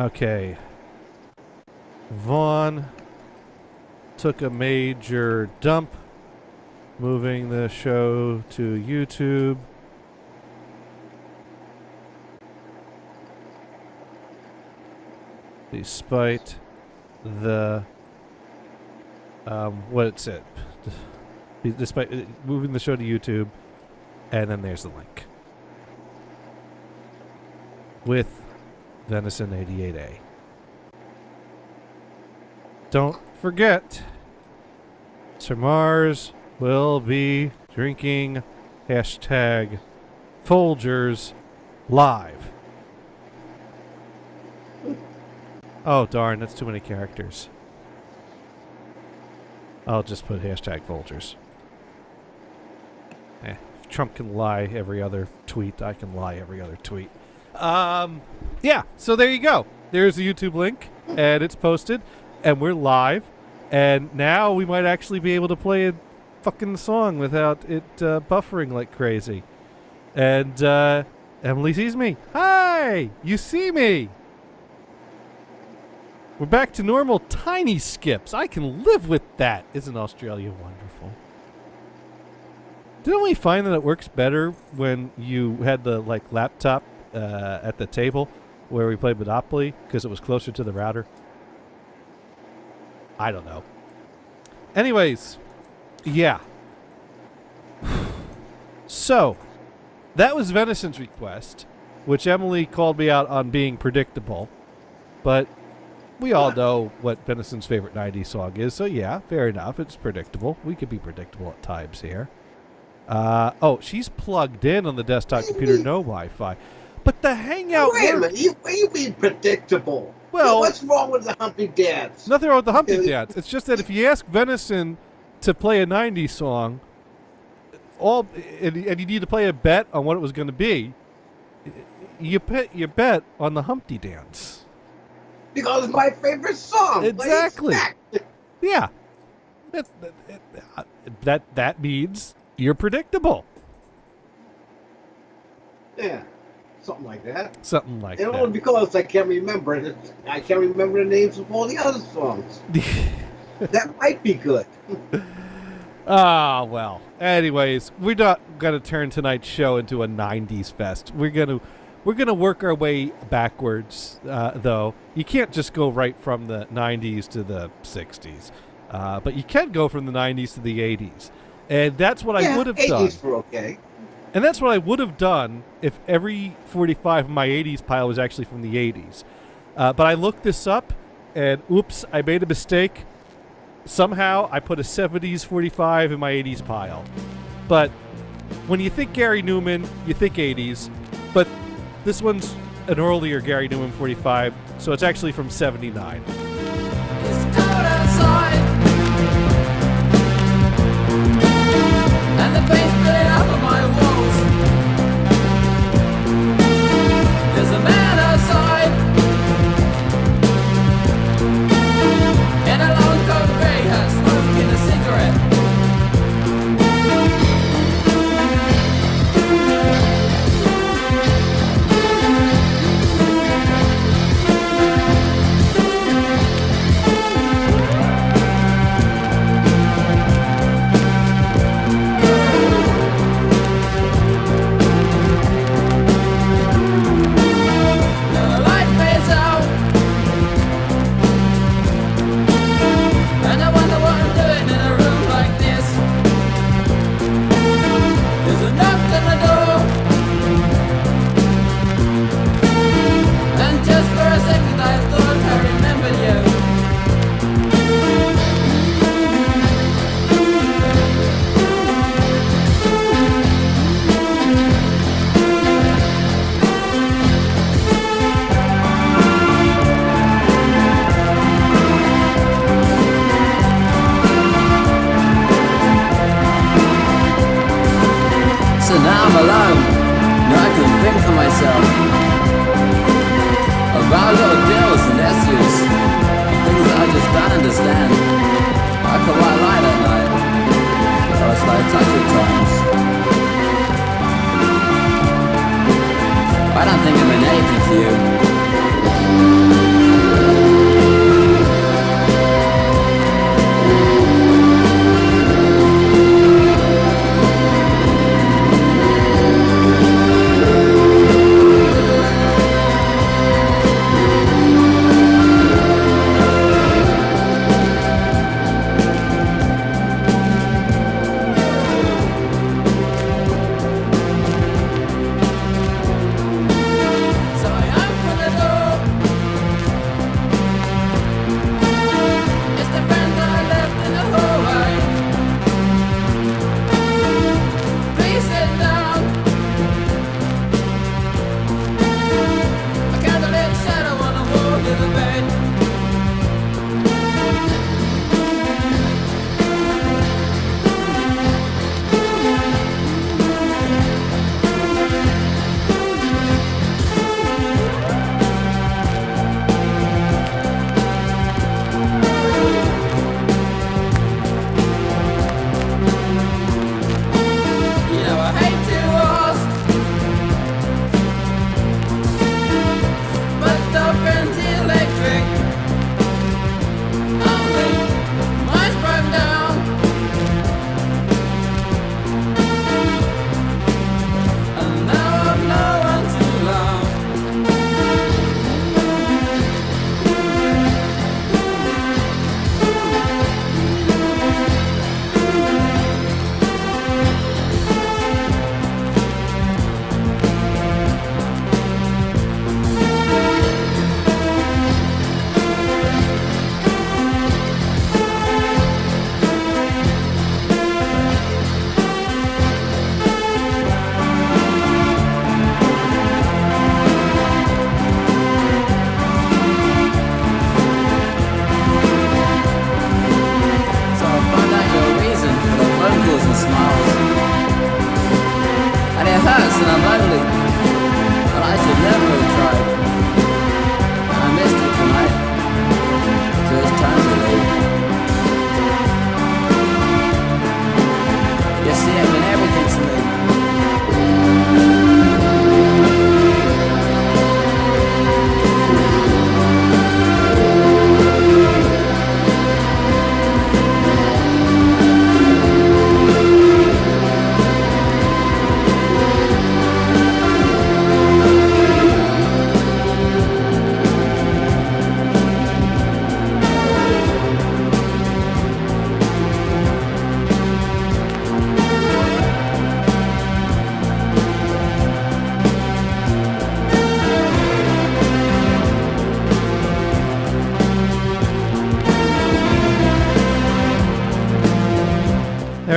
Okay. Vaughn took a major dump, moving the show to YouTube. Despite the despite moving the show to YouTube, and then there's the link with Venison 88A. Don't forget, Mars will be drinking hashtag Folgers live. Oh, darn, that's too many characters. I'll just put hashtag Folgers. If Trump can lie every other tweet, I can lie every other tweet. Yeah, so there you go. There's the YouTube link, and it's posted, and we're live, and now we might actually be able to play a fucking song without it buffering like crazy. And Emily sees me. Hi! You see me! We're back to normal tiny skips. I can live with that. Isn't Australia wonderful? Didn't we find that it works better when you had the laptop at the table where we played Monopoly because it was closer to the router? I don't know. Anyways, yeah. So, that was Venison's request, which Emily called me out on being predictable. But we all know what Venison's favorite 90s song is, so yeah, fair enough. It's predictable. We could be predictable at times here. Oh, she's plugged in on the desktop computer, no Wi-Fi. But the Hangout Wait a minute, what do you mean predictable? Well, what's wrong with the Humpty Dance? Nothing wrong with the Humpty Dance. It's just that if you ask Venison to play a 90s song, and you need to play a bet on what it was going to be, you bet on the Humpty Dance. Because it's my favorite song. Exactly. Yeah. That means you're predictable. Yeah. Something like that. Something like that. And only because I can't remember it. I can't remember the names of all the other songs. That might be good. Ah, well. Anyways, we're not going to turn tonight's show into a 90s fest. We're gonna work our way backwards, though. You can't just go right from the 90s to the 60s. But you can go from the 90s to the 80s. And that's what I would have done. 80s were okay. And that's what I would have done if every 45 of my 80s pile was actually from the 80s. But I looked this up, and oops, I made a mistake. Somehow, I put a 70s 45 in my 80s pile. But when you think Gary Numan, you think 80s. But this one's an earlier Gary Numan 45, so it's actually from 79. It's cold outside, and the paint's spilling off of my walls. There's a man outside in a long coat grey hat, smoking a cigarette. About little deals and issues, things that I just don't understand. I could white light at night, so it's like touch at times. I don't think I mean anything to you.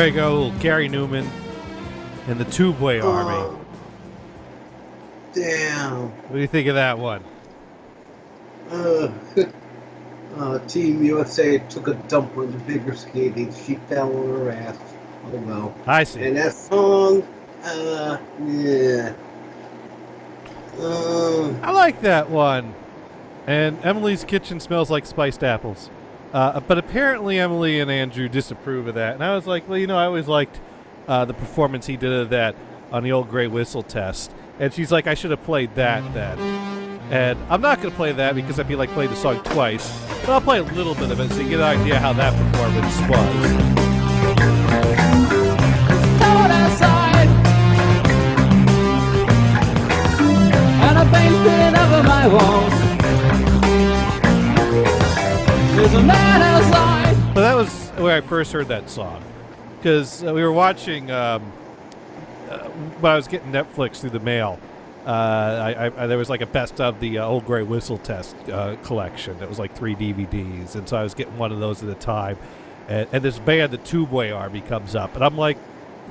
There you go, Gary Numan and the Two Boy Army. Damn. What do you think of that one? Team USA took a dump on the figure skating. She fell on her ass. Oh well. I see. And that song, yeah. I like that one. And Emily's kitchen smells like spiced apples. But apparently Emily and Andrew disapprove of that. And I was like, well, I always liked the performance he did of that on the old Gray Whistle test. And she's like, I should have played that then. And I'm not going to play that because I feel like playing the song twice. But I'll play a little bit of it so you get an idea how that performance was. Cold outside, and a paint spitting over my walls. There's a man outside. Well, that was where I first heard that song. Because we were watching, when I was getting Netflix through the mail, there was like a best of the old Gray Whistle test collection. It was like 3 DVDs. And so I was getting one of those at a time. And this band, the Two Boy Army, comes up. And I'm like,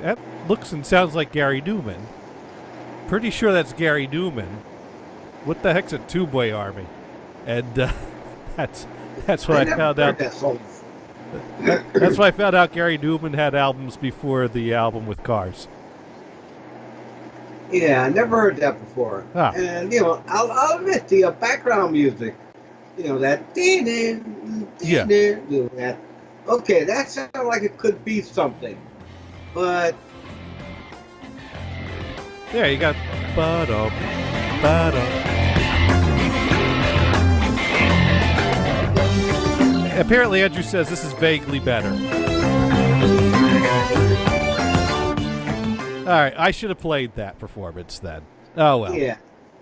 that looks and sounds like Gary Numan. Pretty sure that's Gary Numan. What the heck's a Two Boy Army? And that's what I found out. That's what I found out. Gary Numan had albums before the album with Cars. Yeah, I never heard that before. Ah. And I'll admit the background music, that Yeah. that. Okay, that sounded like it could be something, but Yeah, you got ba-dum. Apparently, Andrew says this is vaguely better. All right, I should have played that performance then. Oh well. yeah,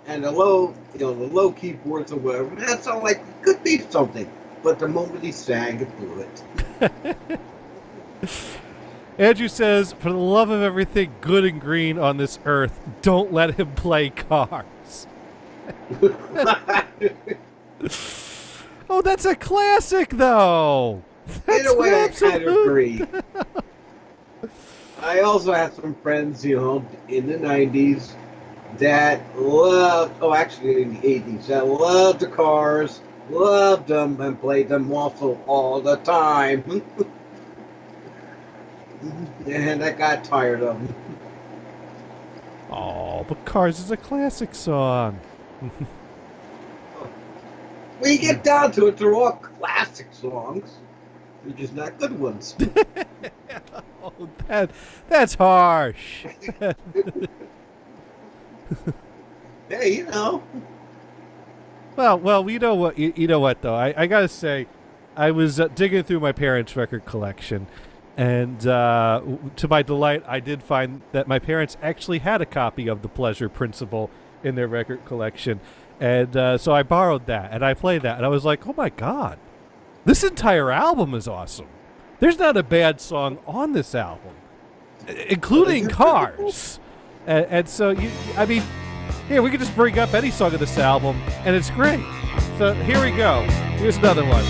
and the low keyboards or whatever, that sounded like it could be something. But the moment he sang, it blew it. Andrew says, for the love of everything good and green on this earth, don't let him play Cars. Oh, that's a classic, though. In a way, I kind of agree. I also have some friends, in the 90s that loved, actually in the 80s, that loved the Cars, loved them, and played them also all the time. And I got tired of them. Oh, but Cars is a classic song. When you get down to it, they're all classic songs. They're just not good ones. Oh, that's harsh. Hey, Well, you know what? You know what though? I gotta say, I was digging through my parents' record collection, and to my delight, I did find that my parents actually had a copy of The Pleasure Principle in their record collection, and so I borrowed that and I played that, and I was like, oh my god, this entire album is awesome. There's not a bad song on this album, including Cars. And so, here, we could just bring up any song of this album, and it's great. So here we go. Here's another one.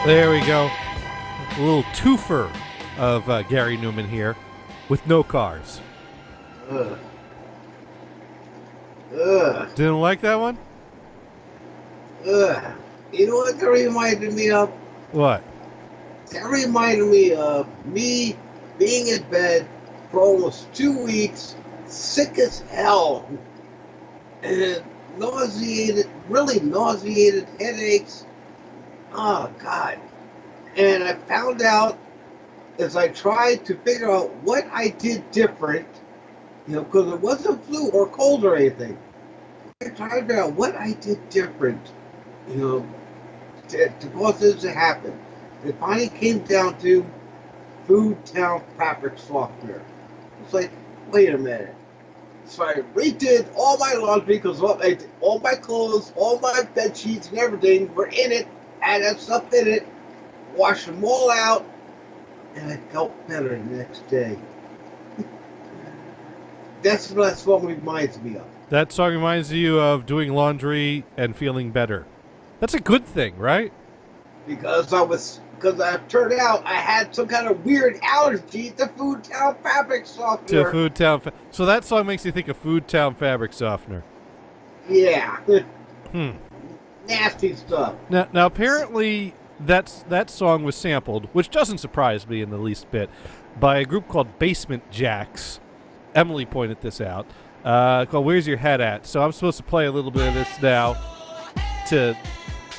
There we go. A little twofer of Gary Numan here with no cars. Ugh. Ugh. Didn't like that one? Ugh. You know what that reminded me of? What? That reminded me of me being in bed for almost 2 weeks, sick as hell, and really nauseated headaches. Oh, God. And I found out as I tried to figure out what I did different, because it wasn't flu or cold or anything. I tried to figure out what I did different, to cause this to happen. It finally came down to Food Town fabric softener. It's like, wait a minute. So I redid all my laundry because all my clothes, all my bed sheets and everything were in it, had that stuff in it, washed them all out, and I felt better the next day. That's what that song reminds me of. That song reminds you of doing laundry and feeling better. That's a good thing, right? Because it turned out I had some kind of weird allergy to Food Town fabric softener. To Food Town. So that song makes you think of Food Town fabric softener. Yeah. Nasty stuff. Now apparently that song was sampled, which doesn't surprise me in the least bit, by a group called Basement Jacks. Emily pointed this out. Called Where's Your Head At? So I'm supposed to play a little bit of this now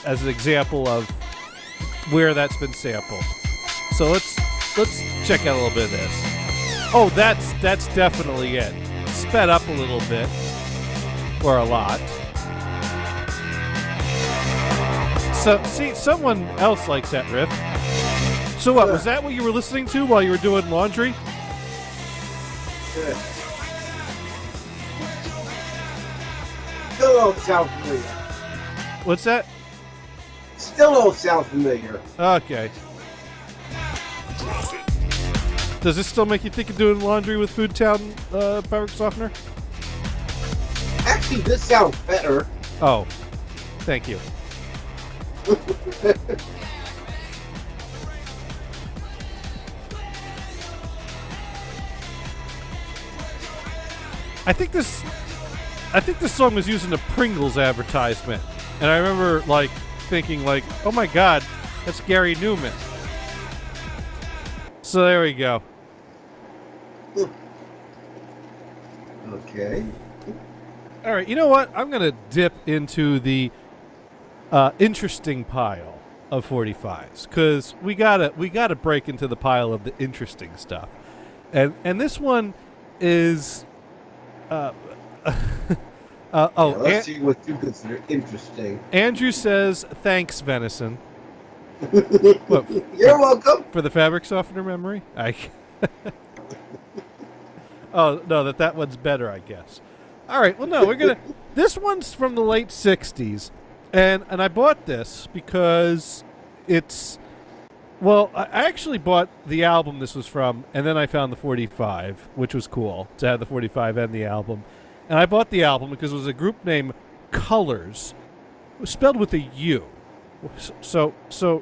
as an example of where that's been sampled. So let's check out a little bit of this. Oh, that's definitely it. Sped up a little bit, or a lot. So see, someone else likes that riff. So what, was that what you were listening to while you were doing laundry? Yeah. Still don't sound familiar. What's that? Still don't sound familiar. Okay. Does this still make you think of doing laundry with Food Town fabric softener? Actually, this sounds better. Oh, thank you. I think this song was used in a Pringles advertisement, and I remember thinking oh my God, that's Gary Numan. So there we go. Okay. All right, you know what? I'm gonna dip into the interesting pile of 45s because we gotta break into the pile of the interesting stuff, and this one is. Let's see what you consider interesting. Andrew says, "Thanks, Venison." What, You're welcome. For the fabric softener memory? Oh, no, that one's better, I guess. All right, well, no, we're going to... This one's from the late 60s, and I bought this because it's... Well, I actually bought the album this was from, and then I found the 45, which was cool, to have the 45 and the album. And I bought the album because it was a group named Colors. It was spelled with a U. So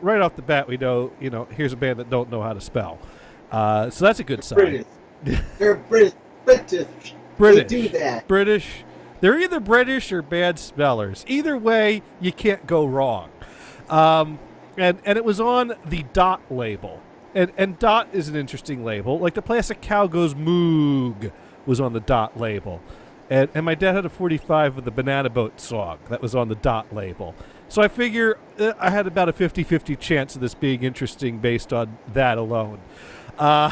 right off the bat, we know, here's a band that don't know how to spell. So that's a good sign. British. They're British. They do that. British. They're either British or bad spellers. Either way, you can't go wrong. And it was on the Dot label. And Dot is an interesting label. Like the Plastic Cow Goes Moog was on the Dot label. And my dad had a 45 with the Banana Boat song that was on the Dot label. So I figure I had about a 50-50 chance of this being interesting based on that alone. And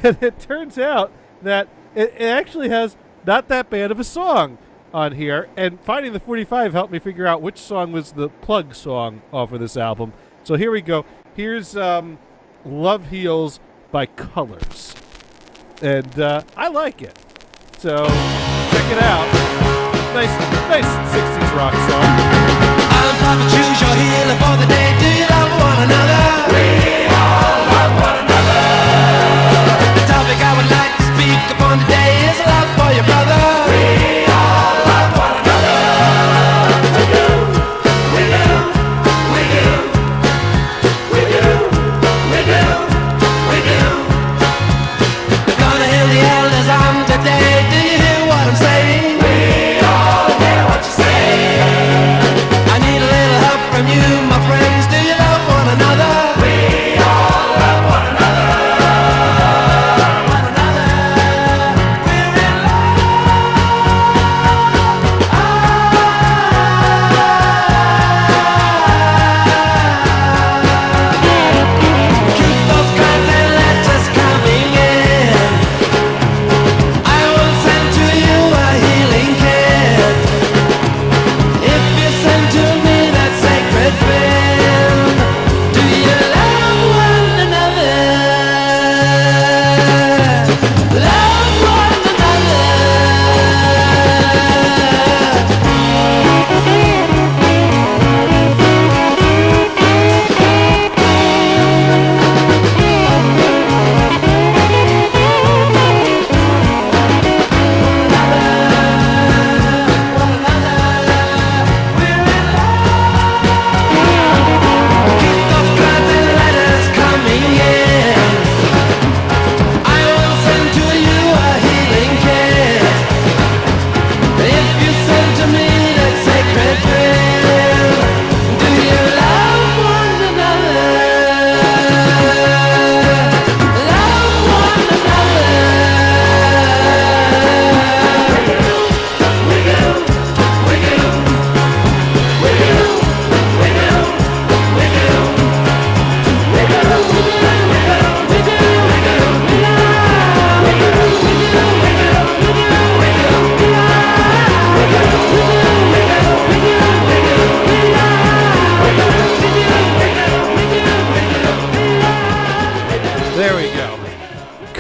it turns out that it actually has not that bad of a song on here. And finding the 45 helped me figure out which song was the plug song off of this album. So here we go. Here's Love Heals by Colors. And I like it. So check it out. Nice 60s rock song. I'm Papa Choose your healer for the day. Do you love one another? We all love one another. The topic I would like to speak upon today is love for your brother. We all love one another. We do.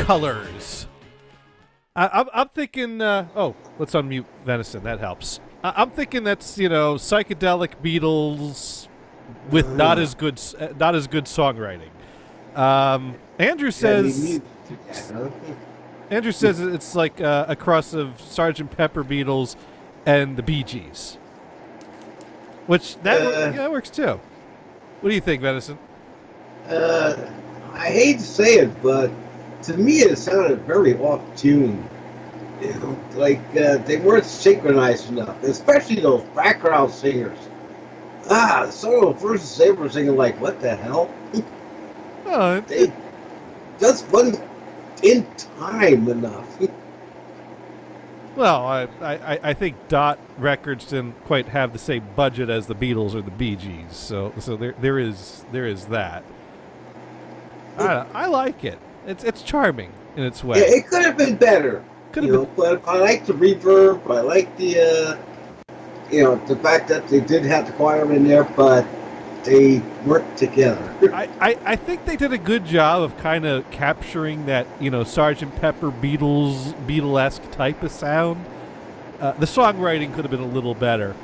Colors. I'm thinking. Let's unmute Venison. That helps. I'm thinking that's psychedelic Beatles with not as good songwriting. Andrew says. Andrew says it's like a cross of Sgt. Pepper Beatles and the Bee Gees, which that works too. What do you think, Venison? I hate to say it, but to me it sounded very off tune. Like they weren't synchronized enough, especially those background singers. Some of the verses they were singing, like, what the hell? They just wasn't in time enough. Well, I think Dot Records didn't quite have the same budget as the Beatles or the Bee Gees, so there is that. I like it. It's charming in its way. Yeah, it could have been better. But I like the reverb. I like the the fact that they did have the choir in there, but they worked together. I think they did a good job of kind of capturing that Sgt. Pepper Beatlesque type of sound. The songwriting could have been a little better,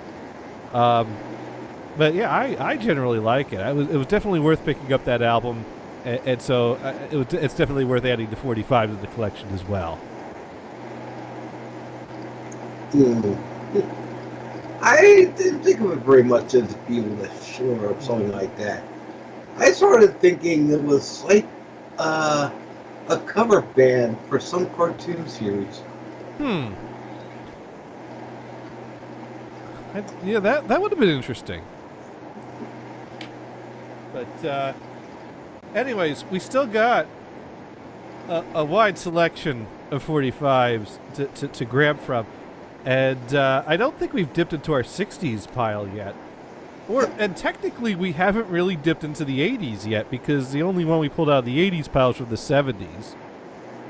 but yeah, I generally like it. It was definitely worth picking up that album, and so it's definitely worth adding the 45 to the collection as well. I didn't think of it very much as Beatles or something like that. I started thinking it was like a cover band for some cartoon series. Yeah, that would have been interesting. But anyways, we still got a wide selection of 45s to grab from. And I don't think we've dipped into our 60s pile yet. And technically, we haven't really dipped into the 80s yet, because the only one we pulled out of the 80s pile was from the 70s.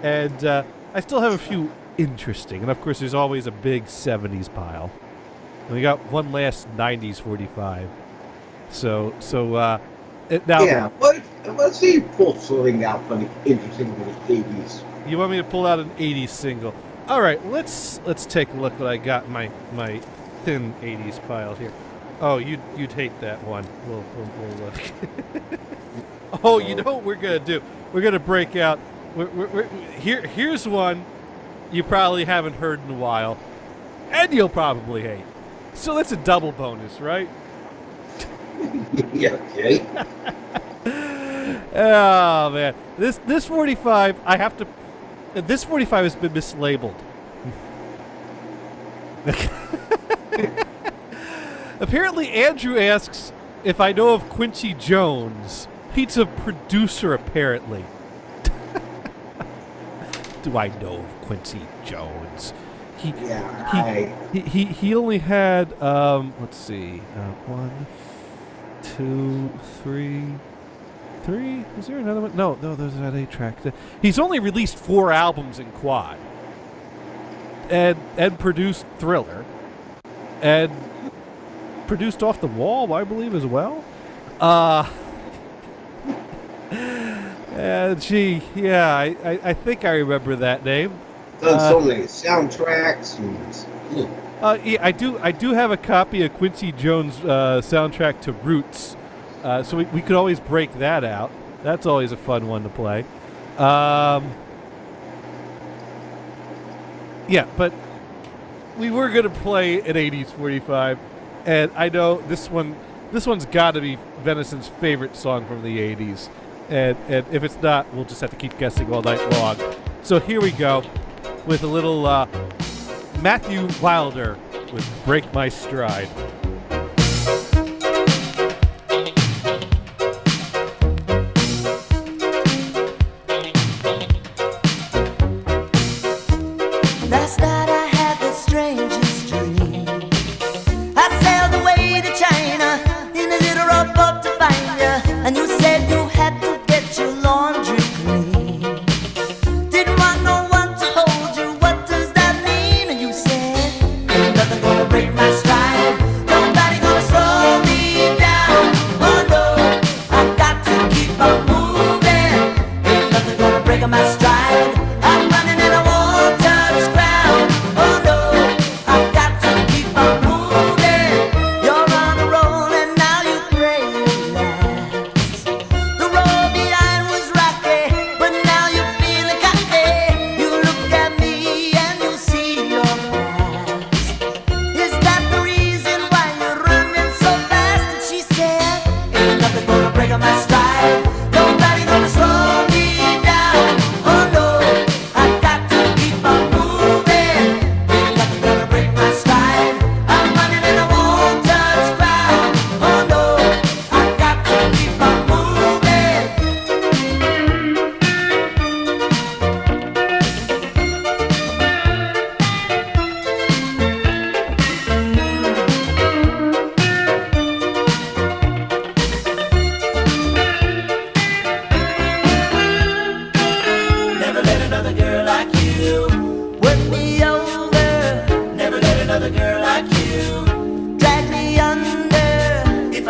And I still have a few interesting. And, of course, there's always a big 70s pile. And we got one last 90s 45. So now... Yeah, but let's see you pull something out from the interesting with the 80s. You want me to pull out an 80s single? All right, let's take a look what I got in my thin 80s pile here. Oh, you'd hate that one. We'll look. Oh, you know what we're gonna do? We're gonna break out. Here's one you probably haven't heard in a while, and you'll probably hate. So that's a double bonus, right? Yeah, okay. Oh man, this 45 I have to. This 45 has been mislabeled. Apparently, Andrew asks if I know of Quincy Jones. He's a producer, apparently. Do I know of Quincy Jones? He only had let's see, 1, 2, 3. Is there another one? No, there's that 8-track. He's only released 4 albums in quad, and produced Thriller, and produced Off the Wall, I believe, as well. Gee, yeah, I think I remember that name. Done so many soundtracks. Yeah, I do have a copy of Quincy Jones' soundtrack to Roots. So we could always break that out. That's always a fun one to play. Yeah, but we were going to play an 80s 45, and I know this one's got to be Venison's favorite song from the 80s. And if it's not, we'll just have to keep guessing all night long. So here we go with a little Matthew Wilder with Break My Stride. Last night I had the strangest dream. I sailed away to China in a little rowboat to find you, and you said you had to get your laundry clean. Didn't want no one to hold you. What does that mean? And you said, ain't nothing gonna break my stride. Don't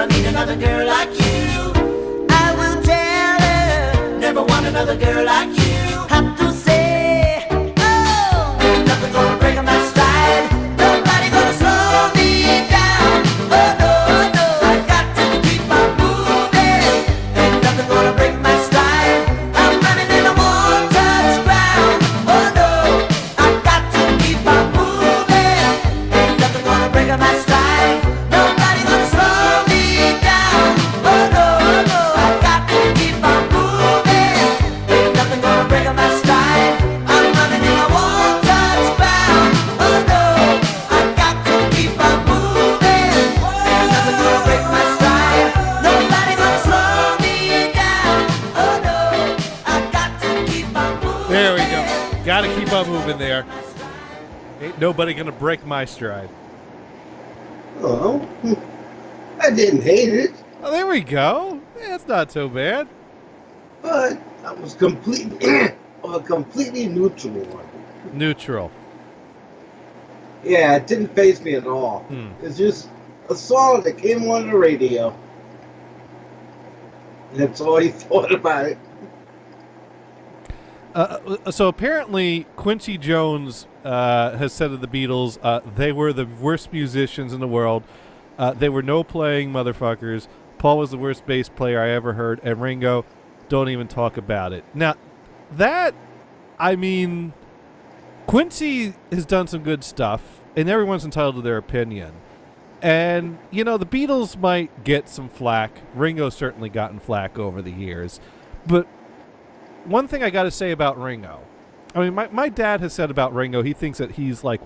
never meet another girl like you. I will tell her, never want another girl like you. Have to say, oh, ain't nothing gonna break my stride. Nobody gonna slow me down. Oh no, no, I got to keep on moving. Ain't nothing gonna break my stride. I'm running and I won't touch ground. Oh no, I got to keep on moving. Ain't nothing gonna break my stride. Nobody gonna slow me down. Oh no, no, I got to keep on moving. Ain't nothing gonna break my stride. I'm running and I won't touch ground. Oh no, I got to keep on moving. Ain't nothing gonna break my stride. Nobody gonna slow me down. Oh no, I got to keep on moving. There we go. Gotta keep on moving there. Ain't nobody gonna break my stride. Oh, I didn't hate it, Oh, there we go. Yeah, it's not so bad. but I was completely a completely neutral one. Neutral. Yeah, it didn't faze me at all. It's just a song that came on the radio. And that's all he thought about it. So apparently, Quincy Jones has said of the Beatles, they were the worst musicians in the world. They were no-playing motherfuckers. Paul was the worst bass player I ever heard, and Ringo, don't even talk about it. Now, that, I mean, Quincy has done some good stuff, and everyone's entitled to their opinion. And, you know, the Beatles might get some flack. Ringo's certainly gotten flack over the years. But one thing I got to say about Ringo, I mean, my dad has said about Ringo, he thinks that he's the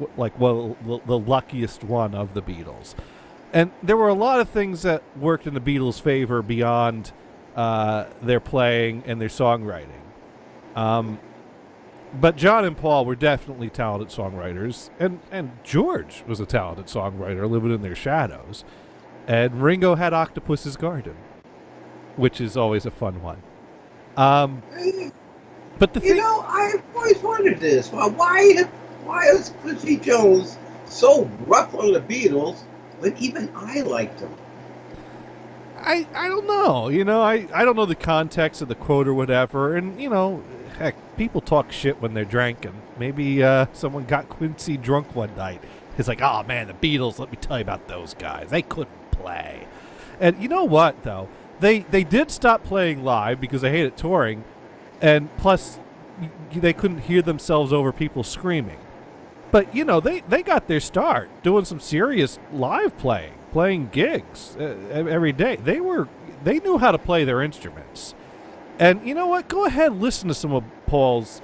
luckiest one of the Beatles. And there were a lot of things that worked in the Beatles' favor beyond their playing and their songwriting. But John and Paul were definitely talented songwriters, and George was a talented songwriter living in their shadows. And Ringo had Octopus's Garden, which is always a fun one. But the You know, I've always wondered this. Why is Quincy Jones so rough on the Beatles when even I liked them? I don't know. You know, I don't know the context of the quote or whatever. And, you know, heck, people talk shit when they're drinking. Maybe someone got Quincy drunk one night. He's like, oh, man, the Beatles, let me tell you about those guys. They couldn't play. And you know what, though? They did stop playing live because they hated touring. And plus, they couldn't hear themselves over people screaming. But, you know, they got their start doing some serious live playing gigs every day. They knew how to play their instruments. And you know what? Go ahead and listen to some of Paul's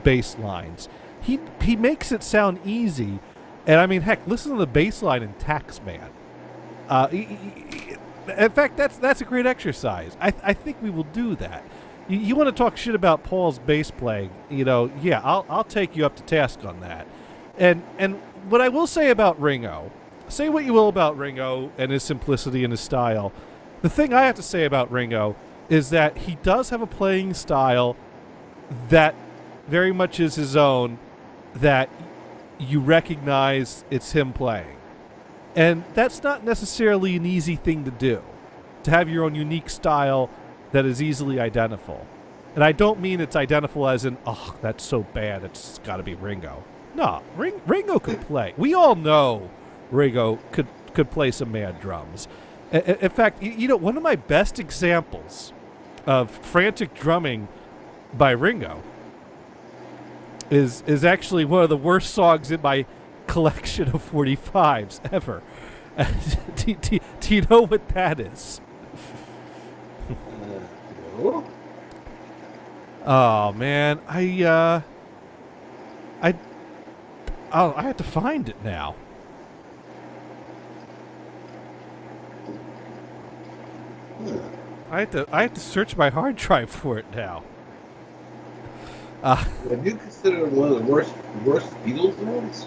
bass lines. He makes it sound easy. And I mean, heck, listen to the bass line in Taxman. In fact, that's a great exercise. I think we will do that. You want to talk shit about Paul's bass playing? You know, yeah, I'll take you up to task on that. And what I will say about Ringo, say what you will about Ringo and his simplicity and his style. The thing I have to say about Ringo is that he does have a playing style that very much is his own, that you recognize it's him playing. And that's not necessarily an easy thing to do, to have your own unique style that is easily identifiable. And I don't mean it's identifiable as in, oh, that's so bad, it's got to be Ringo. No, Ringo could play. We all know Ringo could play some mad drums. In fact, you know, one of my best examples of frantic drumming by Ringo is actually one of the worst songs in my collection of 45s ever. Do you know what that is? No. Oh man, I have to find it now. I have to search my hard drive for it now. Would you consider it one of the worst Beatles songs?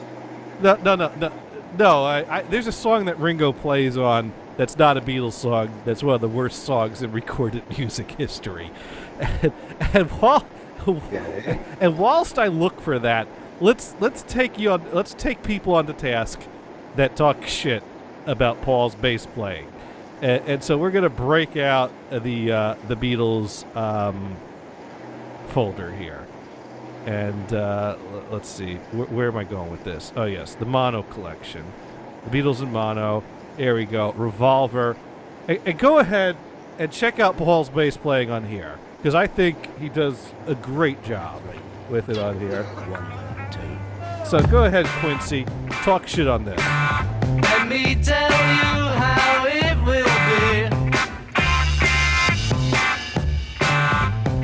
No. There's a song that Ringo plays on that's not a Beatles song. That's one of the worst songs in recorded music history. And whilst I look for that, let's take people onto task that talk shit about Paul's bass playing. And so we're going to break out the Beatles folder here. And let's see. Where am I going with this? Oh, yes, the mono collection. The Beatles in mono. There we go. Revolver. And go ahead and check out Paul's bass playing on here, because I think he does a great job with it on here. 1, 2. So go ahead, Quincy. Talk shit on this. Let me tell you how it will be.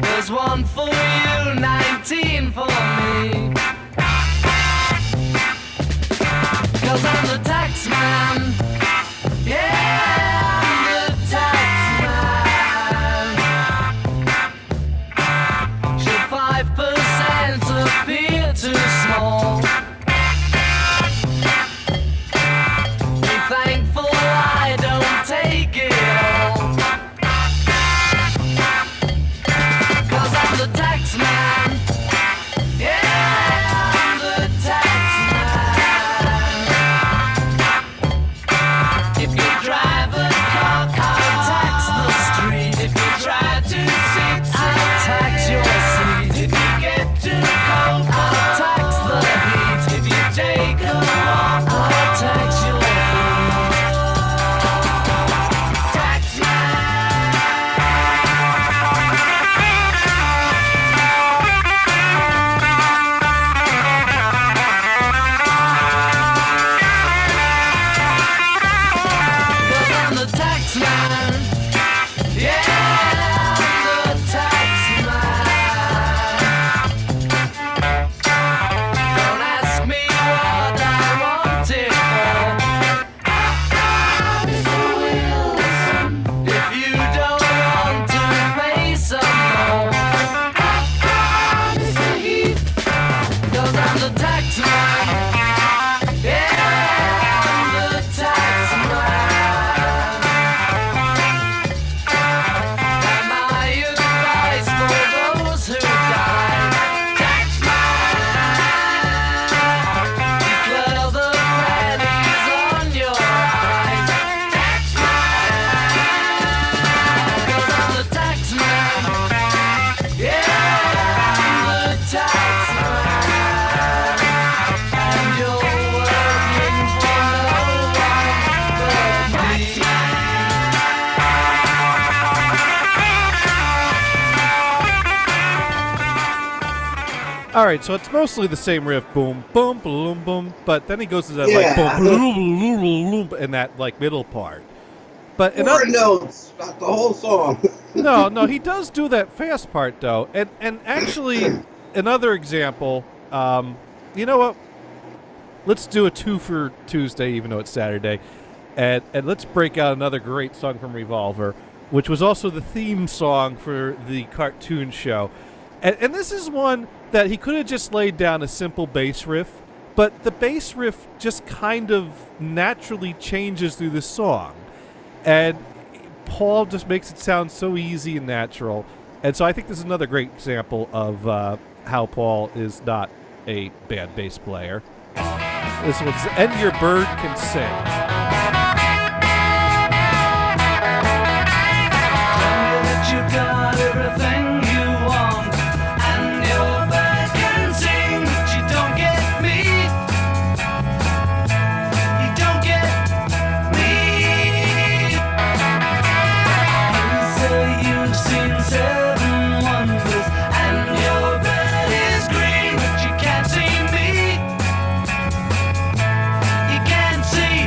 There's one for you, 19 for me. 'Cause I'm the tax man. Yeah, I'm the tax man. Should 5% appear too small? Be thankful I don't take it all. 'Cause I'm the tax man. Yeah, I'm the tax man. If you drive a car, I'll tax the street. If you try to sit, I'll tax your seat. If you get too cold, I'll tax the heat. If you take a walk, I'll tax your feet. Tax man. Cause I'm the tax man. Yeah, I'm the tax man. Don't ask me what I want it for. If you don't want to pay some more. 'Cause I'm the tax man. Yeah, I'm the tax man. And my advice for those who die, tax man. Declare the pennies on your eyes, tax man. 'Cause I'm the tax man. Yeah, I'm the tax man. And you're working for no one but me. All right, so it's mostly the same riff, boom, boom, boom, boom, but then he goes to that Yeah. like boom, boom, boom, boom, boom, in that like middle part. But in 4 notes, not the whole song. no, he does do that fast part though, and actually another example. You know what? Let's do a 2 for Tuesday, even though it's Saturday, and let's break out another great song from Revolver, which was also the theme song for the cartoon show. And this is one that he could have just laid down a simple bass riff, but the bass riff just kind of naturally changes through the song. And Paul just makes it sound so easy and natural. And so I think this is another great example of how Paul is not a bad bass player. This one's And Your Bird Can Sing. That you've got everything you want, and your bird can sing, but you don't get me. You don't get me. You say you've seen 7 wonders, and your bird is green, but you can't see me. You can't see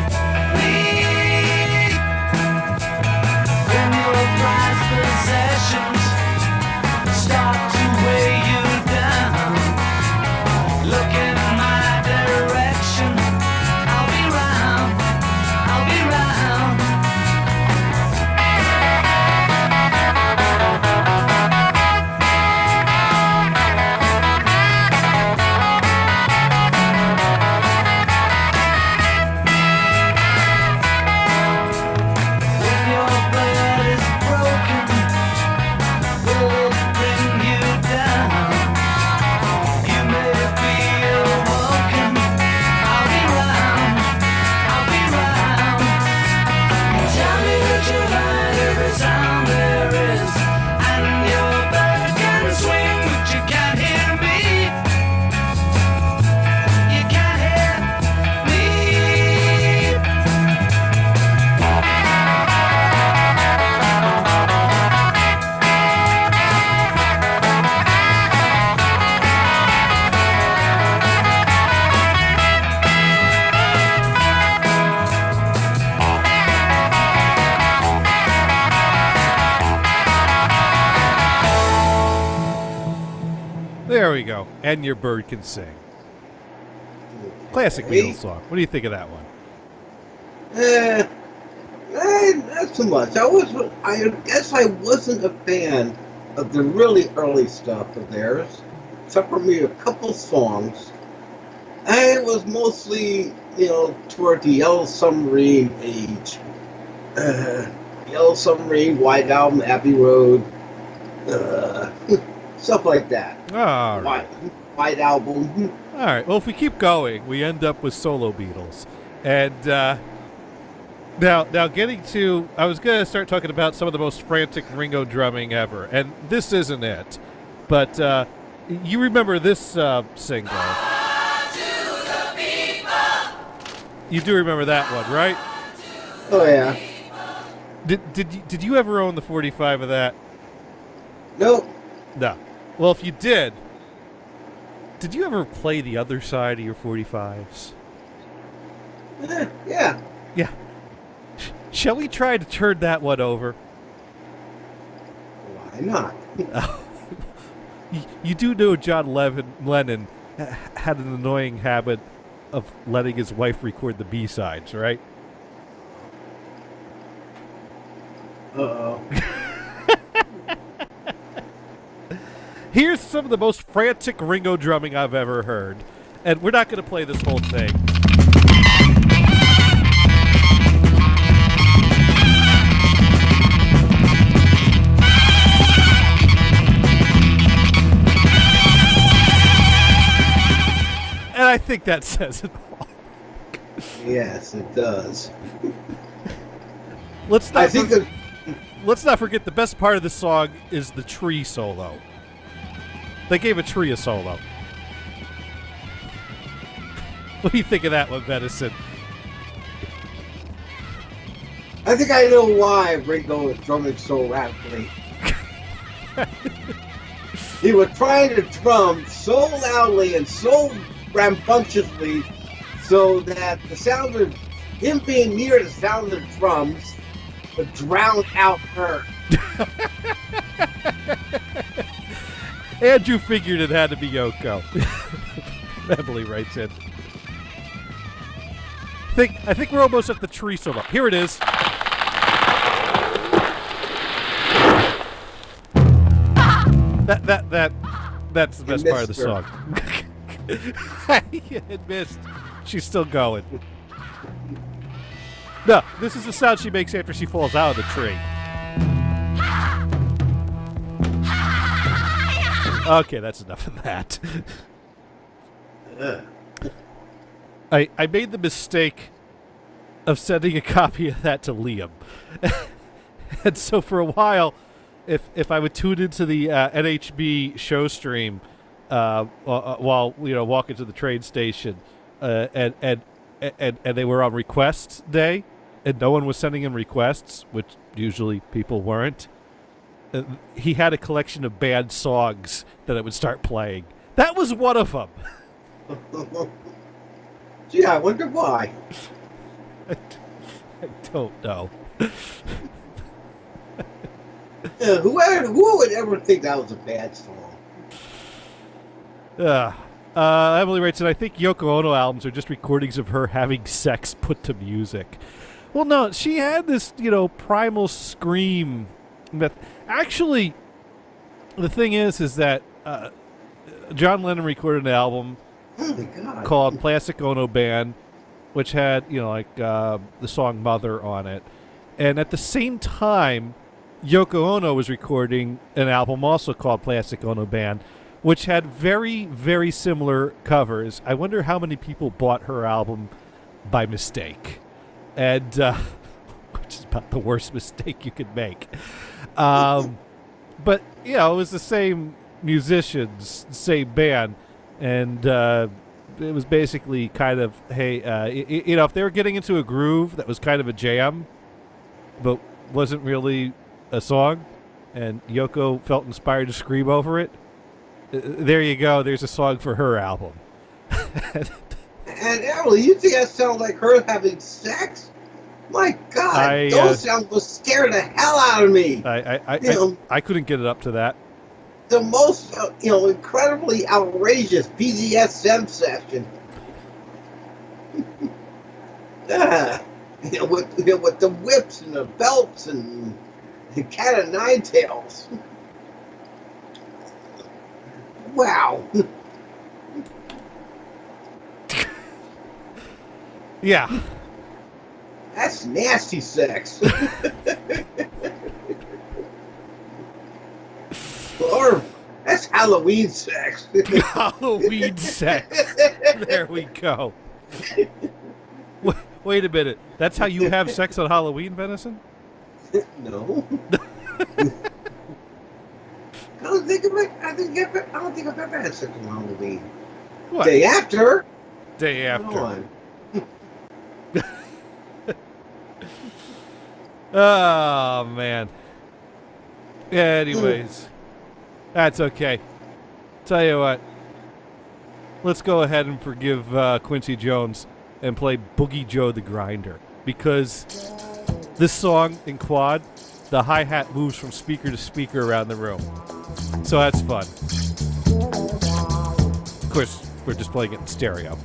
There we go. And Your Bird Can Sing. Classic Beatles song. What do you think of that one? Not too much. I guess I wasn't a fan of the really early stuff of theirs, except for maybe a couple songs. And it was mostly, toward the Yellow Submarine age. Yellow Submarine, White Album, Abbey Road, stuff like that. All right. White Album. All right. Well, if we keep going, we end up with solo Beatles. And now getting to, I was going to start talking about some of the most frantic Ringo drumming ever, and this isn't it. But you remember this single? You do remember that one, right? Oh yeah. Did you ever own the 45 of that? Nope. No. Well, if you did you ever play the other side of your 45s? Yeah. Yeah. Shall we try to turn that one over? Why not? You do know John Lennon had an annoying habit of letting his wife record the B-sides, right? Uh-oh. Here's some of the most frantic Ringo drumming I've ever heard. And we're not going to play this whole thing. And I think that says it all. Yes, it does. Let's not forget the best part of the song is the tree solo. They gave a tree a solo. What do you think of that one, Venison? I think I know why Ringo was drumming so rapidly. He was trying to drum so loudly and so rambunctiously so that the sound of him being near the sound of the drums would drown out her. Andrew figured it had to be Yoko. Emily writes in. I think we're almost at the tree solo. Here it is. That's the best part of the song. It missed. She's still going. No, this is the sound she makes after she falls out of the tree. Okay, that's enough of that. I made the mistake of sending a copy of that to Liam. And so for a while, if I would tune into the NHB show stream while walking to the train station, and they were on requests day, and no one was sending him requests, which usually people weren't. He had a collection of banned songs that I would start playing. That was one of them. Gee, I wonder why. I don't know. Who would ever think that was a bad song? Emily writes, and I think Yoko Ono albums are just recordings of her having sex put to music. Well, no, she had this, primal scream. Actually, the thing is that John Lennon recorded an album called Plastic Ono Band, which had, the song Mother on it. And at the same time, Yoko Ono was recording an album also called Plastic Ono Band, which had very, very similar covers. I wonder how many people bought her album by mistake. And, which is about the worst mistake you could make. But, it was the same musicians, same band. And it was basically kind of, hey, if they were getting into a groove that was kind of a jam, but wasn't really a song, and Yoko felt inspired to scream over it, there you go. There's a song for her album. And Emily, you think that sounds like her having sex? My God, those sounds will scare the hell out of me. I couldn't get it up to that. the most, incredibly outrageous BDSM session. With the whips and the belts and the cat of nine tails. Wow. Yeah. That's nasty sex. Or that's Halloween sex. Halloween sex. There we go. Wait a minute. That's how you have sex on Halloween, Venison? No. I don't think I've ever had sex on Halloween. What? Day after. Day after. Come on. Oh, man. Anyways, that's okay. Tell you what. Let's go ahead and forgive Quincy Jones and play Boogie Joe the Grinder. Because this song in quad, the hi-hat moves from speaker to speaker around the room. So that's fun. Of course, we're just playing it in stereo.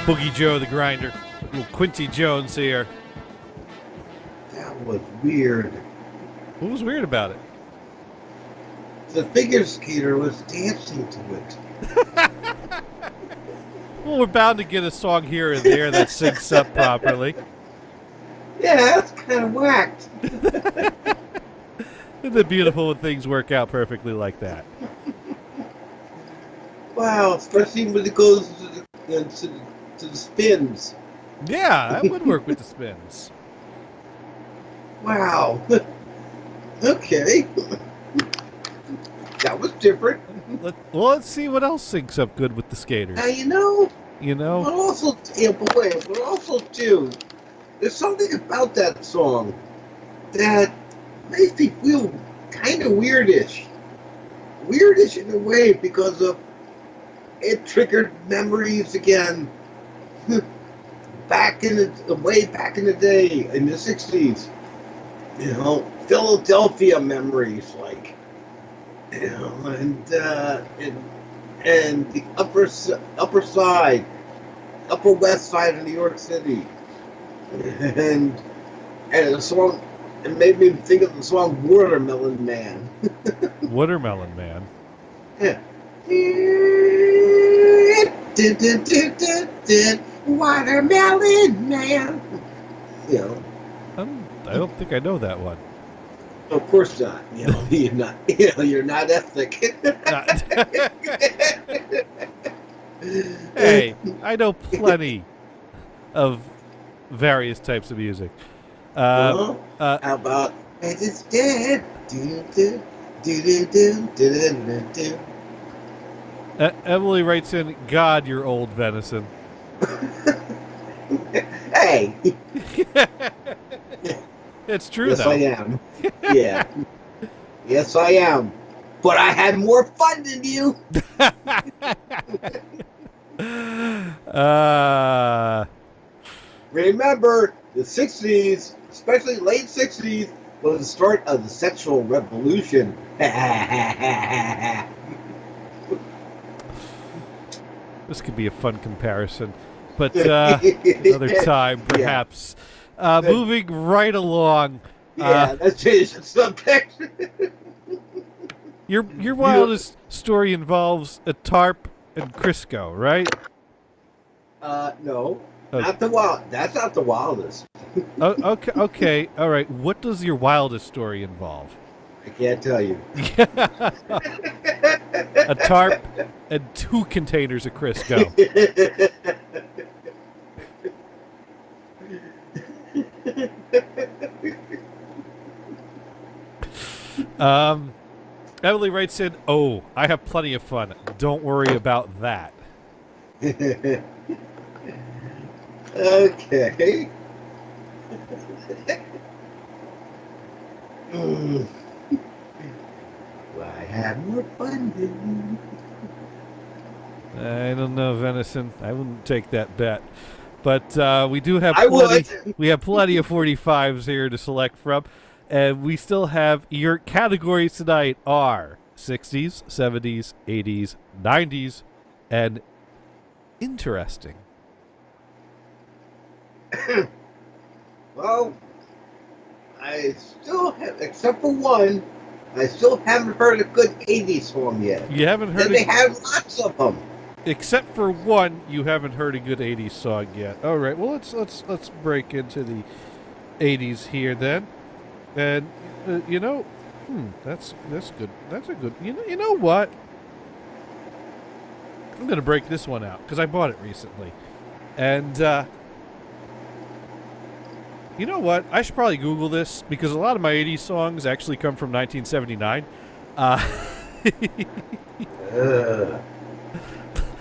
Boogie Joe the Grinder. Little Quincy Jones here. That was weird. What was weird about it? The figure skater was dancing to it. Well, we're bound to get a song here and there that syncs up properly. Yeah, that's kind of whacked. Isn't it beautiful when things work out perfectly like that? Wow, especially when it goes to the spins. Yeah, that would work with the spins. Wow. Okay. That was different. Let's see what else syncs up good with the skaters. Now, you know, but also too, there's something about that song that makes me feel kind of weirdish. Weirdish in a way because of it triggered memories again. Way back in the day, in the 60s. You know, Philadelphia memories, like, you know, and the upper side, upper west side of New York City, and the song, it made me think of the song Watermelon Man. Watermelon Man. Yeah. Watermelon Man. You know. I don't think I know that one. Of course not. You know, you're not. You know, you're not ethnic. Hey, I know plenty of various types of music. How about "And It's Dead"? Emily writes in, "God, you're old, Venison." Hey. It's true, yes, though. I am. Yeah. Yes, I am. But I had more fun than you. Remember, the 60s, especially late 60s, was the start of the sexual revolution. This could be a fun comparison, but another time, perhaps. Yeah. Moving right along. Yeah, let's change the subject. Your wildest story involves a tarp and Crisco, right? No. Okay. Not the wild. That's not the wildest. Okay, all right. What does your wildest story involve? I can't tell you. A tarp and 2 containers of Crisco. Emily writes in, "Oh, I have plenty of fun. Don't worry about that." Okay. Well, I have more fun than you. I don't know, Venison. I wouldn't take that bet. But we do have plenty. We have plenty of 45s here to select from, and we still have your categories tonight are 60s, 70s, 80s, 90s, and interesting. Well, I still have, except for one, I still haven't heard a good 80s song yet. You haven't heard? And they have lots of them. Except for one, you haven't heard a good 80s song yet. All right, well let's break into the 80s here then, and you know, that's good. That's a good. You know what? I'm gonna break this one out because I bought it recently, and you know what? I should probably Google this because a lot of my 80s songs actually come from 1979.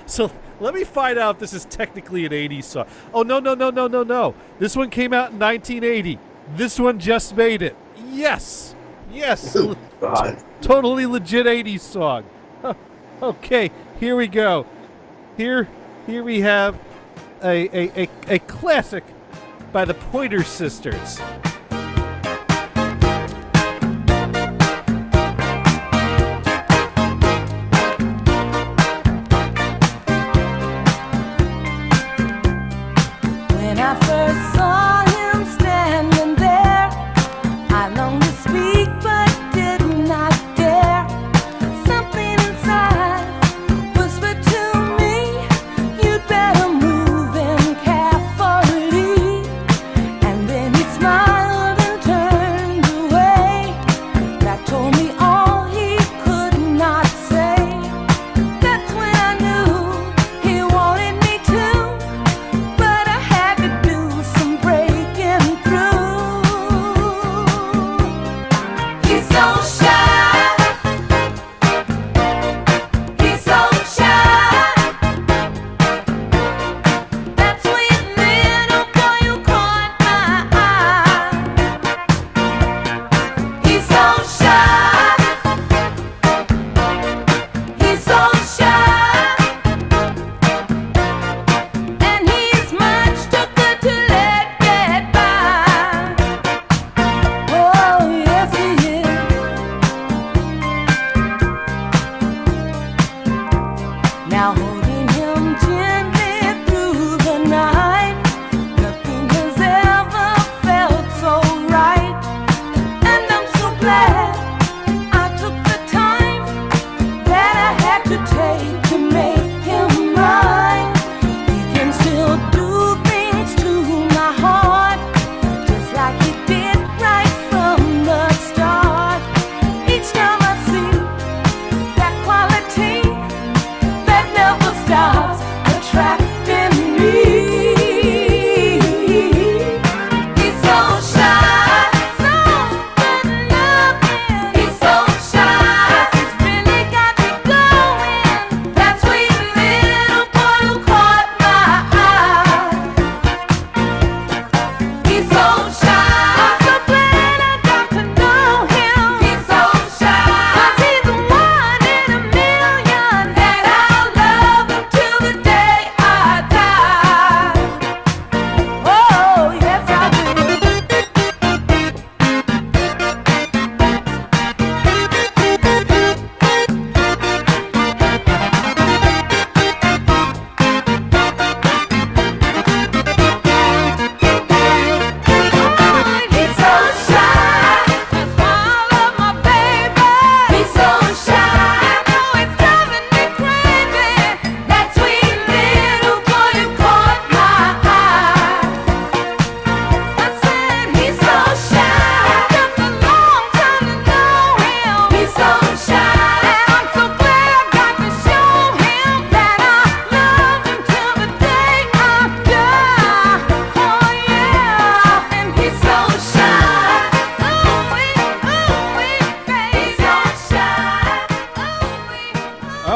So let me find out if this is technically an 80s song. Oh, no. This one came out in 1980. This one just made it. Yes. Oh, God. Totally legit 80s song. Okay, here we go. Here we have a classic by the Pointer Sisters. When I first saw him standing there, I longed to speak but did not dare. Something inside whispered to me, you'd better move in carefully. And then he smiled.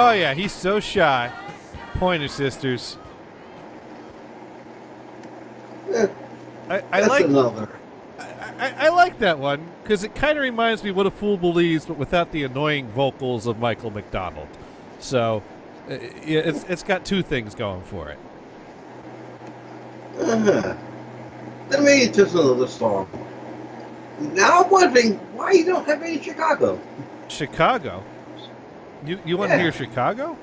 Oh yeah, he's so shy. Pointer Sisters. I That's like another. I like that one because it kind of reminds me of What a Fool Believes, but without the annoying vocals of Michael McDonald. So it's got two things going for it. Let me just another song. Now I'm wondering why you don't have any Chicago. Chicago? You want to hear Chicago?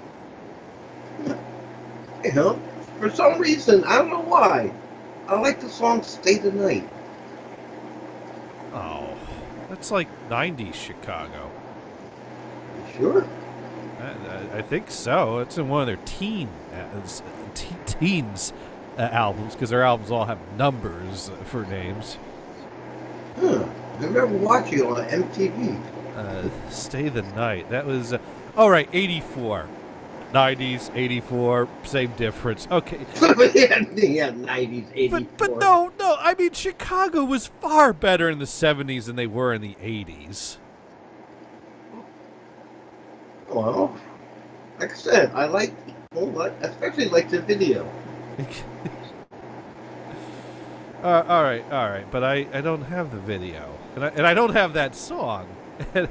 You know, for some reason, I don't know why. I like the song Stay the Night. Oh, that's like 90s Chicago. You sure? I think so. It's in one of their teens albums because their albums all have numbers for names. I remember watching it on MTV. Stay the Night. That was, all right, 84. 90s, 84, same difference. Okay. yeah, 90s, 84. But no. I mean, Chicago was far better in the 70s than they were in the 80s. Well, like I said, I especially like the video. All right, but I don't have the video, and I don't have that song, and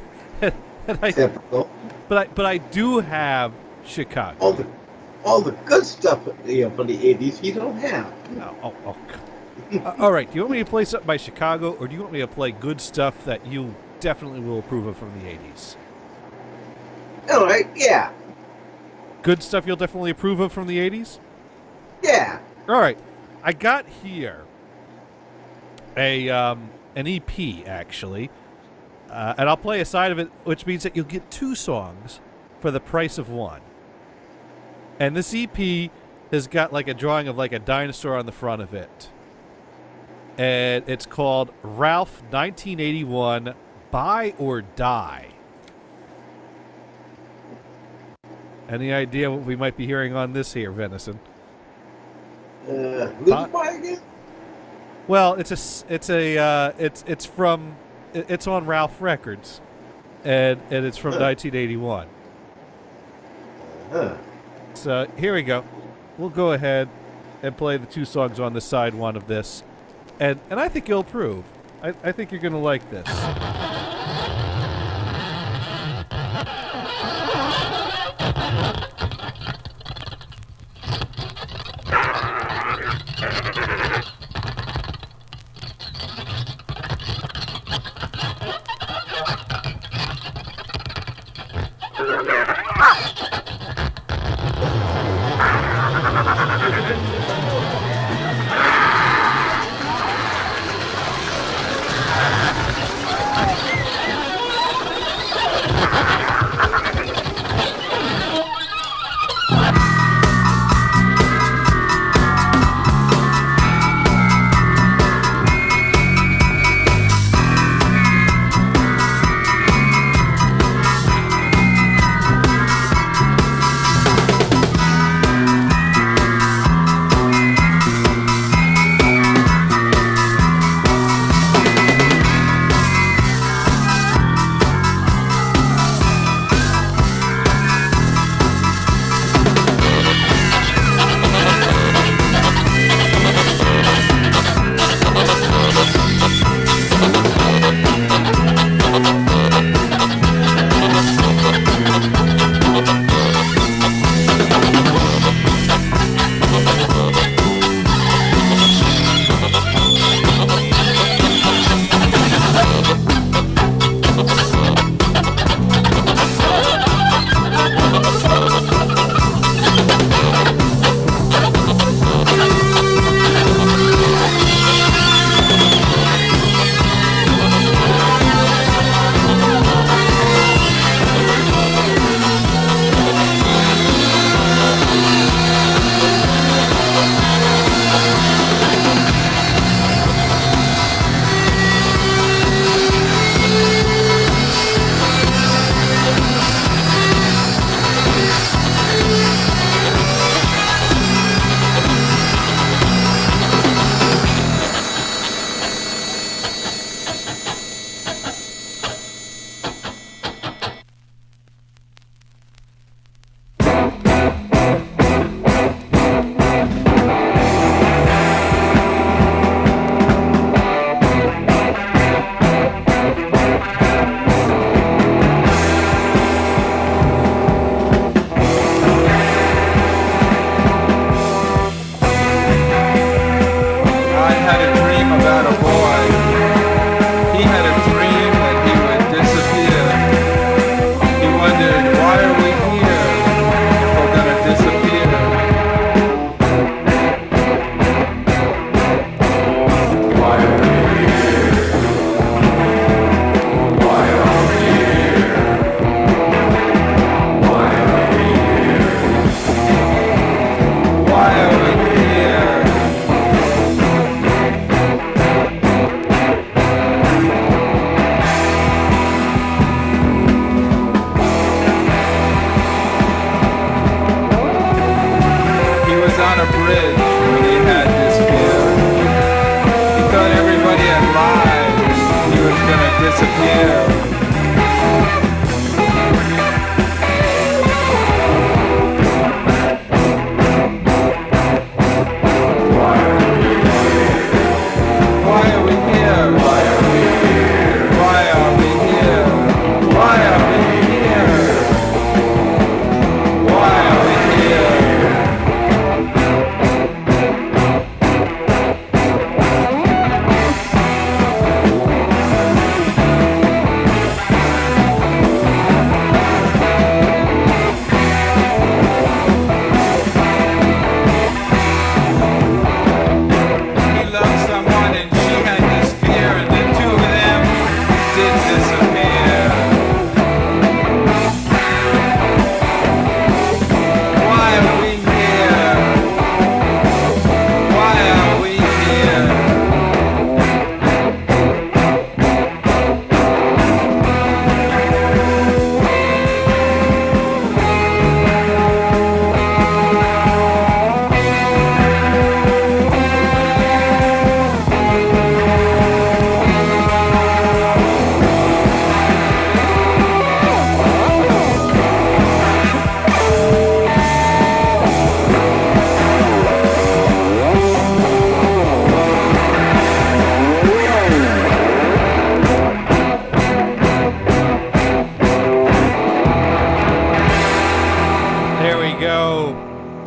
Typical. but I do have Chicago. All the good stuff, from the 80s, you don't have. Oh. All right. Do you want me to play something by Chicago, or do you want me to play good stuff that you definitely will approve of from the 80s? All right, yeah. Good stuff you'll definitely approve of from the 80s? Yeah. All right. I got here an EP, actually, and I'll play a side of it, which means that you'll get two songs for the price of one. And this EP has got like a drawing of like a dinosaur on the front of it. And it's called Ralph 1981 Buy or Die. Any idea what we might be hearing on this here, Venison? Who's the buy again? Well, it's on Ralph Records, and it's from 1981. So here we go. We'll go ahead and play the two songs on the side one of this, and I think you'll approve. I think you're gonna like this. disappear.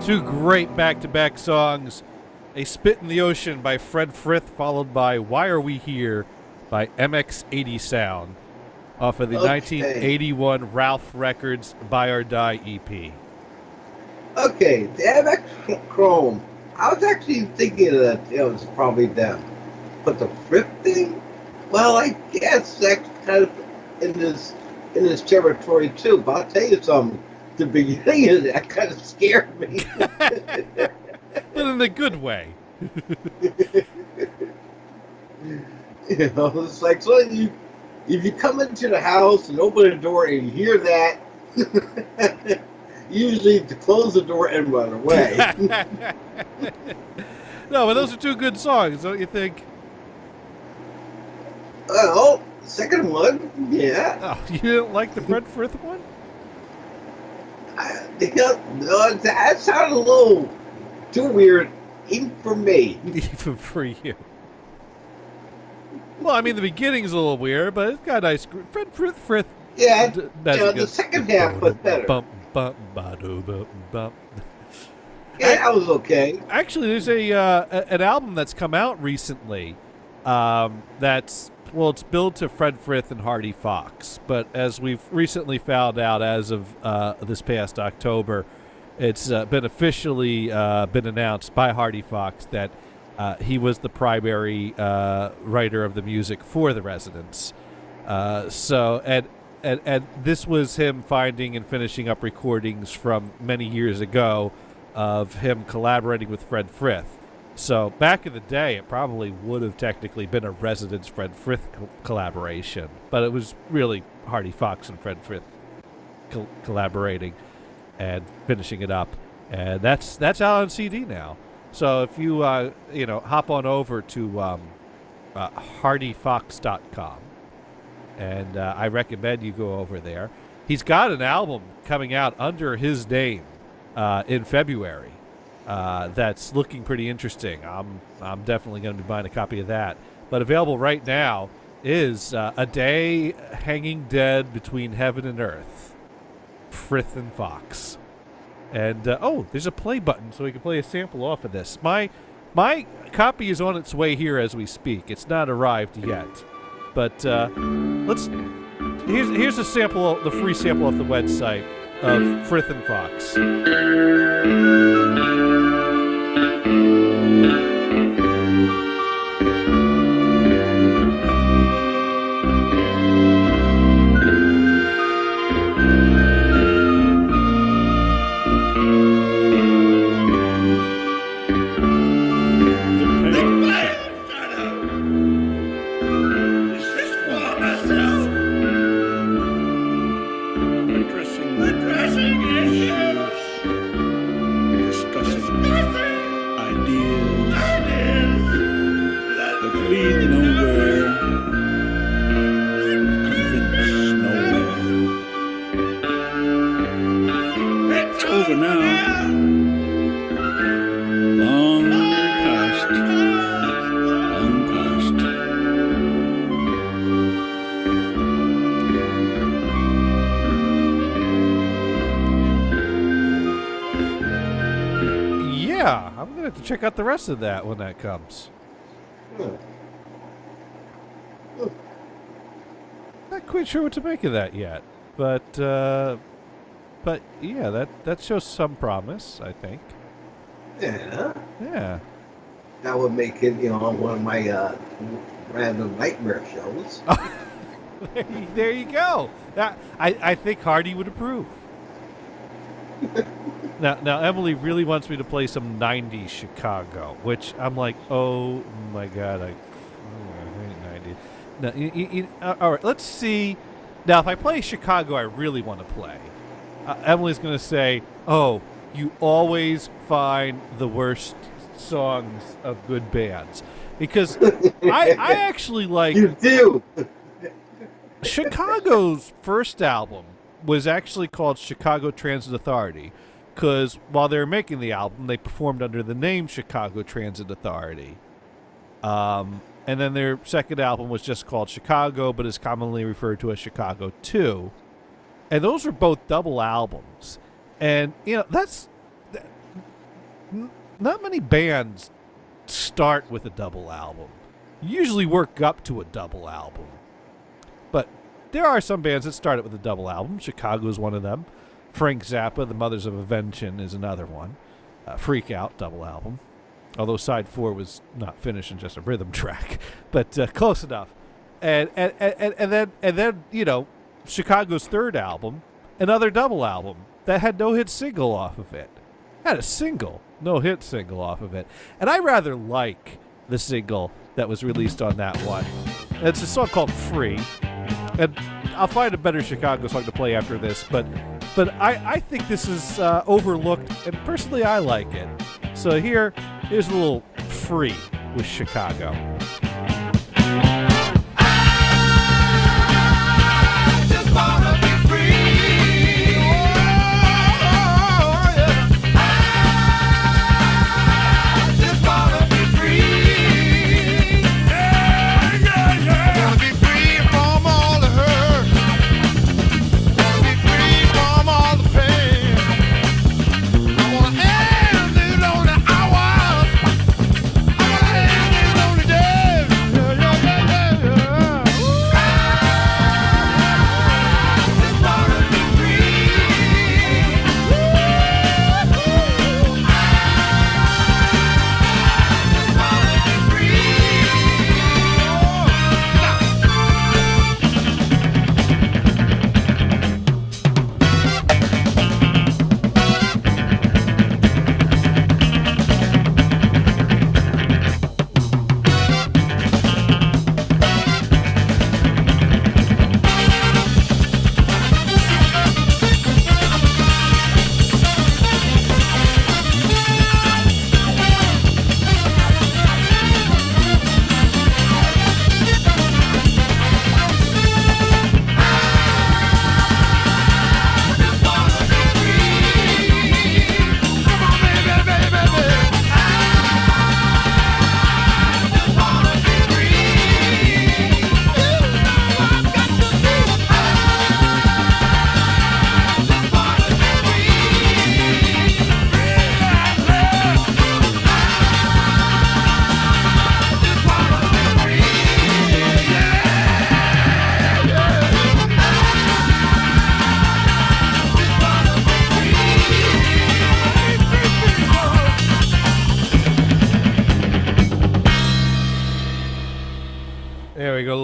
Two great back-to-back songs. A Spit in the Ocean by Fred Frith, followed by Why Are We Here by MX80 Sound, off of the 1981 Ralph Records Buy or Die EP. Okay, the MX Chrome. I was actually thinking that it was probably them. But the Frith thing? Well, I guess that's kind of in this territory too. But I'll tell you something. The beginning of that kind of scared me. But in a good way. You know, it's like, so if you come into the house and open the door and you hear that, usually to close the door and run away. No, but those are two good songs, don't you think? Well, the second one, yeah. Oh, you didn't like the Fred Frith one? No, that sounded a little too weird, even for me. Even for you. Well, I mean, the beginning's a little weird, but it's got a nice... Fred Frith. Yeah, that's the second half was better. Bump, bump, ba-do, bump, bump. Yeah, that was okay. Actually, there's an album that's come out recently that's... Well, it's billed to Fred Frith and Hardy Fox, but as we've recently found out as of this past October, it's been officially been announced by Hardy Fox that he was the primary writer of the music for The Residents. And this was him finding and finishing up recordings from many years ago of him collaborating with Fred Frith. So back in the day, it probably would have technically been a Residents Fred Frith collaboration, but it was really Hardy Fox and Fred Frith collaborating and finishing it up, and that's out on CD now. So if you hop on over to hardyfox.com, and I recommend you go over there. He's got an album coming out under his name in February. That's looking pretty interesting. I'm definitely going to be buying a copy of that. But available right now is A Day Hanging Dead Between Heaven and Earth, Frith and Fox. And, there's a play button so we can play a sample off of this. My copy is on its way here as we speak. It's not arrived yet. But here's a sample, the free sample off the website of Frith and Fox. over now. Long past. Long past. Yeah, I'm gonna have to check out the rest of that when that comes. Not quite sure what to make of that yet, but yeah, that shows some promise, I think. Yeah. Yeah. That would make it, one of my random nightmare shows. There you go. I think Hardy would approve. Now Emily really wants me to play some 90s Chicago, which I'm like, oh my god, I hate 90s. Now, all right, let's see. Now, if I play Chicago, I really want to play. Emily's going to say, oh, you always find the worst songs of good bands. Because I actually like... You do! Chicago's first album was actually called Chicago Transit Authority, because while they were making the album, they performed under the name Chicago Transit Authority. And then their second album was just called Chicago, but is commonly referred to as Chicago 2. And those were both double albums. And, not many bands start with a double album. You usually work up to a double album. But there are some bands that started with a double album. Chicago is one of them. Frank Zappa, The Mothers of Invention, is another one. Freak Out, double album. Although side 4 was not finished and just a rhythm track, but close enough. And then Chicago's third album, another double album that had no hit single off of it. Had a single, no hit single off of it, and I rather like the single that was released on that one. It's a song called "Free," and I'll find a better Chicago song to play after this. But I think this is overlooked, and personally, I like it. So here's a little "Free" with Chicago.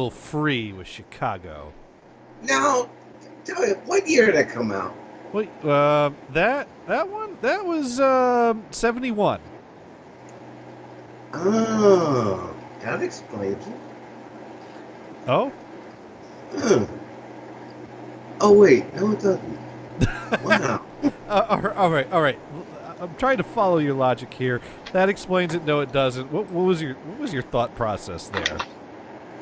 Free with Chicago. Now, tell me, what year did that come out? Wait, that was 71. Oh, that explains it. Oh? Oh, wait, no, it doesn't. Wow. All right. I'm trying to follow your logic here. That explains it. No, it doesn't. What was your thought process there?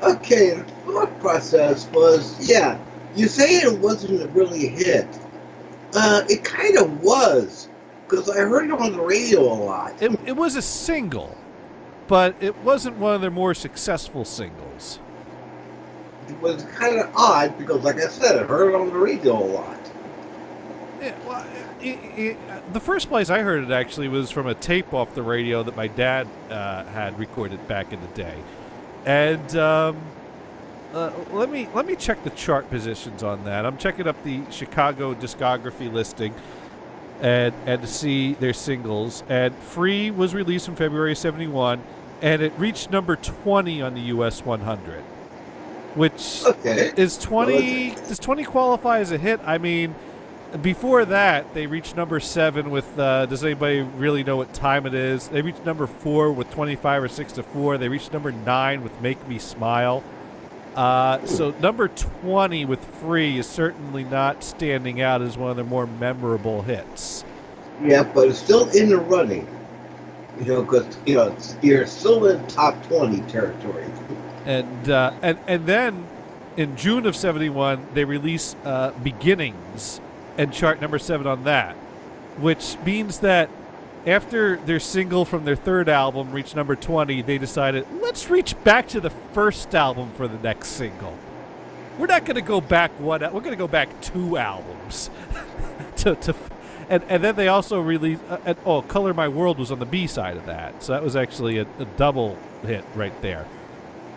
Okay, the thought process was, yeah, you say it wasn't really a hit. It kind of was, because I heard it on the radio a lot. It was a single, but it wasn't one of their more successful singles. It was kind of odd because, like I said, I heard it on the radio a lot. Yeah, well, the first place I heard it actually was from a tape off the radio that my dad had recorded back in the day, and let me check the chart positions on that. I'm checking up the Chicago discography listing, and to see their singles. And "Free" was released in February '71, and it reached number 20 on the U.S. 100, which is 20. Does 20 qualify as a hit? I mean, before that, they reached number 7 with, does anybody really know what time it is? They reached number 4 with 25 or 6 to 4. They reached number 9 with Make Me Smile. So number 20 with "Free" is certainly not standing out as one of their more memorable hits. Yeah, but it's still in the running. Because, you're still in top 20 territory. And then in June of '71, they release "Beginnings" and chart number 7 on that, which means that after their single from their third album reached number 20, they decided, let's reach back to the first album for the next single. We're not going to go back one. We're going to go back 2 albums. And then they also released. "Color My World" was on the B side of that, so that was actually a double hit right there.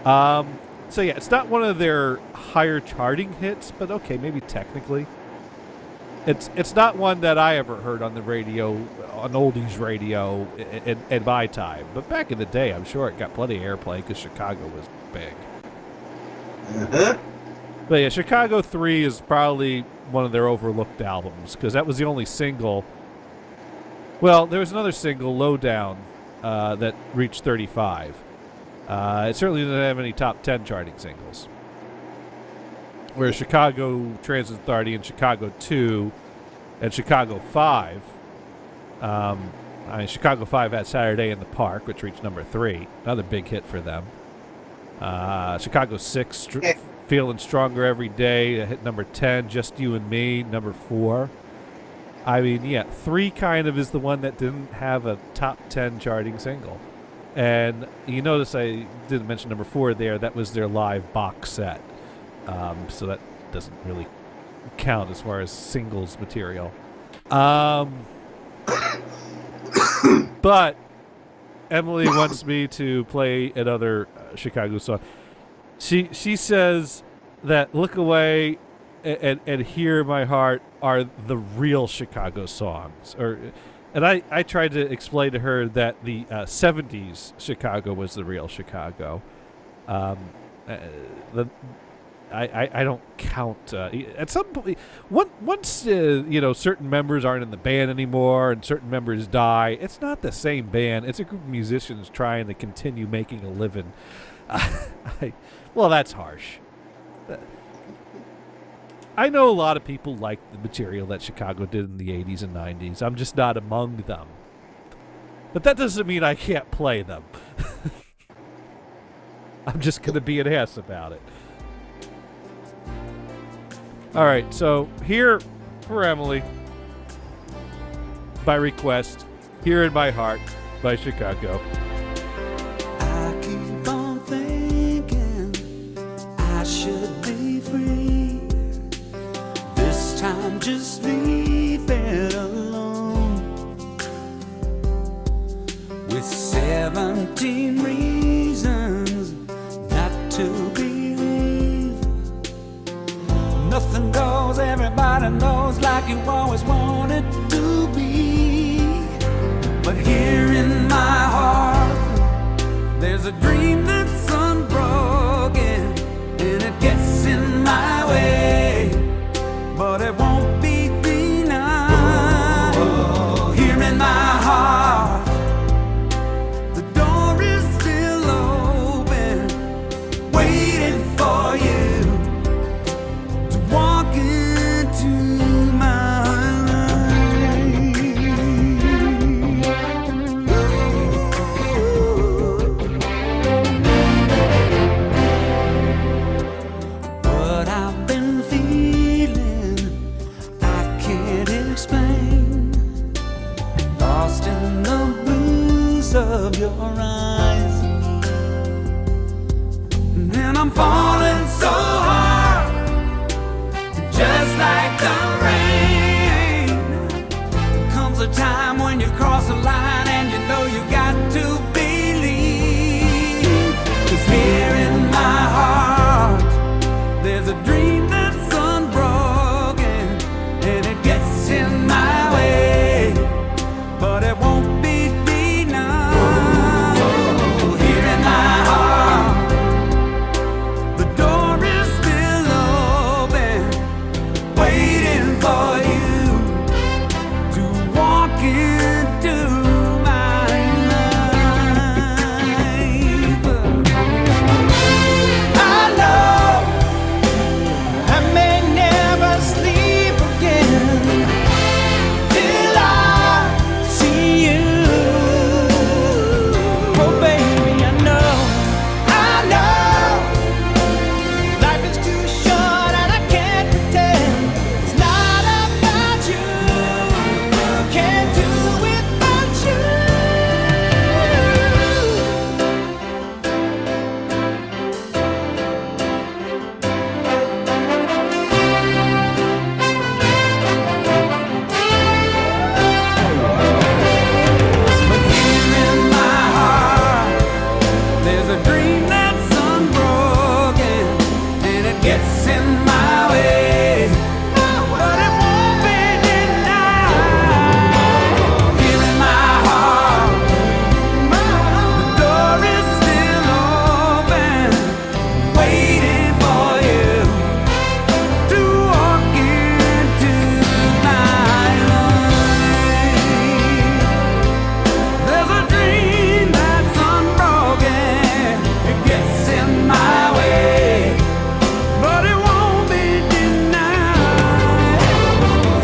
So yeah, it's not one of their higher charting hits, but okay, maybe technically. It's not one that I ever heard on the radio, on oldies radio in my time. But back in the day, I'm sure it got plenty of airplay because Chicago was big. Uh-huh. But yeah, Chicago 3 is probably one of their overlooked albums because that was the only single. Well, there was another single, "Lowdown," that reached 35. It certainly didn't have any top 10 charting singles. Whereas Chicago Transit Authority and Chicago 2 and Chicago 5, Chicago 5 had "Saturday in the Park," which reached number 3, another big hit for them. Chicago 6, "Feeling Stronger Every Day," hit number 10, "Just You and Me," number 4. I mean, yeah, 3 kind of is the one that didn't have a top 10 charting single. And you notice I didn't mention number 4 there. That was their live box set. So that doesn't really count as far as singles material. But Emily wants me to play another Chicago song. She says that "Look Away" and "Hear My Heart" are the real Chicago songs. And I tried to explain to her that the 70s Chicago was the real Chicago. I don't count at some point. Once certain members aren't in the band anymore and certain members die, it's not the same band. It's a group of musicians trying to continue making a living. Well, that's harsh. I know a lot of people like the material that Chicago did in the 80s and 90s. I'm just not among them. But that doesn't mean I can't play them. I'm just going to be an ass about it. All right, so here for Emily, by request, "Here in My Heart" by Chicago. I keep on thinking I should be free. This time just leave it alone. With 17 reasons not to believe. Nothing goes, everybody knows, like you always wanted to be. But here in my heart, there's a dream that's unbroken, and it gets in my way, but it won't be denied. Here in my heart, the door is still open, waiting for you. Walk into my life. What I've been feeling, I can't explain. of your eyes. And I'm falling so hard, just like the rain. Comes a time when you cross a line and you know you got to believe. 'Cause here in my heart, there's a dream that's unbroken, and it gets in my way, but it won't be denied. Here in my heart, the door is still open, waiting for you to walk into my life. I know I may never sleep again till I see you. Oh baby, I know life is too short and I can't pretend it's not about you. Can't do without you. But here in my heart, there's a dream that's unbroken, and it gets in my way, but it won't be denied. Here in my heart, the door is still open, waiting for you to walk into my life. There's a dream that's unbroken, it gets in my way, but it won't be denied.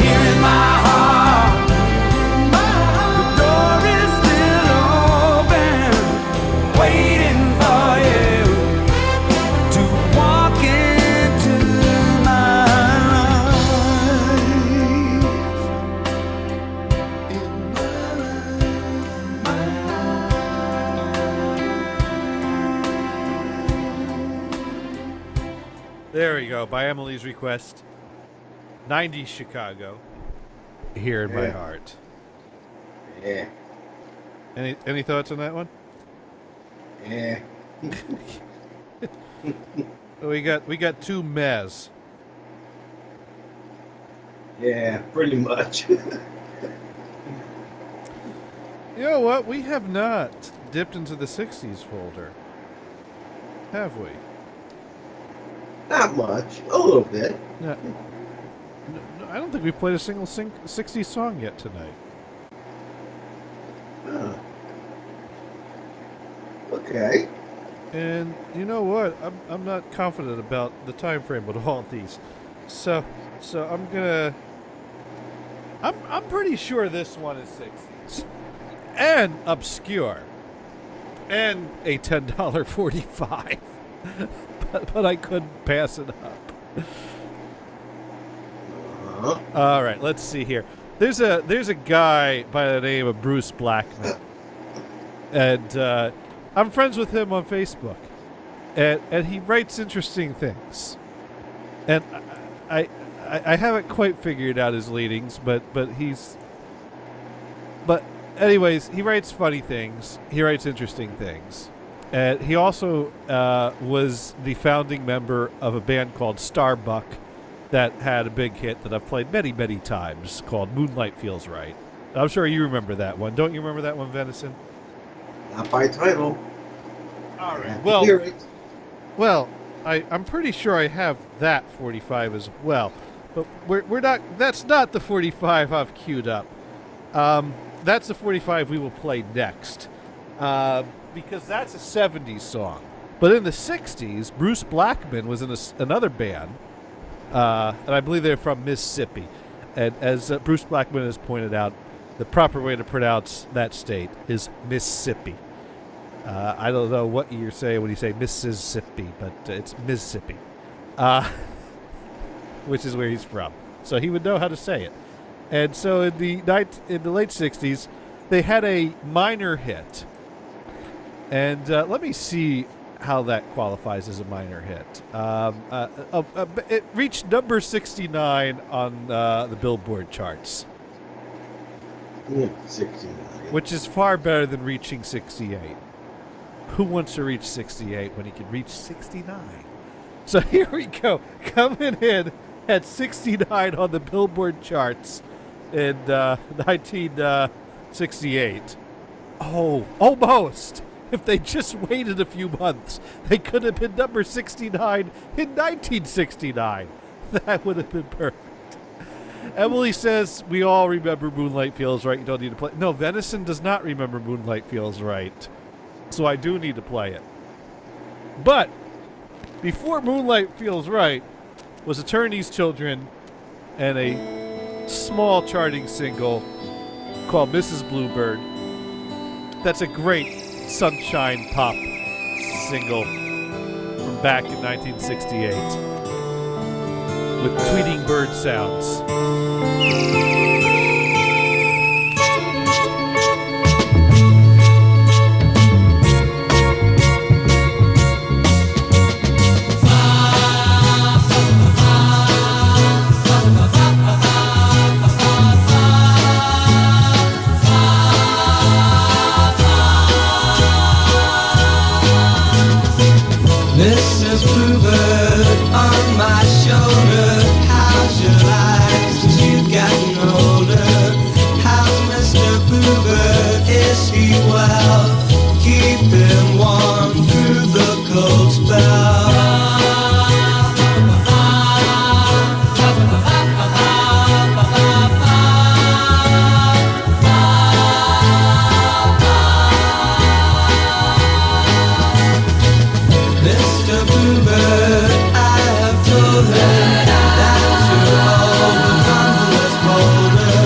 Here in my heart, the door is still open, waiting for you to walk into my There we go. By Emily's request, 90s Chicago, here in my Yeah. heart. Yeah. Any thoughts on that one? Yeah. We got two mez. Yeah, pretty much. You know what? We have not dipped into the 60s folder, have we? Not much. A little bit. No, I don't think we played a single 60s song yet tonight. Huh. Okay. And you know what? I'm not confident about the time frame with all of these. So I'm pretty sure this one is 60s. And obscure. And a $10.45. but I couldn't pass it up. All right, let's see here. There's a guy by the name of Bruce Blackman. And I'm friends with him on Facebook, and he writes interesting things. And I haven't quite figured out his leanings, but anyways, he writes funny things. He writes interesting things. And he also was the founding member of a band called Starbuck that had a big hit that I've played many, many times called Moonlight Feels Right. I'm sure you remember that one. Don't you remember that one, Venison? Not by title. All right. Hear it. Well, I'm pretty sure I have that 45 as well, but we're not. That's not the 45 I've queued up. That's the 45 we will play next, because that's a 70s song. But in the 60s, Bruce Blackman was in another band, and I believe they're from Mississippi. And as Bruce Blackman has pointed out, the proper way to pronounce that state is Mississippi. I don't know what you're saying when you say Mississippi, but it's Mississippi, which is where he's from. So he would know how to say it. And so in the late 60s, they had a minor hit And let me see how that qualifies as a minor hit. It reached number 69 on the Billboard charts. Yeah, 69. Which is far better than reaching 68. Who wants to reach 68 when he can reach 69? So here we go. Coming in at 69 on the Billboard charts in 1968. Oh, almost. If they just waited a few months, they could have been number 69 in 1969. That would have been perfect. Emily says, we all remember Moonlight Feels Right. You don't need to play. No, Venison does not remember Moonlight Feels Right. So I do need to play it. But before Moonlight Feels Right was Attorney's Children and a small charting single called Mrs. Bluebird. That's a great sunshine pop single from back in 1968 with tweeting bird sounds. Mrs. Bluebird on my shoulder, how's your life since you've gotten older? How's Mr. Bluebird, is he well? Keeping warm through the cold spell. Mr. Bluebird, I have told her that you're old and nonetheless bolder.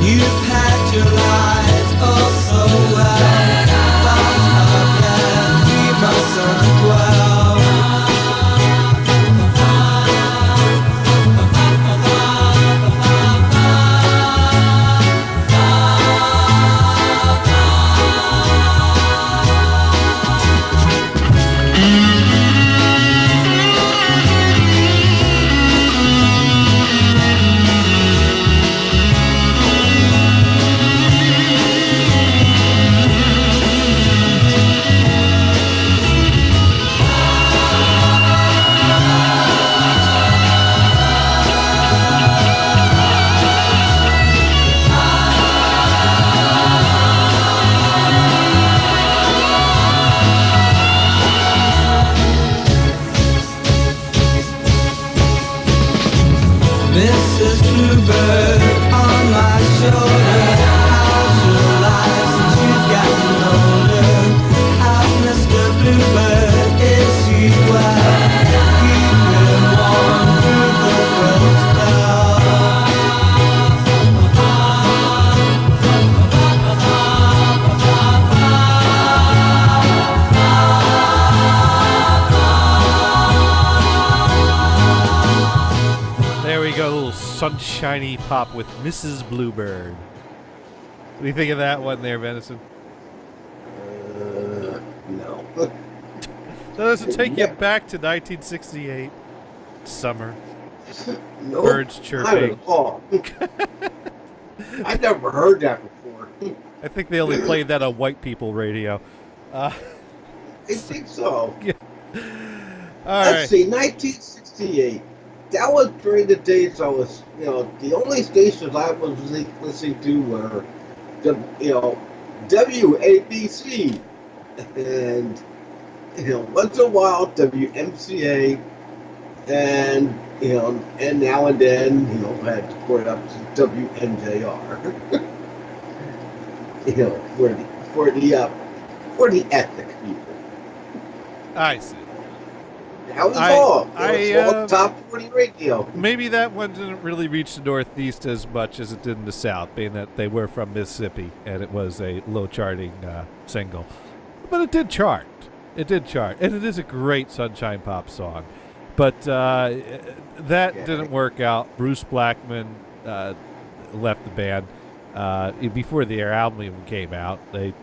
You've had your lives oh so well. Thoughts of death, keep my son well. Mrs. Bluebird on my shoulder, how's your life since you've gotten older? How's Mr. Bluebird, is he well? Keeping warm through the cold spell. There we go, a little sunshiny pop with Mrs. Bluebird. What do you think of that one there, Venison? No. Does it take you Yeah. back to 1968? Summer. No, Birds not chirping. at all. I've never heard that before. I think they only played that on white people radio. I think so. All Let's right. see, 1968. That was during the days I was, the only stations I was listening to were, WABC, and once in a while WMCA, and and now and then I had to put it up to WNJR, for the ethnic people. I see. That was all. I, It was all top 40 radio. Maybe that one didn't really reach the Northeast as much as it did in the South, being that they were from Mississippi and it was a low-charting single. But it did chart. It did chart. And it is a great sunshine pop song. But that didn't work out. Bruce Blackman left the band before their album even came out. They,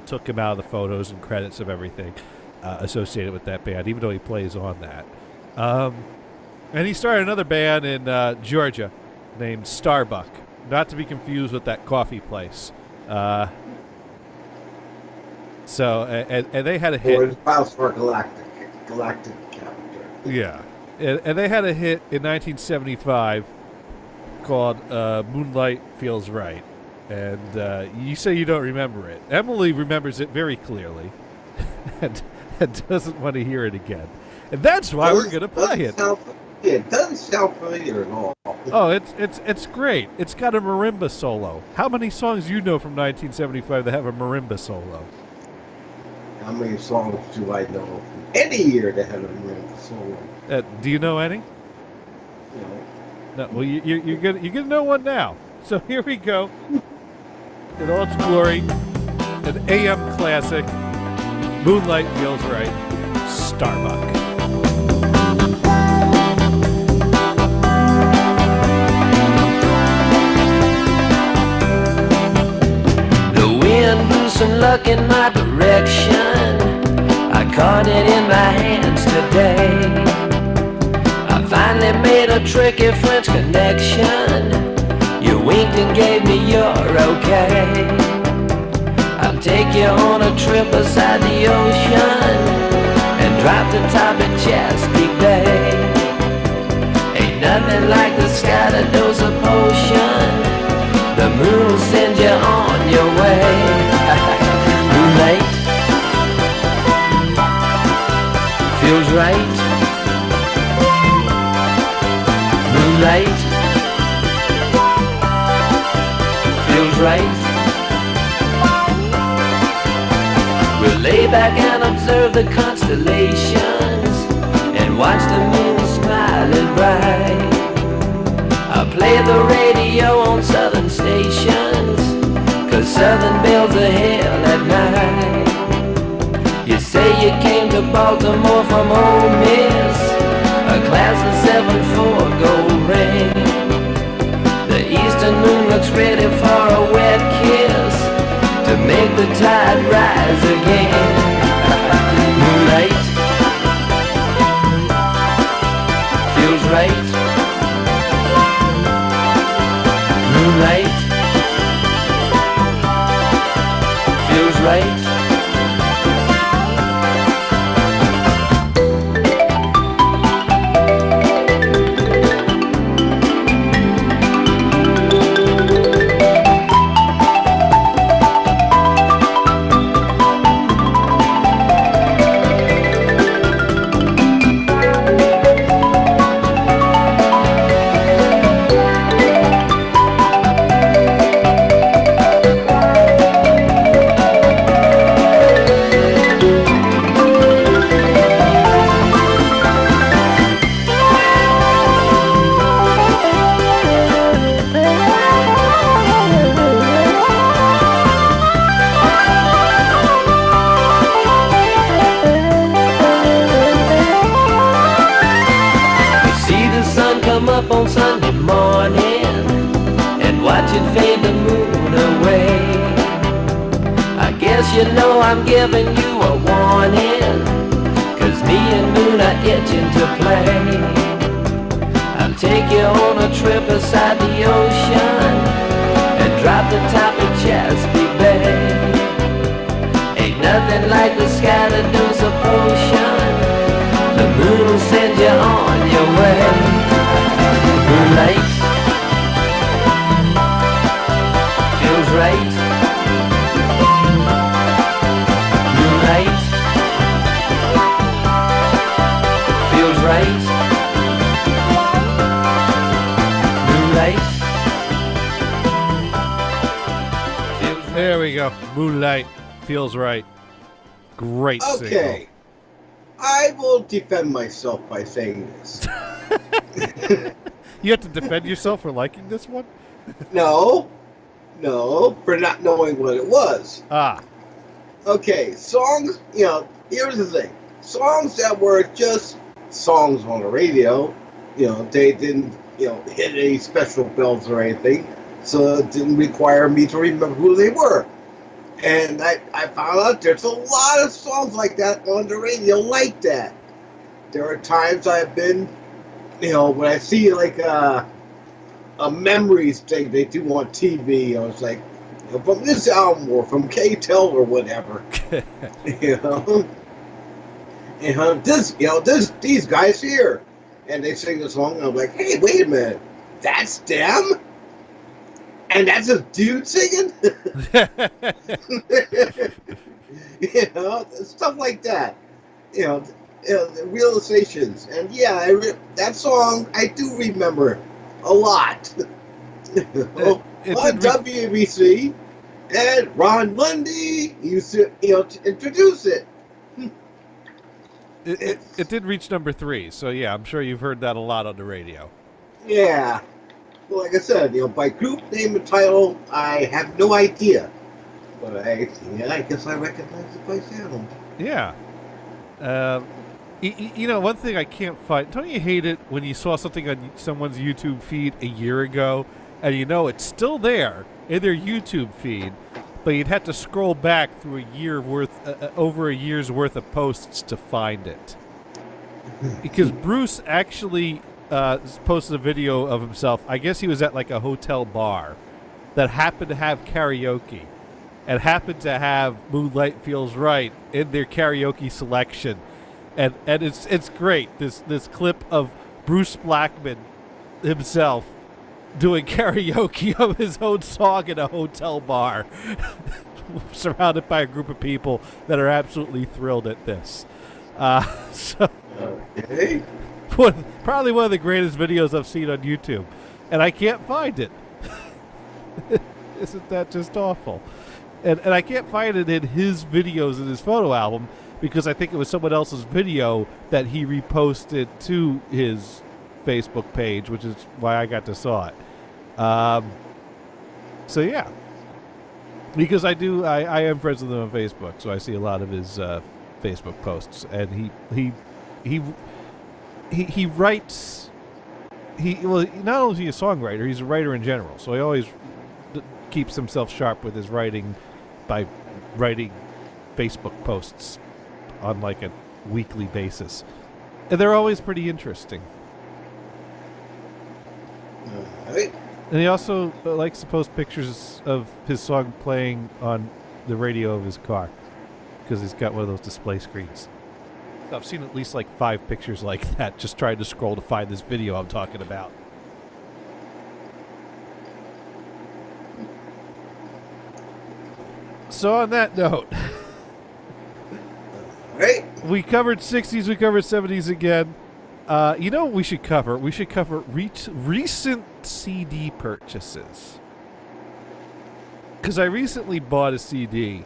took him out of the photos and credits of everything associated with that band, even though he plays on that. And he started another band in Georgia named Starbuck, not to be confused with that coffee place. So, and they had a hit. Or it files for galactic character. Yeah. And they had a hit in 1975 called Moonlight Feels Right. And you say you don't remember it. Emily remembers it very clearly and doesn't want to hear it again. And that's why we're going to play it. It doesn't sound familiar at all. Oh, it's great. It's got a marimba solo. How many songs you know from 1975 that have a marimba solo? How many songs do I know from any year that had a marimba solo? Do you know any? No. No. Well, you're gonna know one now. So here we go. In all its glory, an AM classic. Moonlight Feels Right. Starbuck. Some luck in my direction. I caught it in my hands today. I finally made a tricky French connection. You winked and gave me your okay. I'll take you on a trip beside the ocean and drop the top of Chesapeake Bay. Ain't nothing like the sky to dose a potion. The moon will send you on your way. Moonlight feels right. Moonlight feels right. We'll lay back and observe the constellations and watch the moon smiling bright. I'll play the radio on southern stations, 'cause southern bells are hell at night. You say you came to Baltimore from Ole Miss, a class of 7-4 gold ring. The eastern moon looks ready for a wet kiss to make the tide rise again. Moonlight feels right. Moonlight feels right. On Sunday morning and watch it fade the moon away. I guess you know I'm giving you a warning, 'cause me and moon are itching to play. I'll take you on a trip beside the ocean and drop the top of Chesapeake Bay. Ain't nothing like the sky to dose a potion. The moon will send you on your way. Moonlight feels right. Moonlight feels right. Moonlight feels right. There we go. Moonlight Feels Right. Great single. Okay. I will defend myself by saying this. You have to defend yourself for liking this one? No, for not knowing what it was. Ah. Okay, songs, here's the thing. Songs that were just songs on the radio, they didn't, hit any special bells or anything, so it didn't require me to remember who they were. And I found out there's a lot of songs like that on the radio like that. There are times I've been, when I see like a memories thing they do on TV, I was like, from this album or from K-Tel or whatever, and these guys here, and they sing the song, and I'm like, hey, wait a minute, that's them, and that's a dude singing, stuff like that, the realizations, and yeah, that song I do remember a lot. On WBC, and Ron Lundy used to, to introduce it. It did reach number 3, so yeah, I'm sure you've heard that a lot on the radio. Yeah. Well, like I said, by group name and title, I have no idea. But I guess I recognize it by sound. Yeah. One thing I can't find, don't you hate it when you saw something on someone's YouTube feed a year ago, and it's still there in their YouTube feed, but you'd have to scroll back through over a year's worth of posts to find it. Because Bruce actually posted a video of himself. I guess he was at like a hotel bar that happened to have karaoke and happened to have Moonlight Feels Right in their karaoke selection. And it's great, this clip of Bruce Blackman himself doing karaoke of his own song in a hotel bar, surrounded by a group of people that are absolutely thrilled at this. Okay. Probably one of the greatest videos I've seen on YouTube, and I can't find it. Isn't that just awful? And I can't find it in his videos in his photo album, because I think it was someone else's video that he reposted to his Facebook page, which is why I got to saw it. So yeah, because I am friends with him on Facebook, so I see a lot of his Facebook posts, and he writes. Not only is he a songwriter, he's a writer in general. So he always keeps himself sharp with his writing by writing Facebook posts on like a weekly basis, and they're always pretty interesting. All right. And he also likes to post pictures of his song playing on the radio of his car, because he's got one of those display screens. So I've seen at least like 5 pictures like that, just trying to scroll to find this video I'm talking about. So on that note, Right. we covered 60s, we covered 70s again. You know what we should cover? We should cover recent CD purchases. Because I recently bought a CD,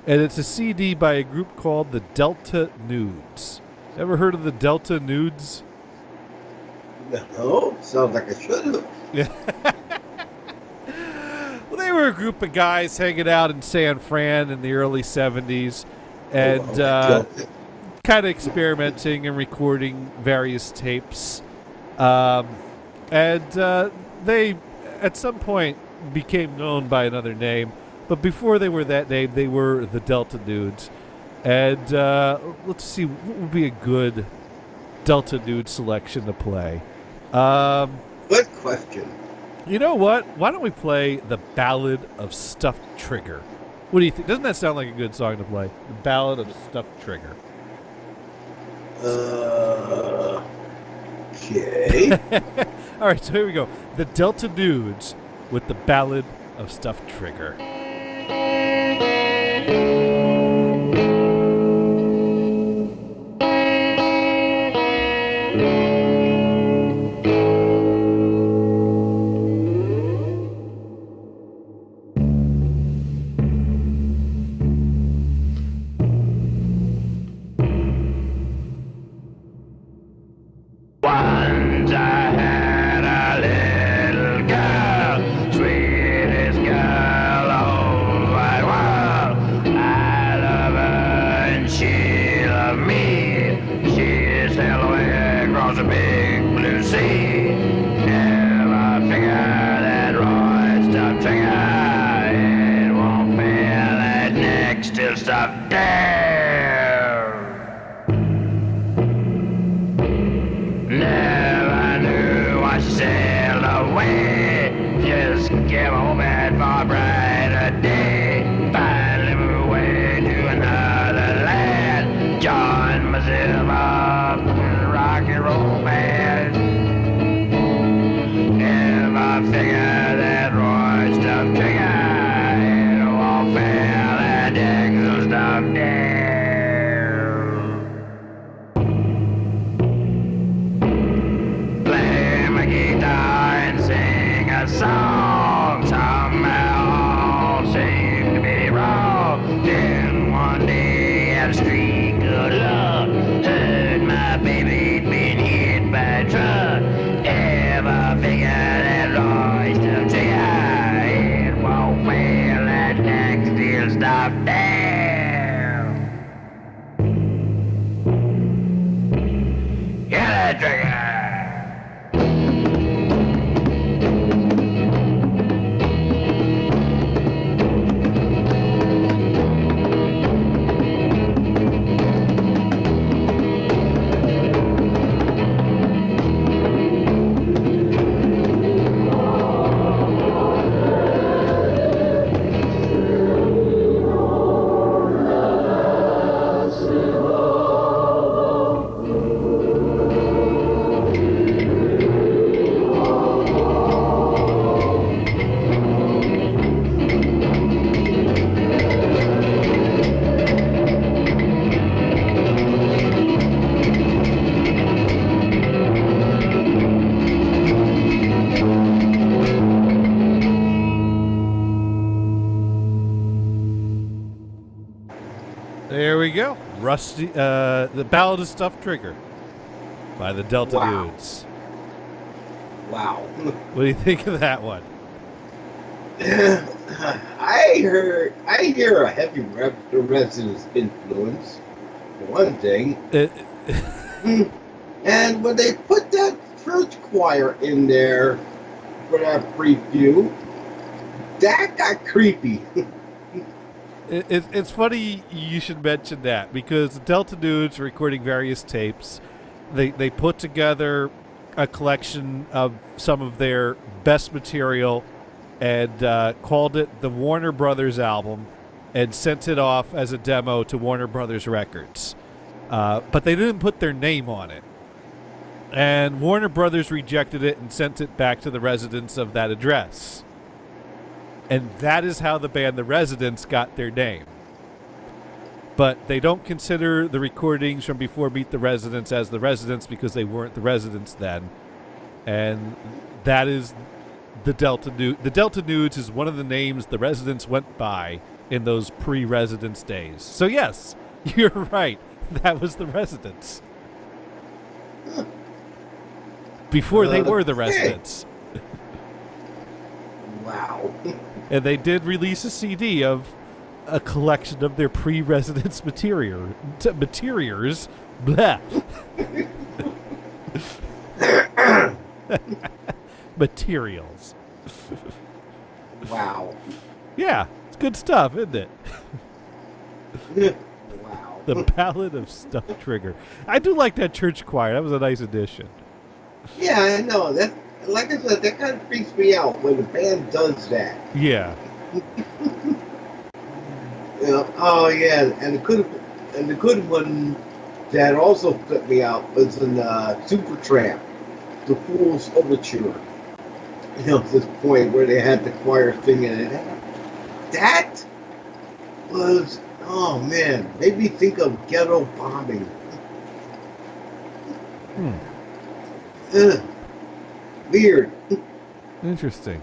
and it's a CD by a group called the Delta Nudes. Ever heard of the Delta Nudes? No, sounds like I should have. Yeah. Well, they were a group of guys hanging out in San Fran in the early 70s, and kind of experimenting and recording various tapes. And they, at some point, became known by another name. But before they were that name, they were the Delta Nudes. And let's see, what would be a good Delta Nude selection to play? Good question. You know what? Why don't we play The Ballad of Stuffed Trigger? What do you think? Doesn't that sound like a good song to play? The Ballad of Stuffed Trigger. Okay. All right, so here we go. The Delta Nudes with The Ballad of Stuffed Trigger. Once I had a little girl, sweetest girl of my world. I love her and she loved me. She sailed away across the big blue sea. Never figure that Roy stuffed trigger, it won't fail that still stop there. Never knew why she sailed away. Just came home and for a brighter day. Finally moved away to another land. Joined myself up in a rock and roll band. If I figure that Roy stuff trigger, it won't fail and Dixon stuff there. Play my guitar and sing a song. Somehow seemed to be wrong. Then one day at a streak of luck, heard my baby been hit by a truck. If I figure that Roy stuff trigger, it won't fail and Dixon still stop there. Get that trigger! There we go. Rusty, the Ballad of Stuffed Trigger by the Delta Wow. Dudes. Wow. What do you think of that one? I hear a heavy Residence influence, for one thing. And when they put that church choir in there for that preview, that got creepy. It's funny you should mention that because the Delta Dudes are recording various tapes. They put together a collection of some of their best material and called it the Warner Brothers album and sent it off as a demo to Warner Brothers Records. But they didn't put their name on it. And Warner Brothers rejected it and sent it back to the residents of that address. And that is how the band The Residents got their name. But they don't consider the recordings from before Meet the Residents as The Residents because they weren't The Residents then. And that is the Delta Nudes. The Delta Nudes is one of the names The Residents went by in those pre-Residents days. So yes, you're right. That was The Residents. Before they were The Residents. Wow. And they did release a CD of a collection of their pre-Residents materials. Blah. Materials. Wow. Yeah, it's good stuff, isn't it? Wow. The Ballad of Stuffed Trigger. I do like that church choir. That was a nice addition. Yeah, I know. That, like I said, that kind of freaks me out when the band does that. Yeah. You know, oh yeah, and the good one that also took me out was in Supertramp, the Fool's Overture. You know, at this point where they had the choir singing it. That was, oh man, made me think of ghetto bombing. Ugh. Weird. Interesting.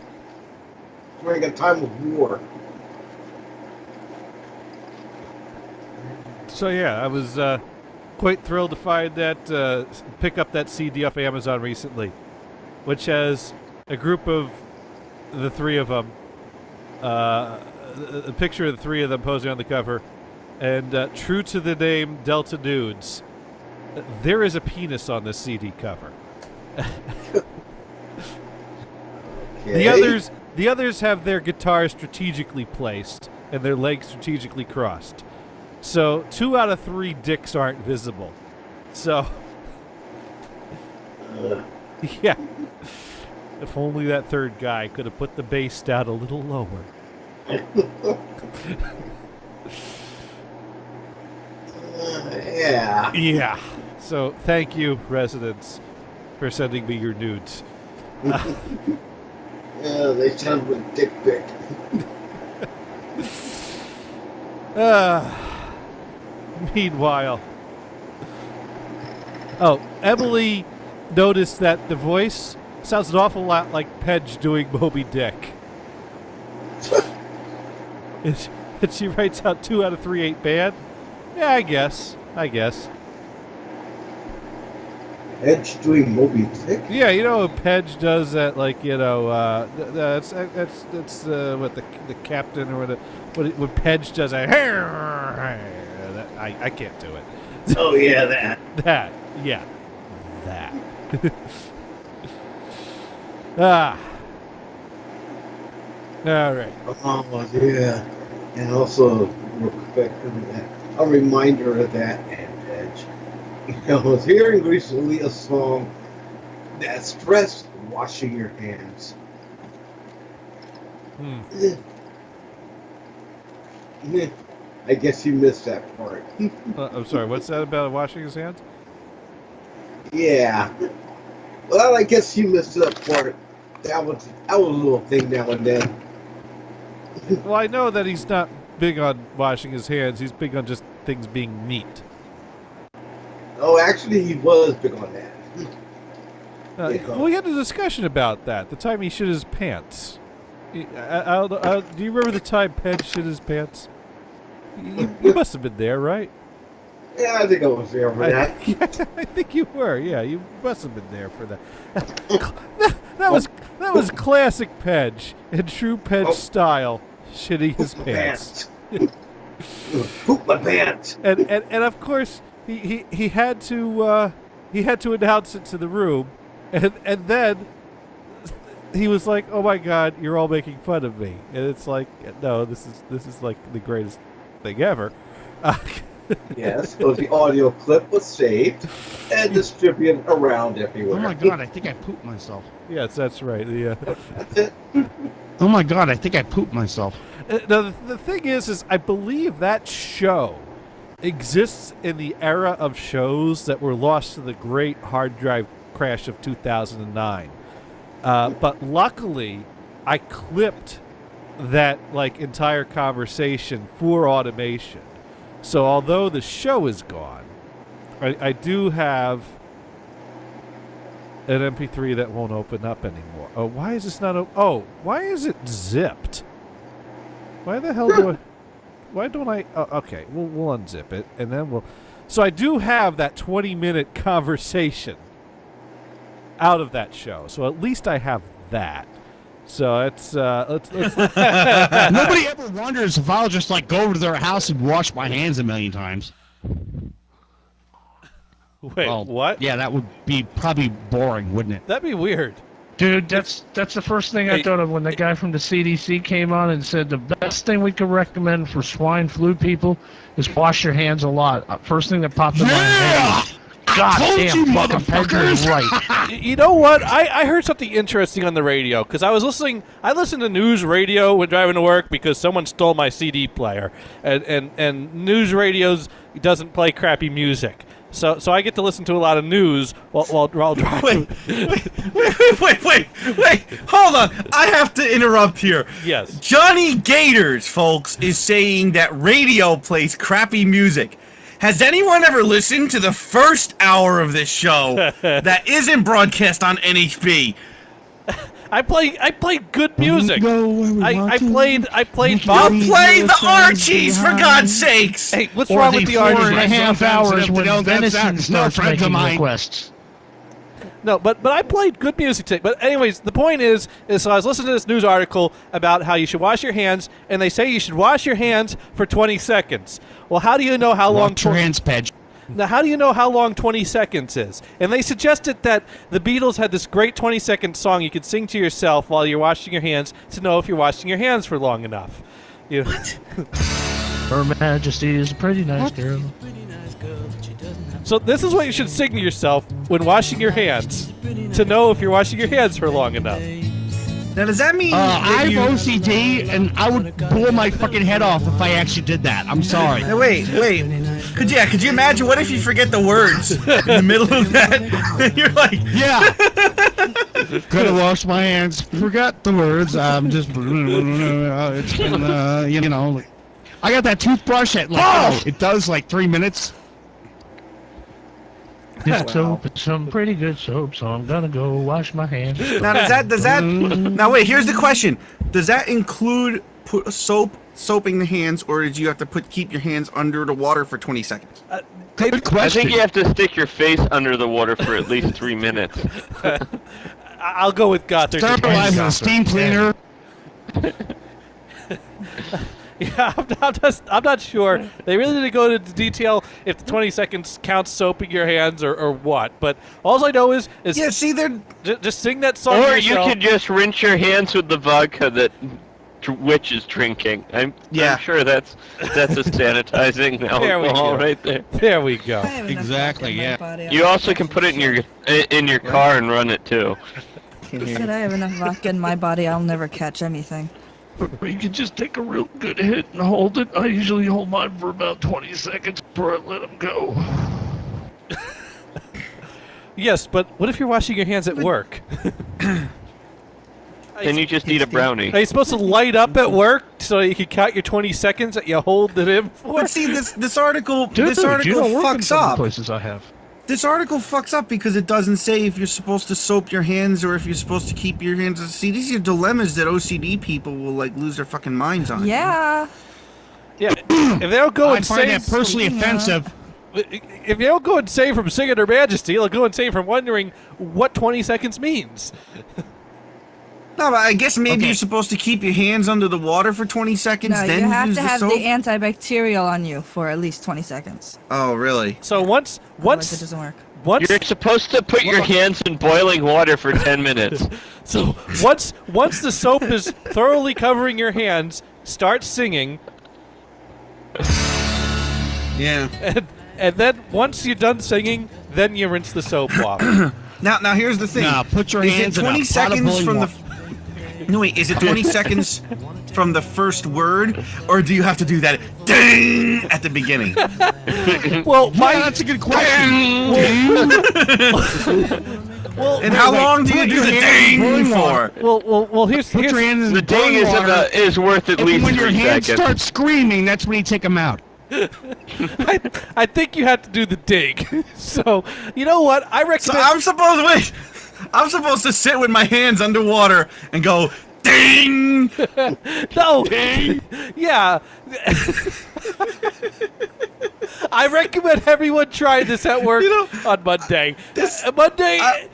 During a time of war. So yeah, I was quite thrilled to find that, pick up that CD off Amazon recently, which has a group of the three of them, a picture of the three of them posing on the cover, and true to the name Delta Dudes, there is a penis on this CD cover. The others have their guitars strategically placed and their legs strategically crossed. So 2 out of 3 dicks aren't visible. So, yeah. If only that third guy could have put the bass down a little lower. Yeah. Yeah. So thank you, residents, for sending me your nudes. Yeah, they sound with dick pic. Meanwhile, Emily noticed that the voice sounds an awful lot like Pedge doing Moby Dick. And she writes out 2 out of 3 ain't bad. Yeah, I guess. Edge doing Moby Dick? Yeah, you know what Pedge does that, like, you know, that's what the captain or what Pedge does. I can't do it. Oh yeah, that. That. Ah. All right. Oh yeah, and also a reminder of that and Edge. I was hearing recently a song that stressed washing your hands. I guess you missed that part. I'm sorry. What's that about washing his hands? Yeah. Well, I guess you missed that part. That was a little thing now and then. Well, I know that he's not big on washing his hands. He's big on just things being neat. Oh, actually, he was big on that. Well, we had a discussion about that. The time he shit his pants. Do you remember the time Pedge shit his pants? You must have been there, right? Yeah, I think I was there for that. I think you were. Yeah, you must have been there for that. That was classic Pedge in true Pedge style, shitting his pants. Poop my pants. And of course he had to announce it to the room, and then he was like, "Oh my God, you're all making fun of me," and it's like, no, this is like the greatest thing ever. Yes, so the audio clip was saved and distributed around everywhere. Oh my God, I think I pooped myself. Yes, that's right. Yeah. That's it. Oh my God, I think I pooped myself. Now, the thing is I believe that show exists in the era of shows that were lost to the great hard drive crash of 2009. But luckily, I clipped that like entire conversation for automation. So although the show is gone, I do have an MP3 that won't open up anymore. Oh, why is this not? Why is it zipped? Why the hell do I? Why don't I? Oh, okay, we'll unzip it and then we'll. So I do have that 20-minute conversation out of that show. So at least I have that. So it's let's Nobody ever wonders if I'll just like go over to their house and wash my hands a million times. Wait, well, what? Yeah, that would be probably boring, wouldn't it? That'd be weird. Dude, that's the first thing I thought of when the guy from the CDC came on and said the best thing we could recommend for swine flu people is wash your hands a lot. First thing that popped in my head. God damn, fucking Pedro's right. You know what? I heard something interesting on the radio because I listened to news radio when driving to work because someone stole my CD player, and news radios doesn't play crappy music. So I get to listen to a lot of news while driving. Wait! Hold on! I have to interrupt here. Yes. Johnny Gators, folks, is saying that radio plays crappy music. Has anyone ever listened to the first hour of this show that isn't broadcast on NHB? I played good music. I played. I'll play the Archies for God's sakes. Hey, what's wrong with the Archies? 4.5 hours when Venison starts making requests. No, but I played good music today. But anyways, the point is so I was listening to this news article about how you should wash your hands, and they say you should wash your hands for 20 seconds. Well, how do you know how long? Wash your hands, Pedge. Now, how do you know how long 20 seconds is? And they suggested that the Beatles had this great 20-second song you could sing to yourself while you're washing your hands to know if you're washing your hands for long enough. You know? Her Majesty is a pretty nice girl. So this is what you should sing to yourself when washing your hands to know if you're washing your hands for long enough. Now, does that mean I have OCD, and I would blow my fucking head off if I actually did that. I'm sorry. Now, wait. Could you imagine? What if you forget the words in the middle of that? You're like, Yeah. Gotta wash my hands. Forgot the words. I'm just, it's been, you know. I got that toothbrush at like, it does like 3 minutes. This soap is some pretty good soap, so I'm gonna go wash my hands. now does that? Now wait. Here's the question: does that include soaping the hands, or did you have to keep your hands under the water for 20 seconds? Good question. I think you have to stick your face under the water for at least 3 minutes. I'll go with God. Sterilize with a steam cleaner. Yeah, I'm not sure. They really didn't go into detail if the 20 seconds counts soaping your hands or what. But all I know is Yeah, see, they're just sing that song. Or to you yourself. could just rinse your hands with the vodka that Witch is drinking. I'm sure that's a sanitizing alcohol right there. There we go. I have enough Exactly, vodka in my yeah. body. You also can put it in your car and run it too. I said I have enough vodka in my body, I'll never catch anything. Or you can just take a real good hit and hold it. I usually hold mine for about 20 seconds before I let them go. Yes, but what if you're washing your hands at work? Then you just eat a brownie. Are you supposed to light up at work so you can count your 20 seconds that you hold it in for? But see, this article You don't work in fucks some of the up. places I have. This article fucks up because it doesn't say if you're supposed to soap your hands or if you're supposed to keep your hands. See, these are dilemmas that OCD people will like lose their fucking minds on. Yeah. Yeah, if they don't go I and find say that personally offensive. if they don't go and save from singing Her Majesty, they'll go and save from wondering what 20 seconds means. No, but I guess maybe Okay. you're supposed to keep your hands under the water for 20 seconds, No, then you have use to the have soap? the antibacterial on you for at least 20 seconds. Oh, really? So Otherwise it once doesn't work. You're supposed to put your hands in boiling water for 10 minutes. So once the soap is thoroughly covering your hands, start singing. Yeah. And then once you're done singing, then you rinse the soap off. Now here's the thing. Nah, put your Is hands it in a 20 pot of seconds boiling from water. No, wait, is it 20 seconds from the first word, or do you have to do that ding at the beginning? Well, That's a good question. well, And how long do you do the ding for? well, here's Put your hands in The ding boiling water, is worth at and least when your 3 hands seconds. start screaming, that's when you take them out. I think you have to do the dig. So, you know what? I So recommend... I'm supposed to sit with my hands underwater and go ding. No. Yeah. I recommend everyone try this at work on Monday.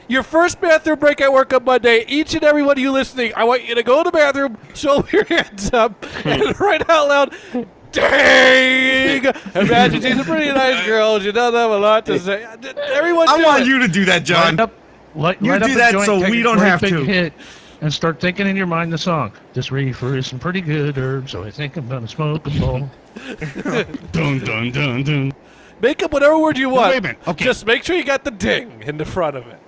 Your first bathroom break at work on Monday, each and every one of you listening, I want you to go to the bathroom, show your hands up, and right out loud, ding! Imagine she's a pretty nice girl. She doesn't have a lot to say. Everyone I do want it. you to do that, John. Light You up do a that joint, so take we a don't great have big to. hit, and start thinking in your mind the song. This reefer is some pretty good herb, so I think I'm gonna smoke a bowl. Dun dun dun dun. Make up whatever word you want. wait a minute. Okay. Just make sure you got the ding in the front of it.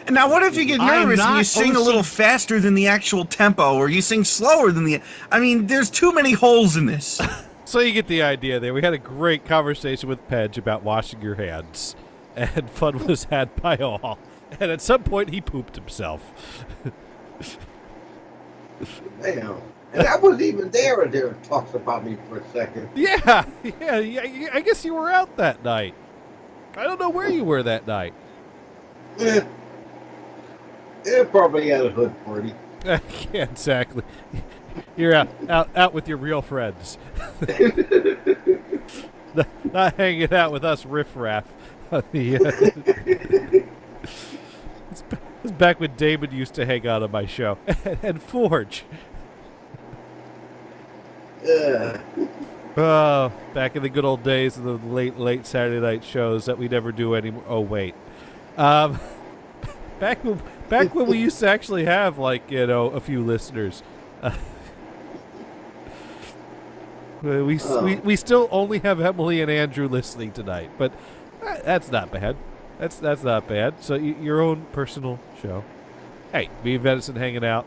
And now, what if you get I am nervous and you not sing a little faster than the actual tempo, or you sing slower than the? I mean, there's too many holes in this. So you get the idea there. We had a great conversation with Pedge about washing your hands, and fun was had by all. And at some point, he pooped himself. Damn. And I wasn't even there and there talks about me for a second. Yeah. I guess you were out that night. I don't know where you were that night. Yeah, probably at a hood party. Yeah, exactly. You're out with your real friends. Not hanging out with us riffraff. It's back when David used to hang out on my show. And Forge. Oh, back in the good old days of the late Saturday night shows that we never do anymore. Oh, wait. Back when we used to actually have, like, a few listeners. We still only have Emily and Andrew listening tonight, but that's not bad. That's not bad. So your own personal show. Hey, me and Venison hanging out,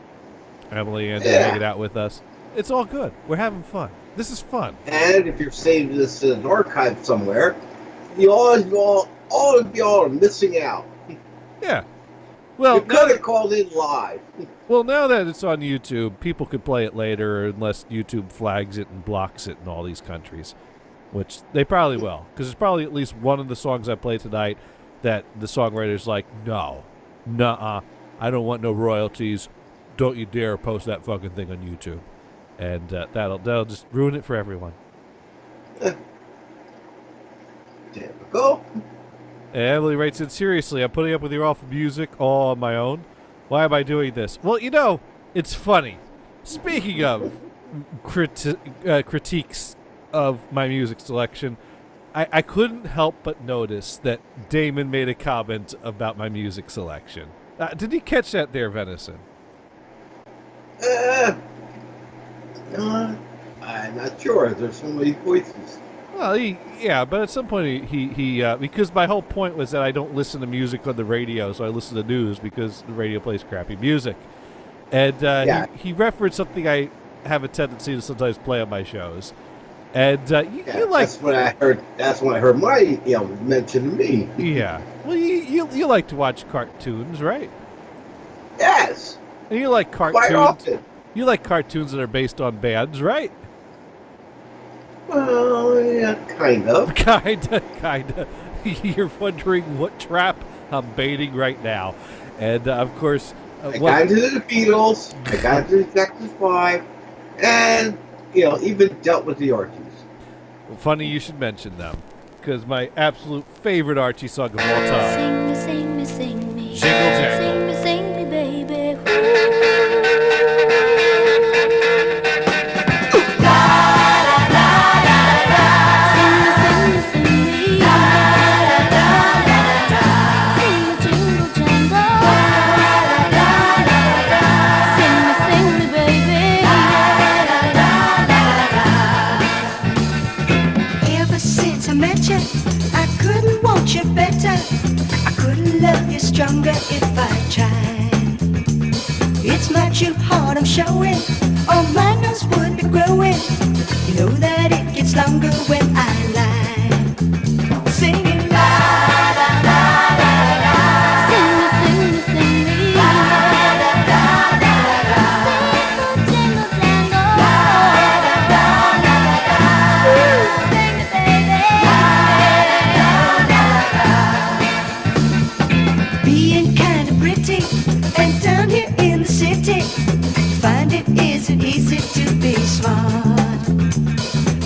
Emily and Andrew hanging out with us. It's all good. We're having fun. This is fun. And if you're saving this in an archive somewhere, all of y'all are missing out. Yeah. Well, you could have called in live. Well, now that it's on YouTube, people could play it later unless YouTube flags it and blocks it in all these countries, which they probably will, because there's probably at least one of the songs I play tonight that the songwriter's like, no, nuh-uh, I don't want no royalties. Don't you dare post that fucking thing on YouTube. And that'll just ruin it for everyone. Typical. Emily writes in, seriously, I'm putting up with your awful music all on my own. Why am I doing this? Well, it's funny. Speaking of critiques of my music selection, I couldn't help but notice that Damon made a comment about my music selection. Did you catch that there, Venison? I'm not sure. There's so many voices. Well, but at some point he because my whole point was that I don't listen to music on the radio, so I listen to news because the radio plays crappy music. And he referenced something I have a tendency to sometimes play on my shows. And you like... That's when I heard. That's when I heard my mention to me. Yeah. Well, you like to watch cartoons, right? Yes. And you like cartoons. Quite often. You like cartoons that are based on bands, right? Well, yeah, kind of. Kinda. You're wondering what trap I'm baiting right now, and of course, I got into the Beatles. I got into the Texas 5, and even dealt with the Archies. Funny you should mention them, because my absolute favorite Archie song of all time. Sing me, sing me. Jingle Jangle. Sing me, baby. I couldn't want you better. I couldn't love you stronger if I tried. It's my true heart I'm showing. All my nose would be growing. You know that it gets longer when I lie. Singing la la la la la. Sing me, sing me, sing me. La la la la la la. Jingle, jingle, la la la la la. Sing me, baby. Being kind of pretty and down here in the city, find it isn't easy to be smart.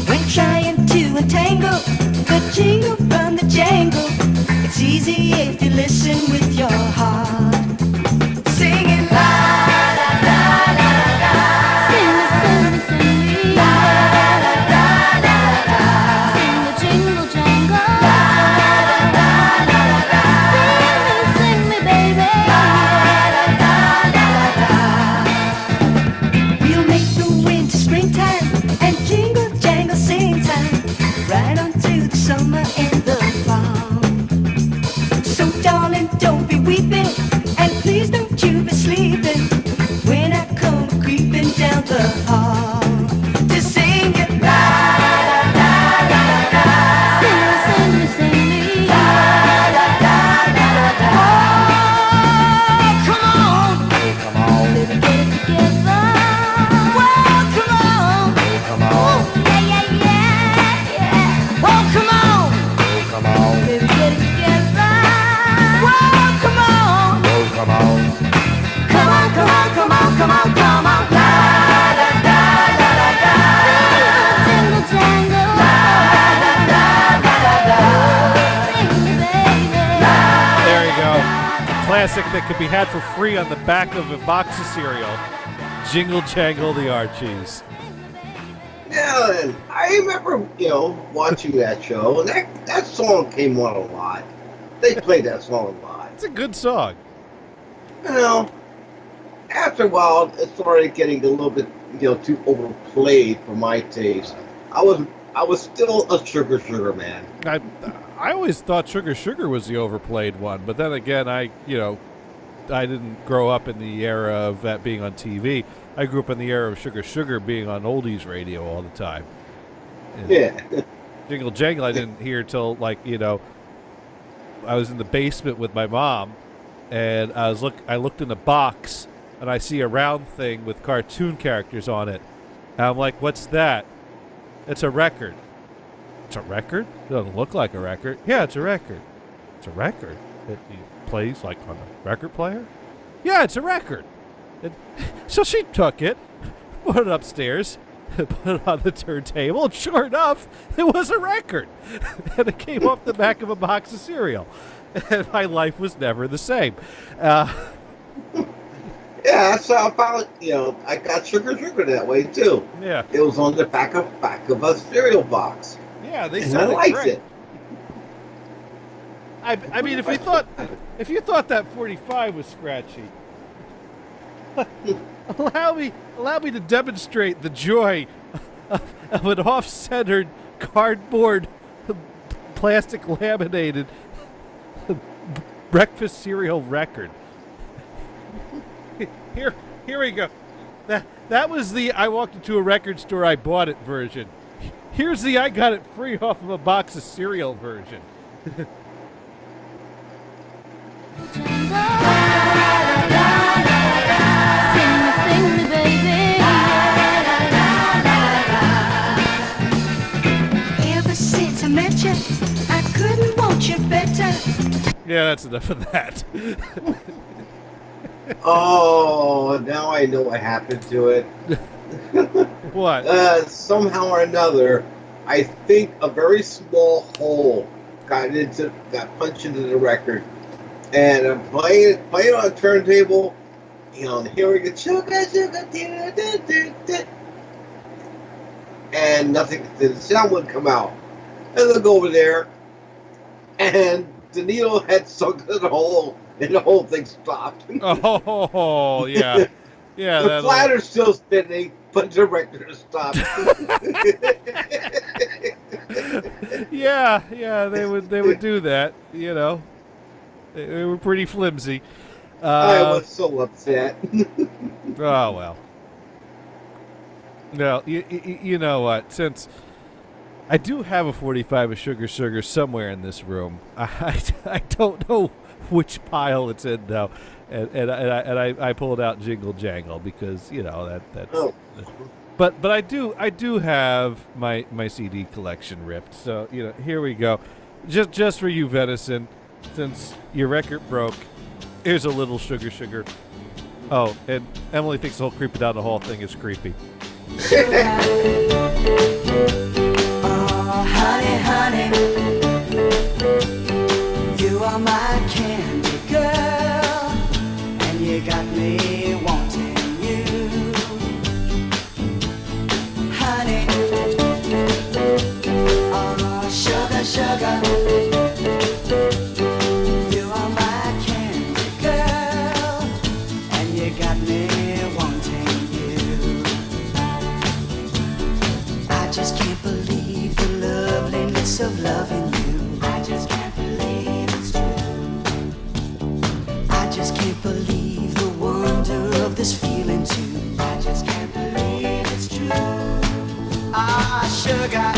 When trying to entangle the jingle from the jangle, it's easy if you listen with your heart. Singing la la la la la. Sing me, sing me, sing me. La la la la la. Sing the jingle jangle. La la la la la. Sing me, baby. La la la la la. We'll make the winter springtime and jingle jangle sing time, right on to the summer and the fall. So darling, don't be weeping, and please don't you be sleeping when I come creeping down the hall to sing it. La la la la la. Sing me, sing me, sing me. La la la la la. Oh, come on. Come on. Baby, get it together. Well, come on. Come on. Yeah, yeah, yeah, yeah. Oh, come on. Come on. Baby, get it together. Well, come on. Come on. Come on, come on, come on, come on, come on. La la la la la la. Jingle jangle. La la la la la la. Sing me, baby. There you go. Classic that could be had for free on the back of a box of cereal. Jingle Jangle the Archies. Yeah, and I remember, watching that show, and that song came on a lot. They played that song a lot. It's a good song. After a while, it started getting a little bit, too overplayed for my taste. I was still a sugar man. I always thought Sugar was the overplayed one, but then again, I didn't grow up in the era of that being on TV. I grew up in the era of Sugar being on oldies radio all the time. And yeah. Jingle Jangle I didn't hear till I was in the basement with my mom, and I looked in the box, and I see a round thing with cartoon characters on it. And I'm like, what's that? It's a record. It's a record? It doesn't look like a record. Yeah, it's a record. It's a record. It plays like on a record player? Yeah, it's a record. So she took it, put it upstairs, put it on the turntable, and sure enough, it was a record. And it came off the back of a box of cereal. And my life was never the same. Yeah, that's how I found it. I got Sugar that way too. Yeah. It was on the back of a cereal box. Yeah, they and said I liked great. it. I mean, if you thought that 45 was scratchy, allow me to demonstrate the joy of an off-centered cardboard, plastic laminated breakfast cereal record. Here we go. That was the I walked into a record store, I bought it version. Here's the I got it free off of a box of cereal version. Sing me, baby. Ever since I met you, I couldn't want you better. Yeah, that's enough of that. Oh, now I know what happened to it. What? Somehow or another, I think a very small hole got punched into the record, and I'm playing on a turntable. And here we go, sugar, and nothing. The sound wouldn't come out. And look over there, and the needle had sunk in the hole, and the whole thing stopped. Oh, yeah. Yeah, the flatter's still spinning, but the record stopped. yeah, they would do that, They were pretty flimsy. I was so upset. Oh, well. No, you know what? Since I do have a 45 of Sugar somewhere in this room, I don't know which pile it's in now, and I pulled out Jingle Jangle because that's. Oh. But I do have my CD collection ripped, so here we go, just for you, Venison, since your record broke. Here's a little Sugar. Oh, and Emily thinks the whole creeping down the hall thing is creepy. Oh, honey, you are my candy girl, and you got me wanting you. Honey, oh, sugar, you are my candy girl, and you got me wanting you. I just can't believe the loveliness of loving you. I just can't believe it's true. I just can't believe the wonder of this feeling too. I just can't believe it's true. Ah, sugar.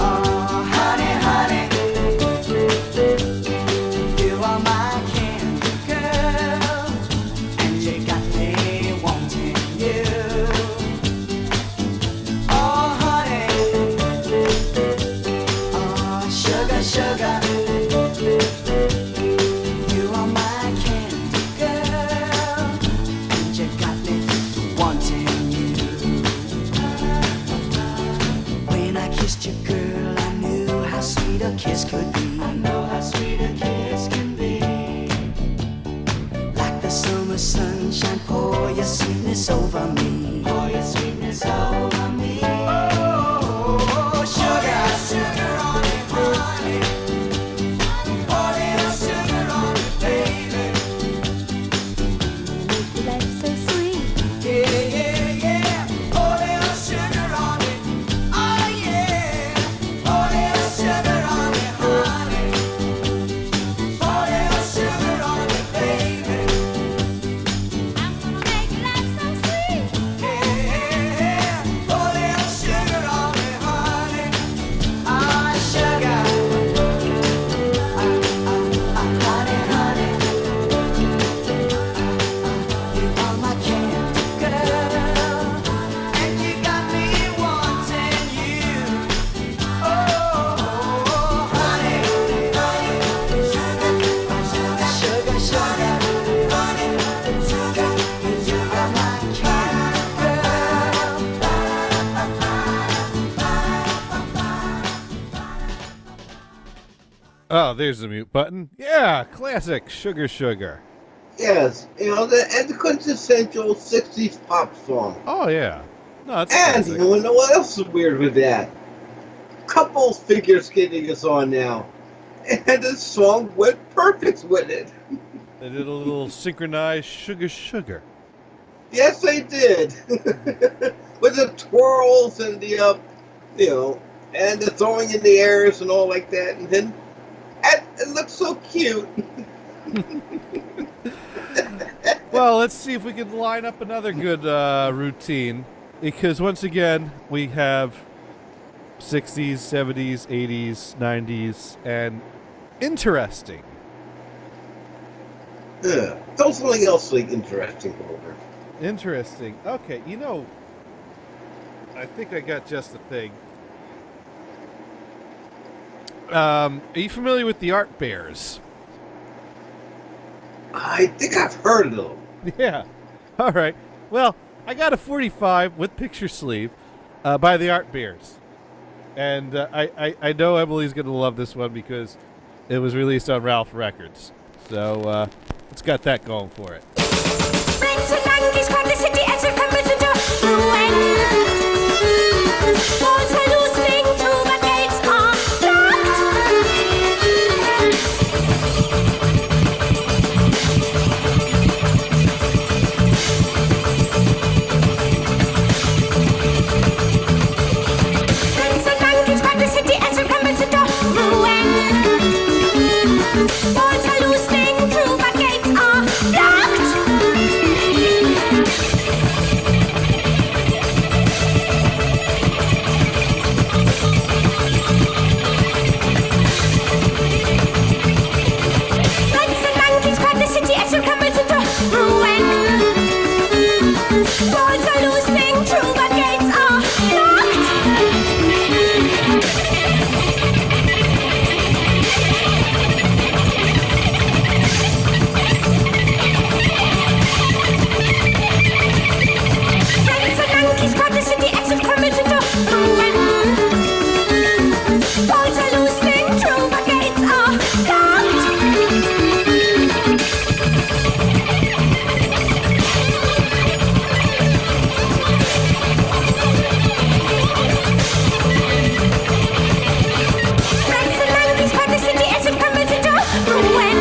Oh, honey, you are my candy girl, and you got me wanting you. Oh, honey, oh, sugar, you are my candy girl, and you got me wanting you. When I kissed you, girl, I knew how sweet a kiss could be. I know how sweet a kiss can be. Like the summer sunshine, pour your sweetness over me. Pour your sweetness over me. Oh, sugar on it, honey. Pour little sugar on it, baby. Life's so sweet. Yeah. Pour little sugar on Oh, there's the mute button. Yeah, classic Sugar Sugar. Yes, and the quintessential 60s pop song. Oh, yeah. No, that's And classic. you know what else is weird with that? Couples figure skating is on now. And the song went perfect with it. They did a little synchronized Sugar Sugar. Yes, they did. With the twirls and the, and the throwing in the airs and all like that. And then it looks so cute. Well, let's see if we can line up another good routine. Because once again, we have 60s, 70s, 80s, 90s, and interesting. Yeah. Tell something else like interesting over. Interesting. Okay, I think I got just the thing. Are you familiar with the Art Bears? I think I've heard of them. Yeah. All right. Well, I got a 45 with picture sleeve by the Art Bears. And I know Emily's going to love this one because it was released on Ralph Records. So it's got that going for it. Friends and monkeys from the city and circumference to ruin. Walls are loosening, through the gates are locked. Friends and monkeys from the city and circumference to ruin. Walls are loosening, through the gates are locked. Friends and monkeys from the city and circumference to ruin. Walls are loosening, through the gates are locked. Friends and monkeys from the city and circumference to ruin. Walls are loosening, through the gates are locked. Friends and monkeys from the city and circumference to ruin.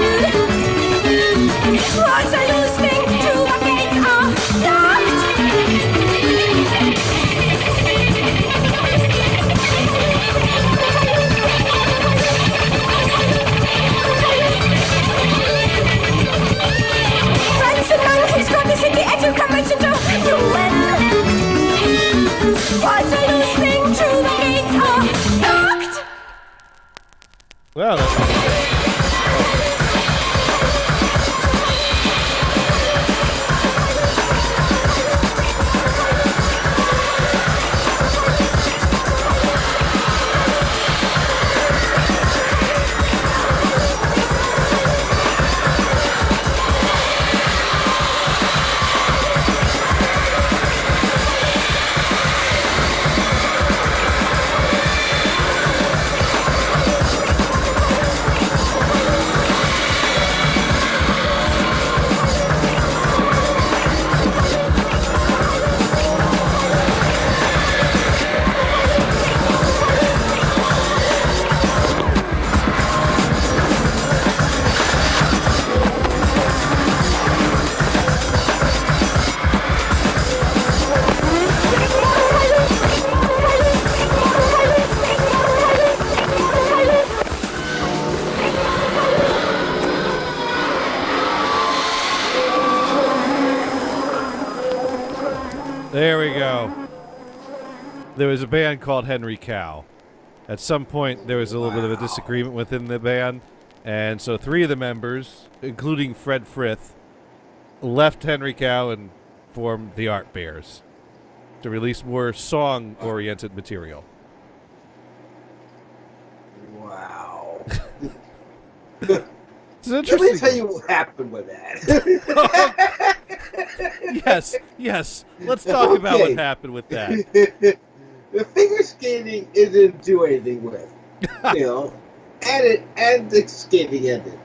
Walls are loosening, through the gates are locked. Friends and monkeys from the city and circumference to ruin. Walls are loosening, through the gates are locked. Well, there we go. There was a band called Henry Cow. At some point, there was a little bit of a disagreement within the band, and so 3 of the members, including Fred Frith, left Henry Cow and formed the Art Bears to release more song-oriented material. Wow. It's Let interesting. me tell you what happened with that. Yes. Let's talk about what happened with that. The figure skating isn't do anything with, and and the skating ended.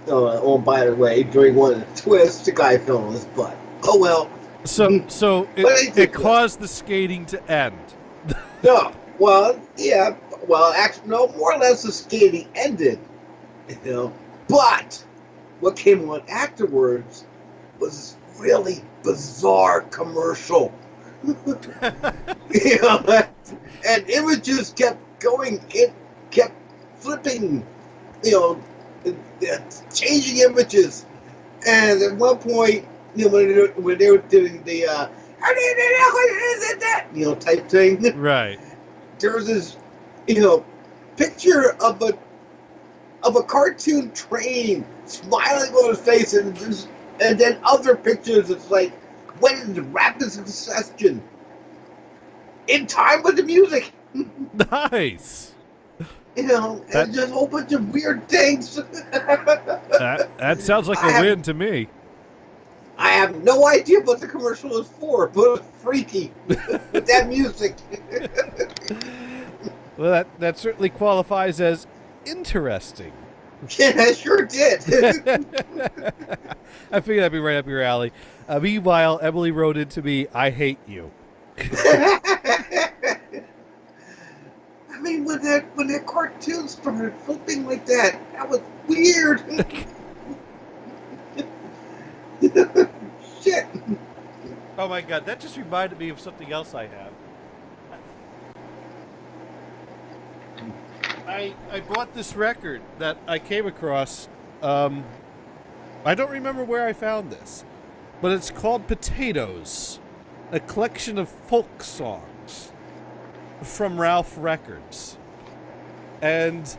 Oh, by the way, during one of the twists, the guy fell on his butt. Oh well. So it caused the skating to end. No, well, yeah, well, actually, no, more or less the skating ended, But what came on afterwards was this really bizarre commercial. And images kept going. It kept flipping, changing images. And at one point, when they were doing the type thing, right? There was this, picture of a cartoon train smiling on his face, and then other pictures. It's like went into rapid succession in time with the music. Nice. And just a whole bunch of weird things. That sounds like a win to me. I have no idea what the commercial is for, but it's freaky with that music. Well, that certainly qualifies as interesting. Yeah, I sure did. I figured that'd be right up your alley. Meanwhile, Emily wrote into me, "I hate you." I mean, when that cartoon started flipping like that was weird. Shit. Oh my god, that just reminded me of something else I have. I bought this record that I came across. I don't remember where I found this, but it's called Potatoes, a collection of folk songs from Ralph Records. And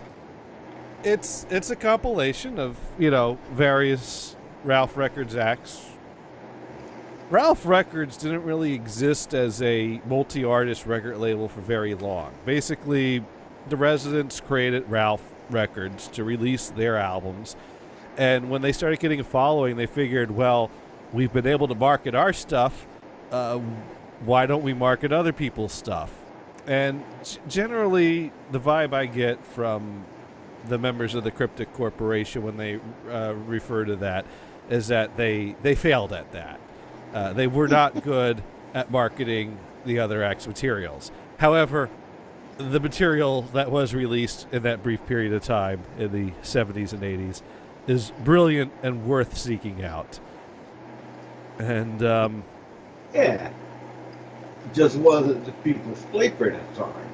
it's a compilation of, various Ralph Records acts. Ralph Records didn't really exist as a multi-artist record label for very long. Basically, the residents created Ralph Records to release their albums. And when they started getting a following, they figured, well, we've been able to market our stuff. Why don't we market other people's stuff? And generally, the vibe I get from the members of the Cryptic Corporation when they refer to that is that they failed at that. They were not good at marketing the other acts' materials. However, the material that was released in that brief period of time in the 70s and 80s is brilliant and worth seeking out. And, yeah. It just wasn't the people's flavor at the time.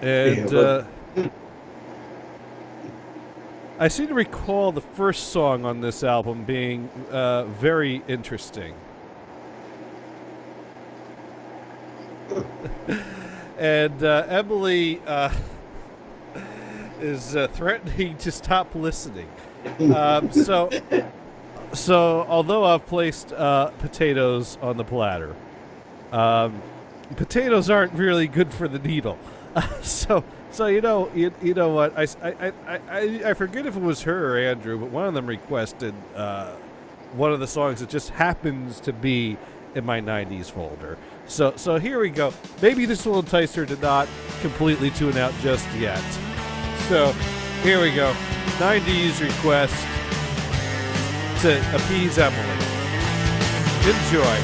And, I seem to recall the first song on this album being very interesting. And Emily is threatening to stop listening. So although I've placed potatoes on the platter, potatoes aren't really good for the needle. So you know what? I forget if it was her or Andrew, but one of them requested one of the songs that just happens to be in my 90s folder. So here we go. Maybe this will entice her to not completely tune out just yet. So here we go. 90s request to appease Emily. Enjoy.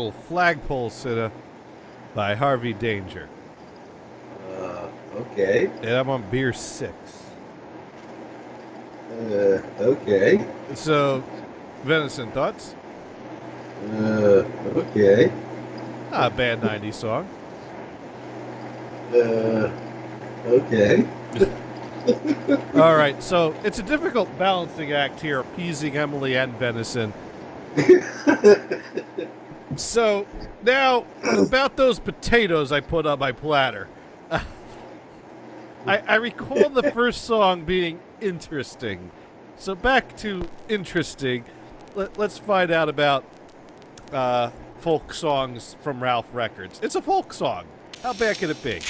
little flagpole sitter by Harvey Danger. Okay. And I'm on beer 6. Okay. So, Venison, thoughts? Okay. Not a bad 90s song. Okay. All right, so it's a difficult balancing act here, appeasing Emily and Venison. So, now, about those potatoes I put on my platter. I recall the first song being interesting. So back to interesting. Let's find out about folk songs from Ralph Records. It's a folk song. How bad can it be?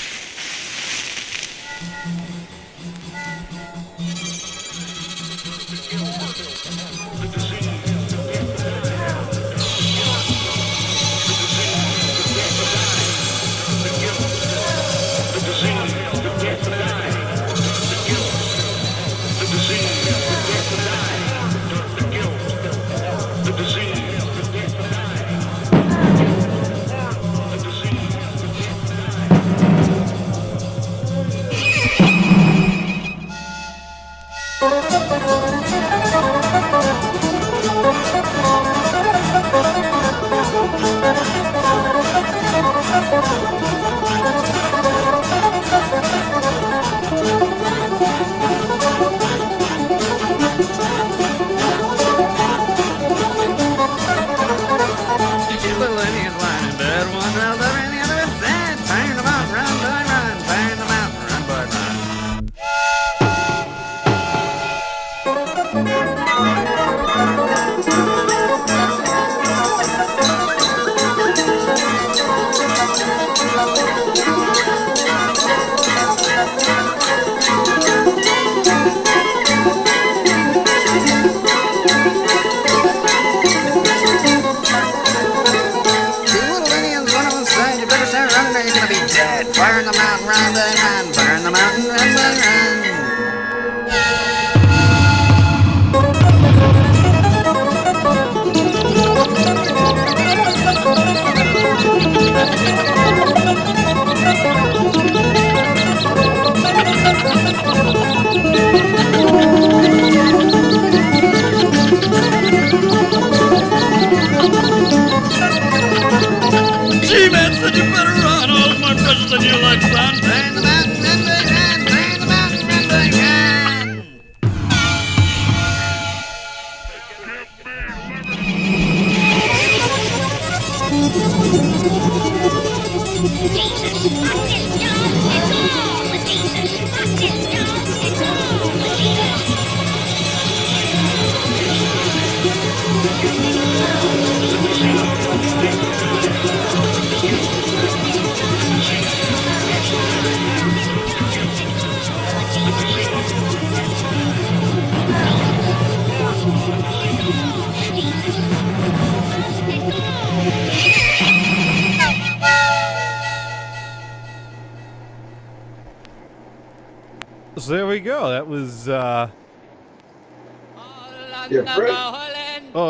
So there we go. That was, oh,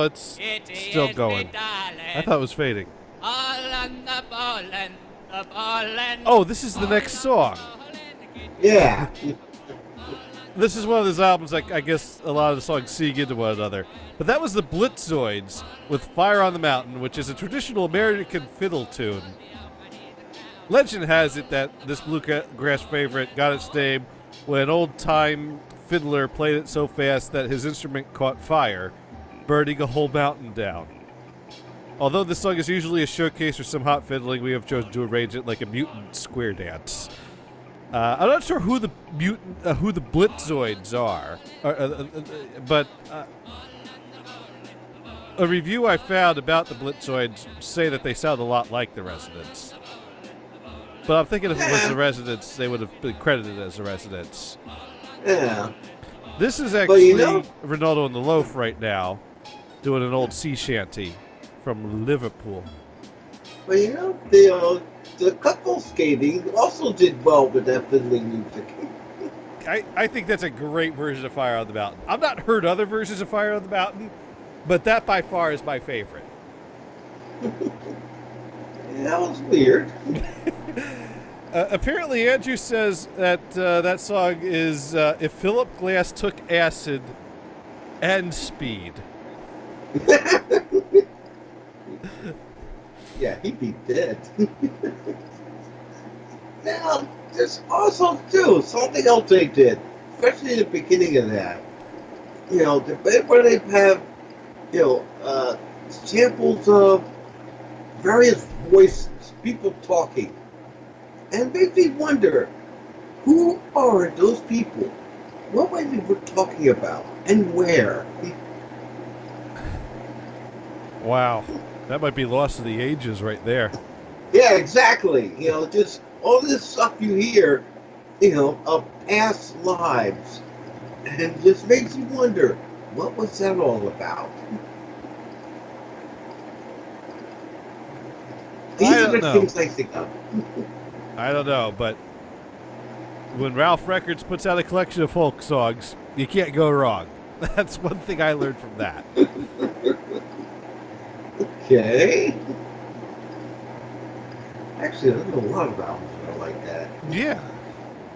it's still going. I thought it was fading. Oh, this is the next song. Yeah. This is one of those albums, like, I guess a lot of the songs seek into one another. But that was the Blitzoids with Fire on the Mountain, which is a traditional American fiddle tune. Legend has it that this bluegrass favorite got its name when an old-time fiddler played it so fast that his instrument caught fire, burning a whole mountain down. Although this song is usually a showcase for some hot fiddling, we have chosen to arrange it like a mutant square dance. I'm not sure who the Blitzoids are, but a review I found about the Blitzoids say that they sound a lot like the Residents. But I'm thinking if it was the Residents, they would have been credited as the Residents. Yeah. This is actually Ronaldo and the Loaf right now, doing an old sea shanty from Liverpool. Well, you know, the couple skating also did well with that fiddling music. I think that's a great version of Fire on the Mountain. I've not heard other versions of Fire on the Mountain, but that by far is my favorite. that was weird. Apparently, Andrew says that that song is If Philip Glass Took Acid and Speed. Yeah, he'd be dead. Now, there's also, too, something else they did, especially in the beginning of that. You know, where they have, you know, samples of various voices, people talking. And makes me wonder, who are those people? What were they talking about? And where? Wow. That might be lost to the ages right there. Yeah, exactly. You know, just all this stuff you hear, you know, of past lives. And just makes you wonder, what was that all about? These are the things I think of. I don't know, but when Ralph Records puts out a collection of folk songs, you can't go wrong. That's one thing I learned from that. Okay. Actually, there's a lot of albums that are like that. Yeah.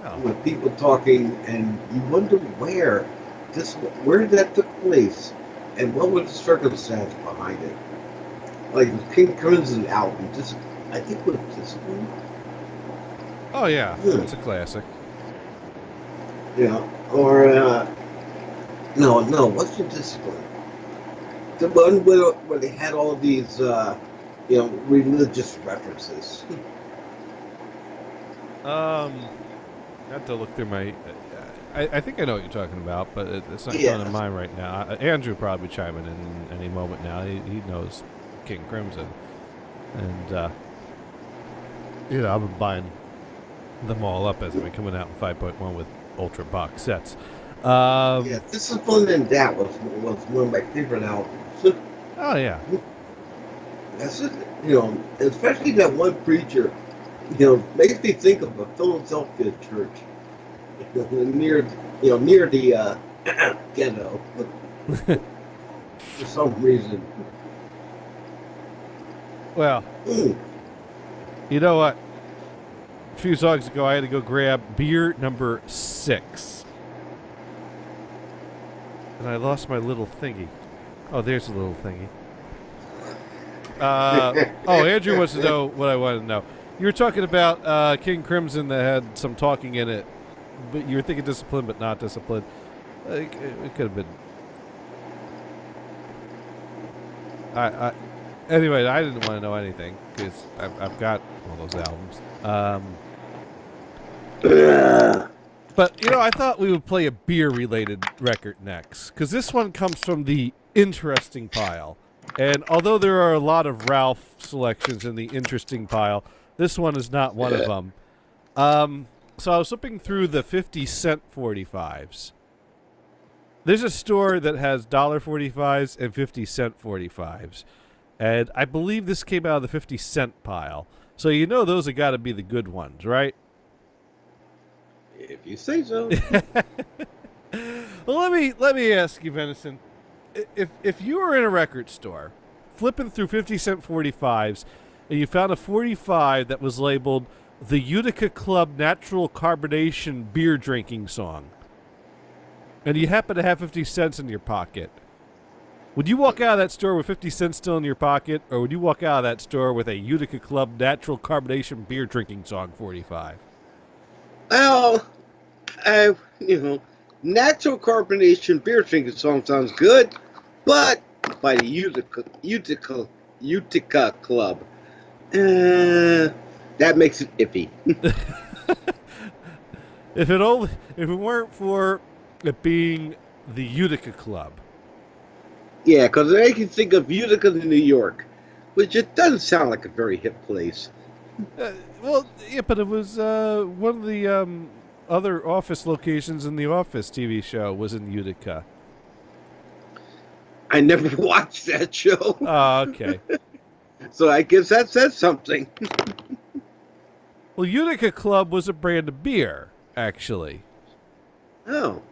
Oh. With people talking, and you wonder where that took place, and what was the circumstance behind it. Like the King Crimson album, I think it was Discipline. Oh yeah, it's a classic. Yeah, or no, what's the Discipline? The one where they had all these, you know, religious references. I have to look through my. I think I know what you're talking about, but it's not coming to mind right now. Andrew probably chiming in any moment now. He knows King Crimson, and you know, I've been buying them all up as they've been coming out in 5.1 with Ultra box sets. Yeah, Discipline and that was one of my favorite albums. Oh yeah. That's it. You know, especially that one preacher. You know, makes me think of a Philadelphia church. Near the ghetto. For some reason. Well, you know what? A few songs ago, I had to go grab beer number 6. And I lost my little thingy. Oh, there's a little thingy. Andrew wants to know what I wanted to know. You were talking about King Crimson that had some talking in it, but you were thinking Discipline, but not Discipline. It could have been. Anyway, I didn't want to know anything because I've got all those albums. But you know, I thought we would play a beer-related record next because this one comes from the interesting pile. And although there are a lot of Ralph selections in the interesting pile, this one is not one of them. So I was flipping through the 50-cent 45s. There's a store that has $1.45s and 50-cent 45s. And I believe this came out of the 50-cent pile. So you know those have got to be the good ones, right? If you say so. Well, let me ask you, Venison. If you were in a record store, flipping through 50-cent 45s, and you found a 45 that was labeled the Utica Club Natural Carbonation Beer Drinking Song, and you happen to have 50 cents in your pocket, would you walk out of that store with 50 cents still in your pocket, or would you walk out of that store with a Utica Club Natural Carbonation Beer Drinking Song 45? Well, natural carbonation beer drinking song sounds good, but by the Utica Club, that makes it iffy. If it weren't for it being the Utica Club. Yeah, because I can think of Utica, New York, which it doesn't sound like a very hip place. Well, yeah, but it was one of the other Office locations in the Office TV show was in Utica. I never watched that show. Oh, okay. So I guess that says something. Well, Utica Club was a brand of beer, actually. Oh.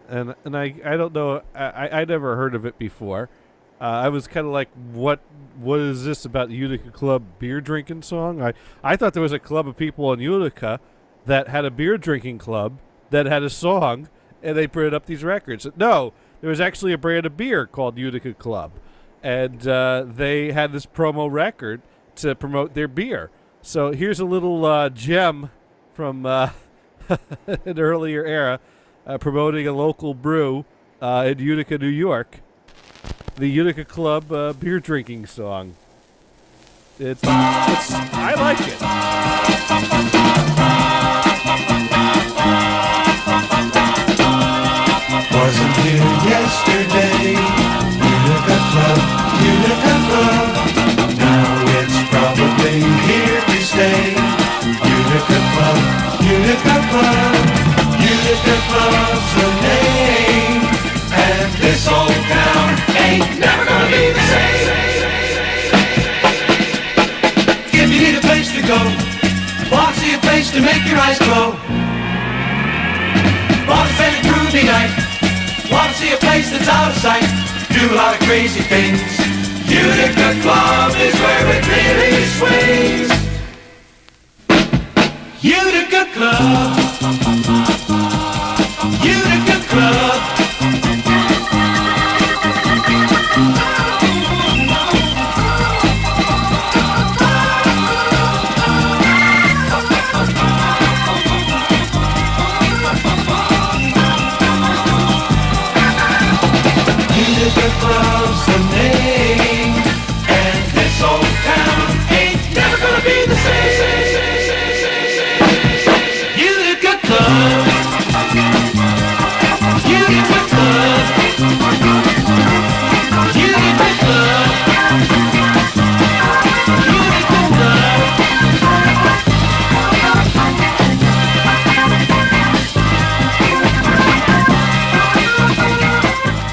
And I don't know, I never heard of it before. I was kind of like, what is this about Utica Club beer drinking song? I thought there was a club of people in Utica that had a beer drinking club that had a song, and they printed up these records. No, there was actually a brand of beer called Utica Club, and they had this promo record to promote their beer. So here's a little gem from an earlier era promoting a local brew in Utica, New York. The Utica Club beer drinking song. I like it. Wasn't here yesterday. Utica Club, Utica Club. Now it's probably here to stay. Utica Club, Utica Club. Utica Club's the name. And this old town ain't never gonna be the same. If you need a place to go, want to see a place to make your eyes glow, want to spend a groovy night, want to see a place that's out of sight, do a lot of crazy things, Utica Club is where it really swings. Utica Club, Utica Club. Utica Club's the name, and this old town ain't never gonna be the same. Utica Club, Utica Club, Utica Club, Utica Club.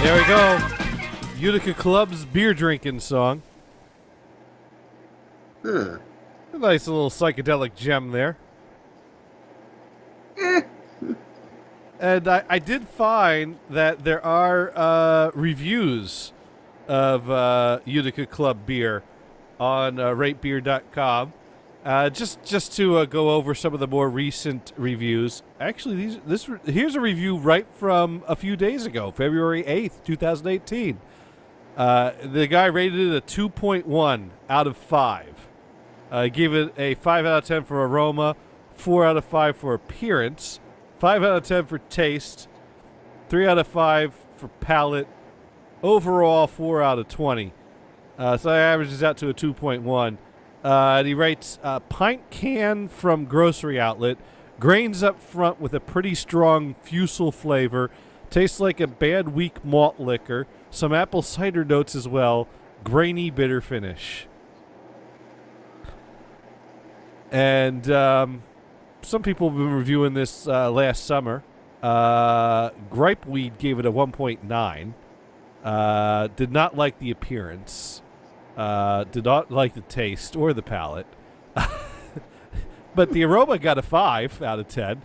There we go. Utica Club's beer drinking song. A nice little psychedelic gem there. And I did find that there are reviews of Utica Club beer on ratebeer.com. Just to go over some of the more recent reviews. Actually, here's a review right from a few days ago, February 8th, 2018. The guy rated it a 2.1 out of 5. Gave it a 5 out of 10 for aroma, 4 out of 5 for appearance, 5 out of 10 for taste, 3 out of 5 for palate, overall 4 out of 20. So that averages out to a 2.1. And he writes, pint can from grocery outlet, grains up front with a pretty strong fusel flavor, tastes like a bad weak malt liquor, some apple cider notes as well, grainy bitter finish. And some people have been reviewing this last summer. Gripeweed gave it a 1.9. Did not like the appearance. Did not like the taste or the palate. But the aroma got a 5 out of 10.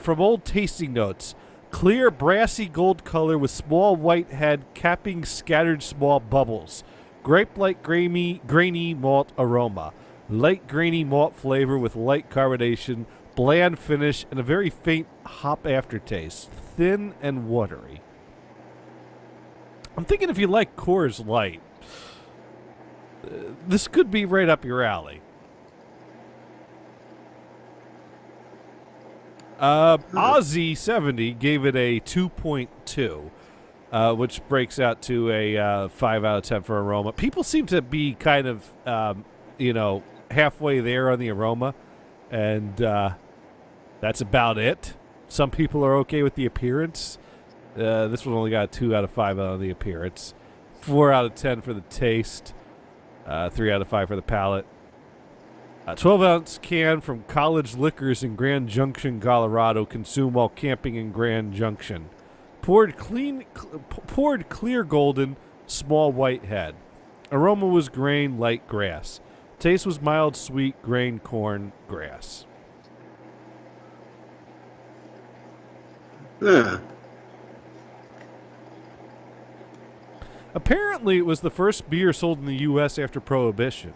From old tasting notes, clear brassy gold color with small white head capping scattered small bubbles. Grape-like grainy malt aroma. Light grainy malt flavor with light carbonation, bland finish, and a very faint hop aftertaste. Thin and watery. I'm thinking if you like Coors Light, this could be right up your alley. Ozzy70 gave it a 2.2, which breaks out to a 5 out of 10 for aroma. People seem to be kind of, halfway there on the aroma, and that's about it. Some people are okay with the appearance. This one only got a 2 out of 5 on the appearance, 4 out of 10 for the taste, 3 out of 5 for the palate. A 12-ounce can from College Liquors in Grand Junction, Colorado, consumed while camping in Grand Junction. Poured clear golden, small white head. Aroma was grain, light grass. Taste was mild, sweet, grain, corn, grass. Apparently, it was the first beer sold in the U.S. after Prohibition.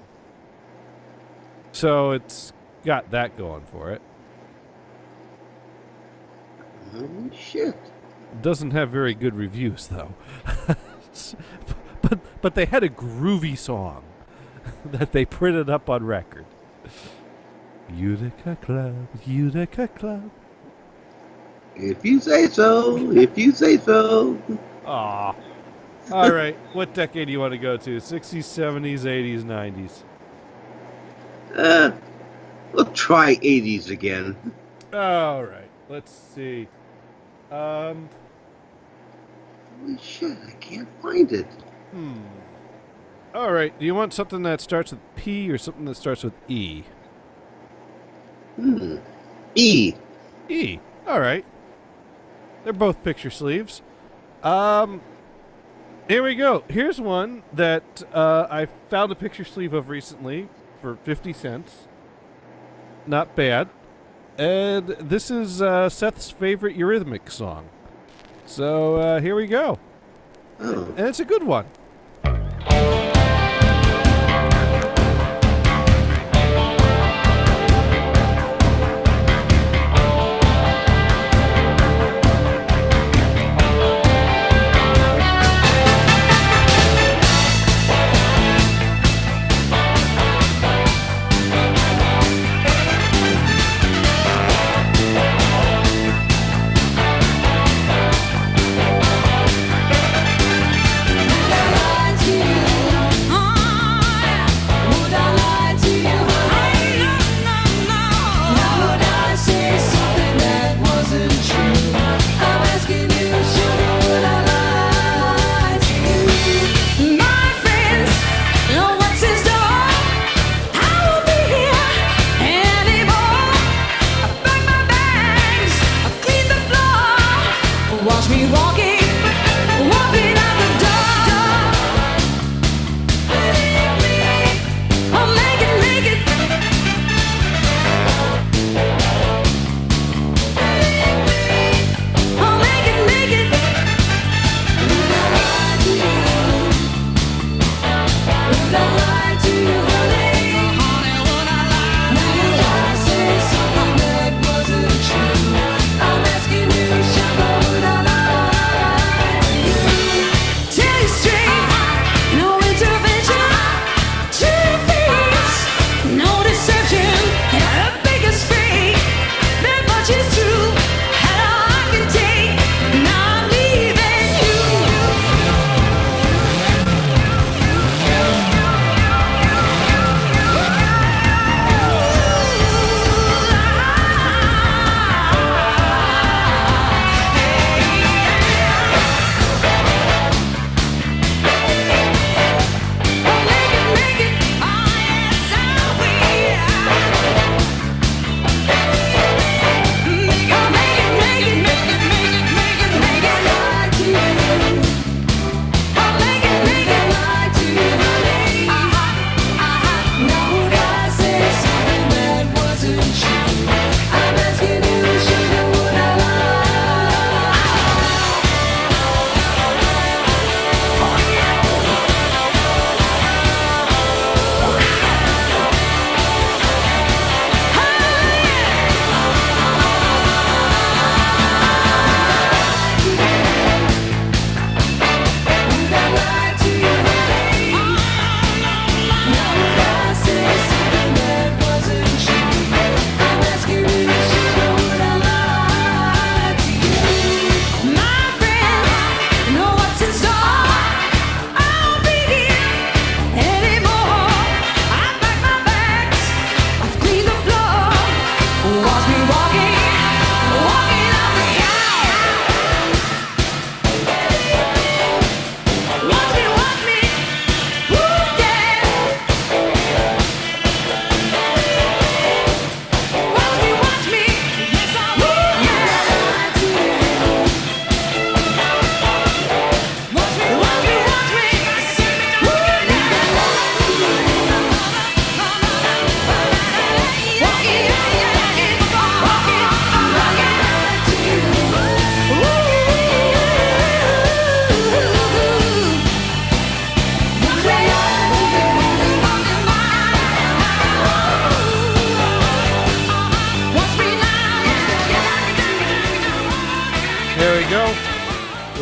So it's got that going for it. Oh, shit. Doesn't have very good reviews, though. but they had a groovy song that they printed up on record. Utica Club, Utica Club. If you say so, if you say so. Aw. All right, what decade do you want to go to? 60s, 70s, 80s, 90s? We'll try 80s again. All right, let's see. Holy shit, I can't find it. All right, do you want something that starts with P or something that starts with E? E. E. All right. They're both picture sleeves. Here we go. Here's one that I found a picture sleeve of recently for 50 cents. Not bad. And this is Seth's favorite Eurythmics song. So here we go. Oh. And it's a good one.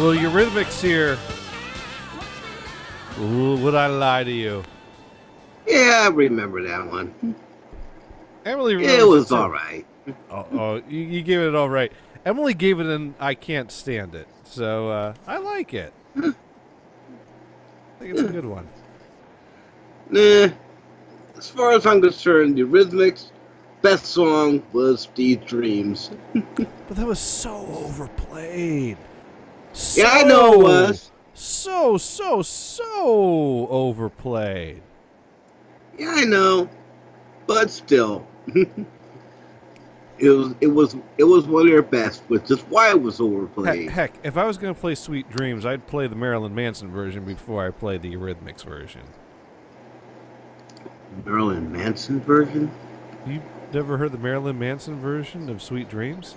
Well, your Eurythmics here. Ooh, would I lie to you? Yeah, I remember that one. Emily, it was all right. You gave it all right. Emily gave it an I can't stand it. So I like it. I think it's a good one. Nah. As far as I'm concerned, the Eurythmics' best song was "These Dreams." But that was so overplayed. Yeah, I know it was. So overplayed. Yeah, I know. But still. It was one of their best, which is why it was overplayed. Heck, if I was going to play Sweet Dreams, I'd play the Marilyn Manson version before I play the Eurythmics version. Marilyn Manson version? You never heard the Marilyn Manson version of Sweet Dreams?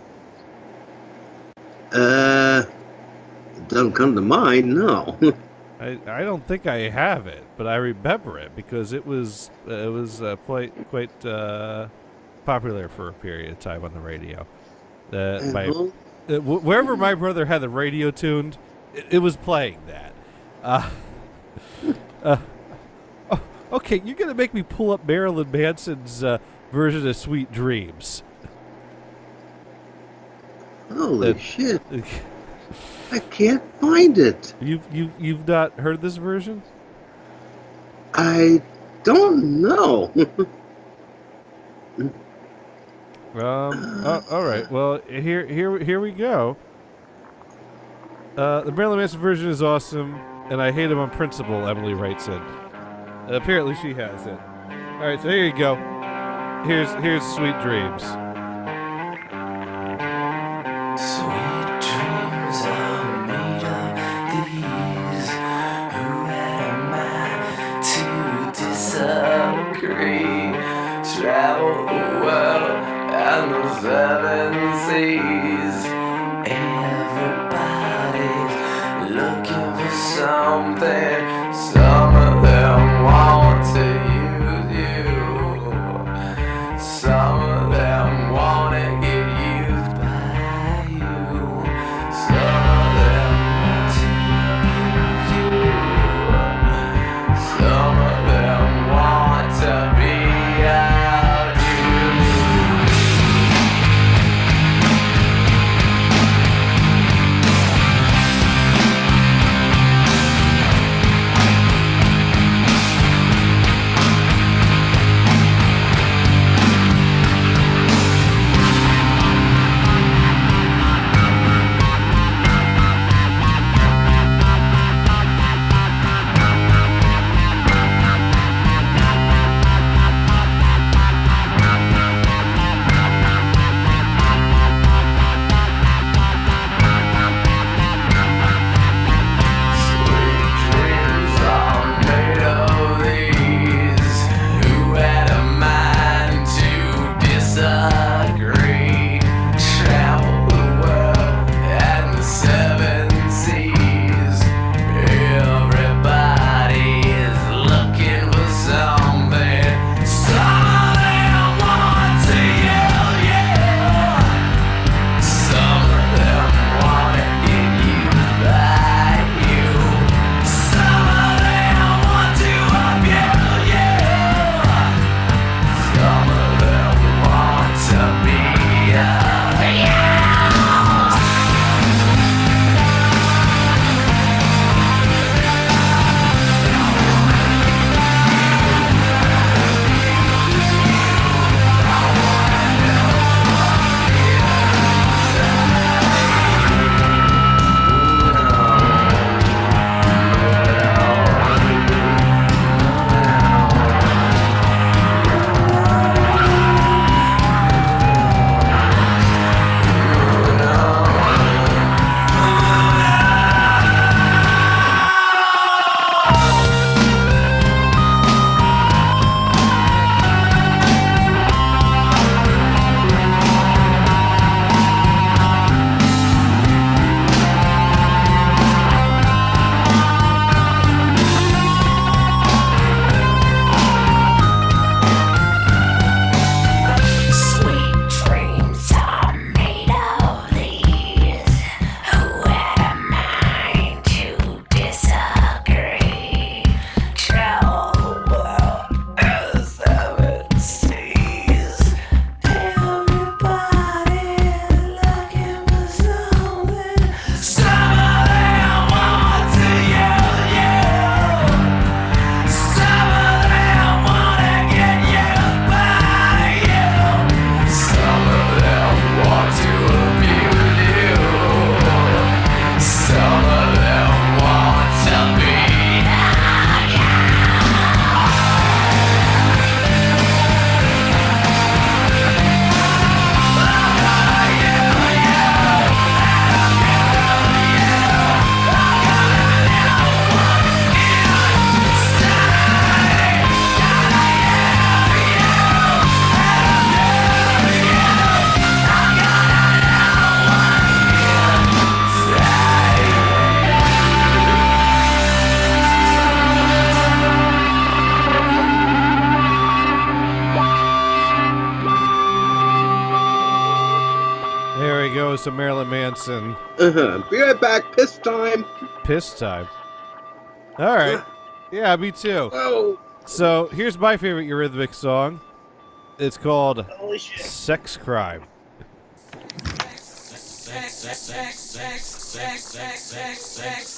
It doesn't come to mind, no. I don't think I have it, but I remember it because it was quite popular for a period of time on the radio. Wherever my brother had the radio tuned, it was playing that. Okay, you're gonna make me pull up Marilyn Manson's version of "Sweet Dreams." Holy shit! I can't find it. You've not heard this version? I don't know. All right. Well, here we go. The Marilyn Manson version is awesome, and I hate him on principle. Emily writes it. Apparently, she has it. All right, so here you go. Here's "Sweet Dreams." Sweet dreams are made of these. Who am I to disagree? Travel the world and the seven seas. Everybody's looking for something. Some of them want to use you. Some of them want to get used by you. Some of them want to use you. Some of them want to be out you. Venison. Be right back. Piss time. Piss time. All right. Yeah, me too. Oh. So here's my favorite Eurythmics song. It's called Sex Crime. Sex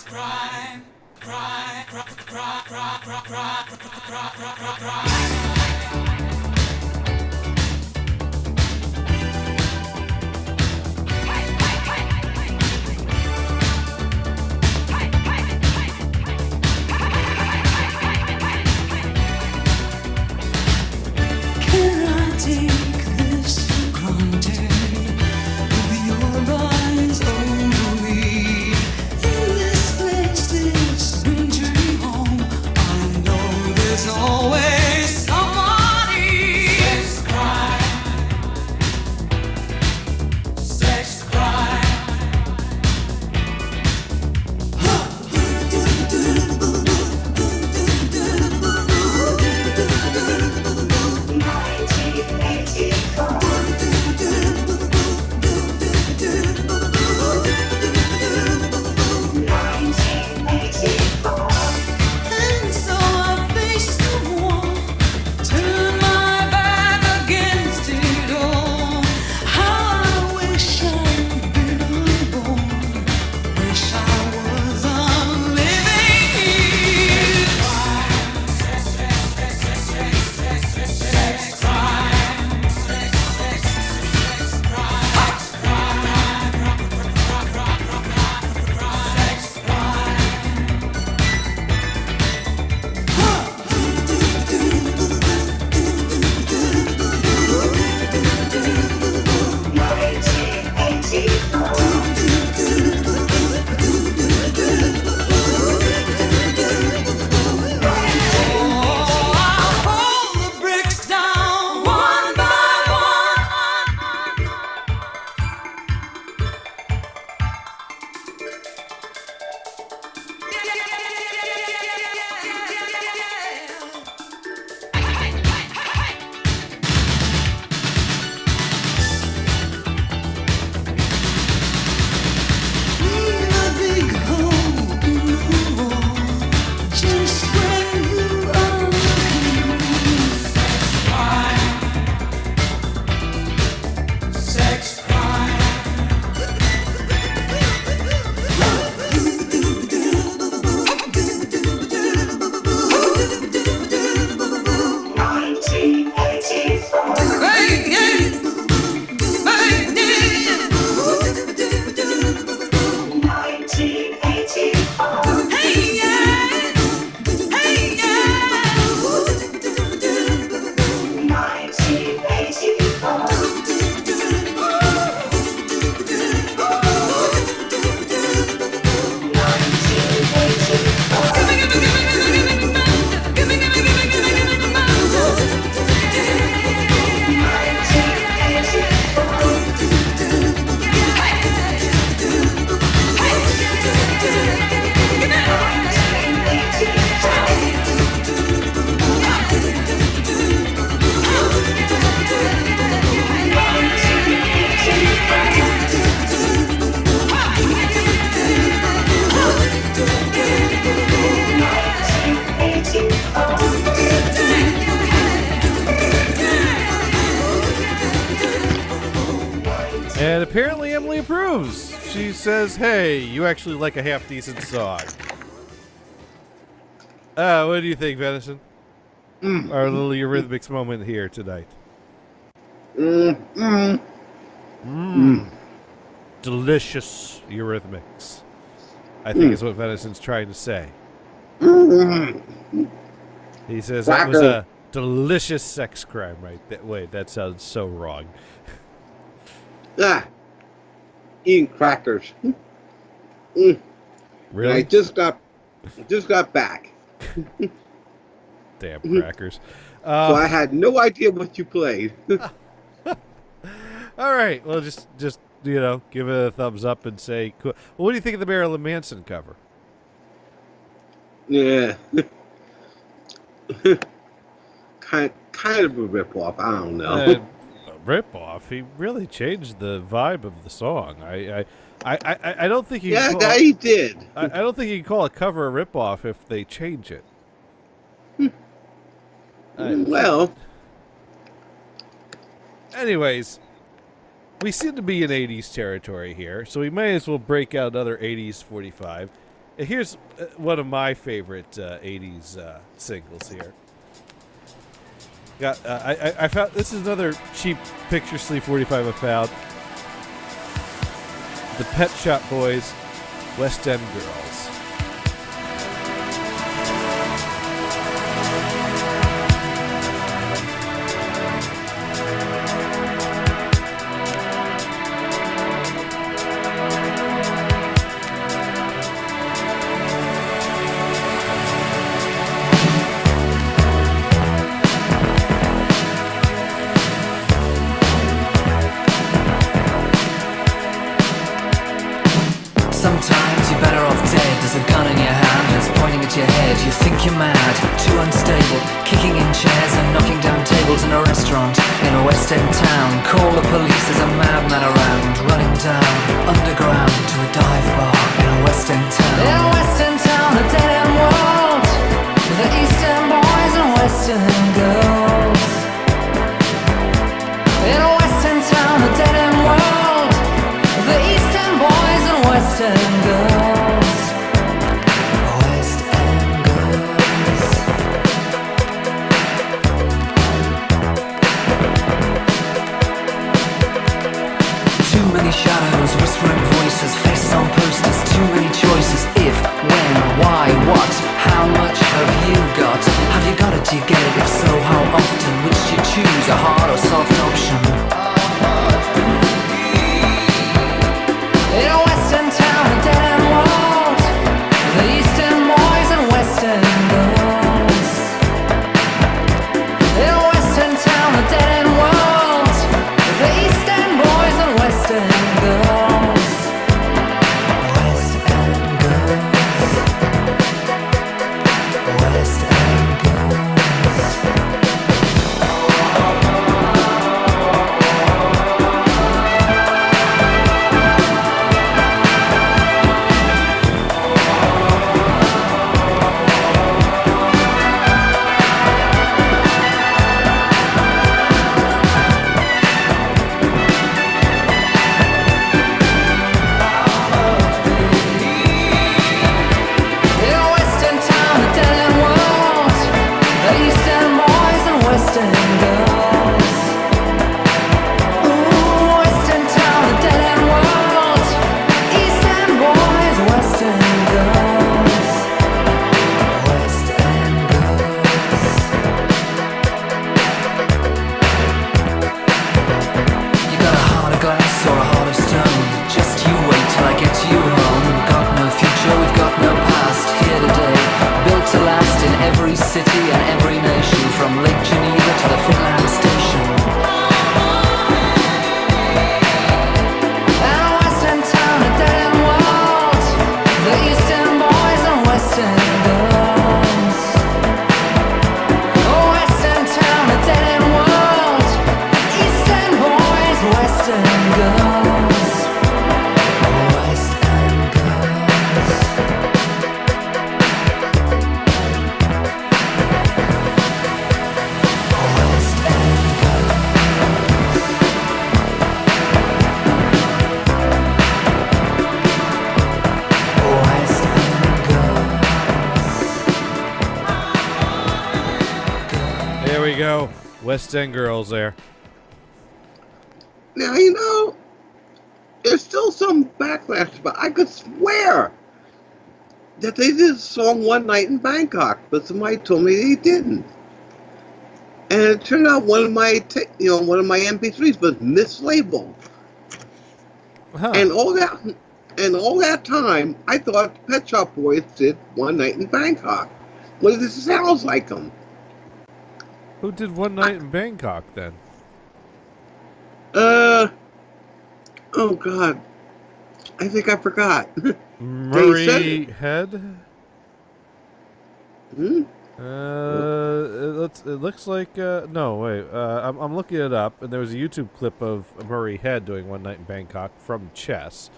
crime. Crime. Can I take this for granted? With your eyes over me, in this place, this wintry home, I know there's always somebody. Sex crime. Sex crime. And so I face the wall, turn my back against it all. How I wish I'd been unborn, wish I was a living. I'll pull the bricks down one by one. A big hole in the wall, just where you are looking. Sex crime. Hey, hey, hey, hey, hey, And apparently Emily approves. She says, hey, you actually like a half-decent song. What do you think, Venison? Our little Eurythmics moment here tonight. Delicious Eurythmics, I think is what Venison's trying to say. He says that was a delicious sex crime, right? Wait, that sounds so wrong. Eating crackers. Really? I just got back. Damn crackers. So I had no idea what you played. All right. Well, just give it a thumbs up and say, cool. Well, what do you think of the Marilyn Manson cover? Yeah. kind of a ripoff. I don't know. rip-off. He really changed the vibe of the song. I don't think he. Yeah, he did. I don't think you can call a cover a rip-off if they change it. Well. Anyways, we seem to be in 80s territory here, so we may as well break out another 80s 45. Here's one of my favorite 80s singles here. Got I found this is another cheap picture sleeve 45 I found. The Pet Shop Boys, West End Girls. Sometimes you're better off dead. There's a gun in your hand that's pointing at your head. You think you're mad, too unstable, kicking in chairs and knocking down tables in a restaurant in a West End town. Call the police, there's a madman around, running down underground to a dive bar in a West End town. In a West End town, a dead end world, with the East End boys and West End girls. In a West End town, a dead end world, with the East End boys and West End girls. West End girls. Too many shadows, whispering voices, faces on posters, too many choices. If, when, why, what, how much have you got? Have you got it, do you get it? If so, how often? Which do you choose, a hard or soft option? In a West End town, a dead end world, the East End boys and West End girls. In a West End town, a dead end world, the East End boys and West End girls. West End girls. West End girls. West End Girls there. Now, you know, there's still some backlash, but I could swear that they did a song One Night in Bangkok, but somebody told me they didn't. And it turned out one of my MP3s was mislabeled. Huh. And all that time, I thought the Pet Shop Boys did One Night in Bangkok. Well, this sounds like them. Who did One Night in Bangkok then? Oh God, I think I forgot. Murray Head? It looks like no wait. I'm looking it up, and there was a YouTube clip of Murray Head doing "One Night in Bangkok" from Chess.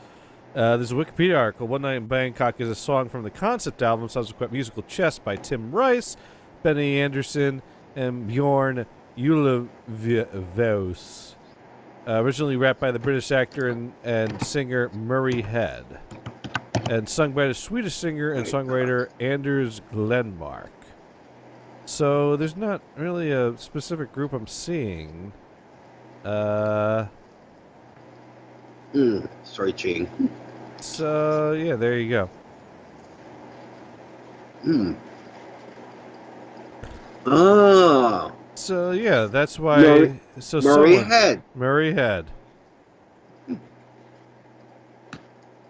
There's a Wikipedia article. "One Night in Bangkok" is a song from the concept album, subsequent musical Chess by Tim Rice, Benny Andersson, and Bjorn Ulvaeus. Originally rapped by the British actor and singer Murray Head, and sung by the Swedish singer and songwriter Anders Glenmark. So there's not really a specific group I'm seeing. Sorry, Ching. So yeah, there you go. Oh. So yeah, that's why. Murray Head. Murray Head.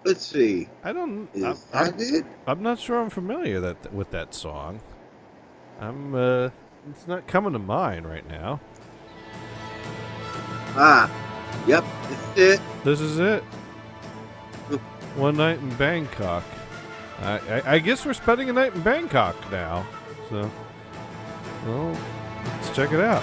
Let's see. I'm not sure I'm familiar with that song. It's not coming to mind right now. Yep, this is it. This is it. One Night in Bangkok. I guess we're spending a night in Bangkok now. So, well, let's check it out.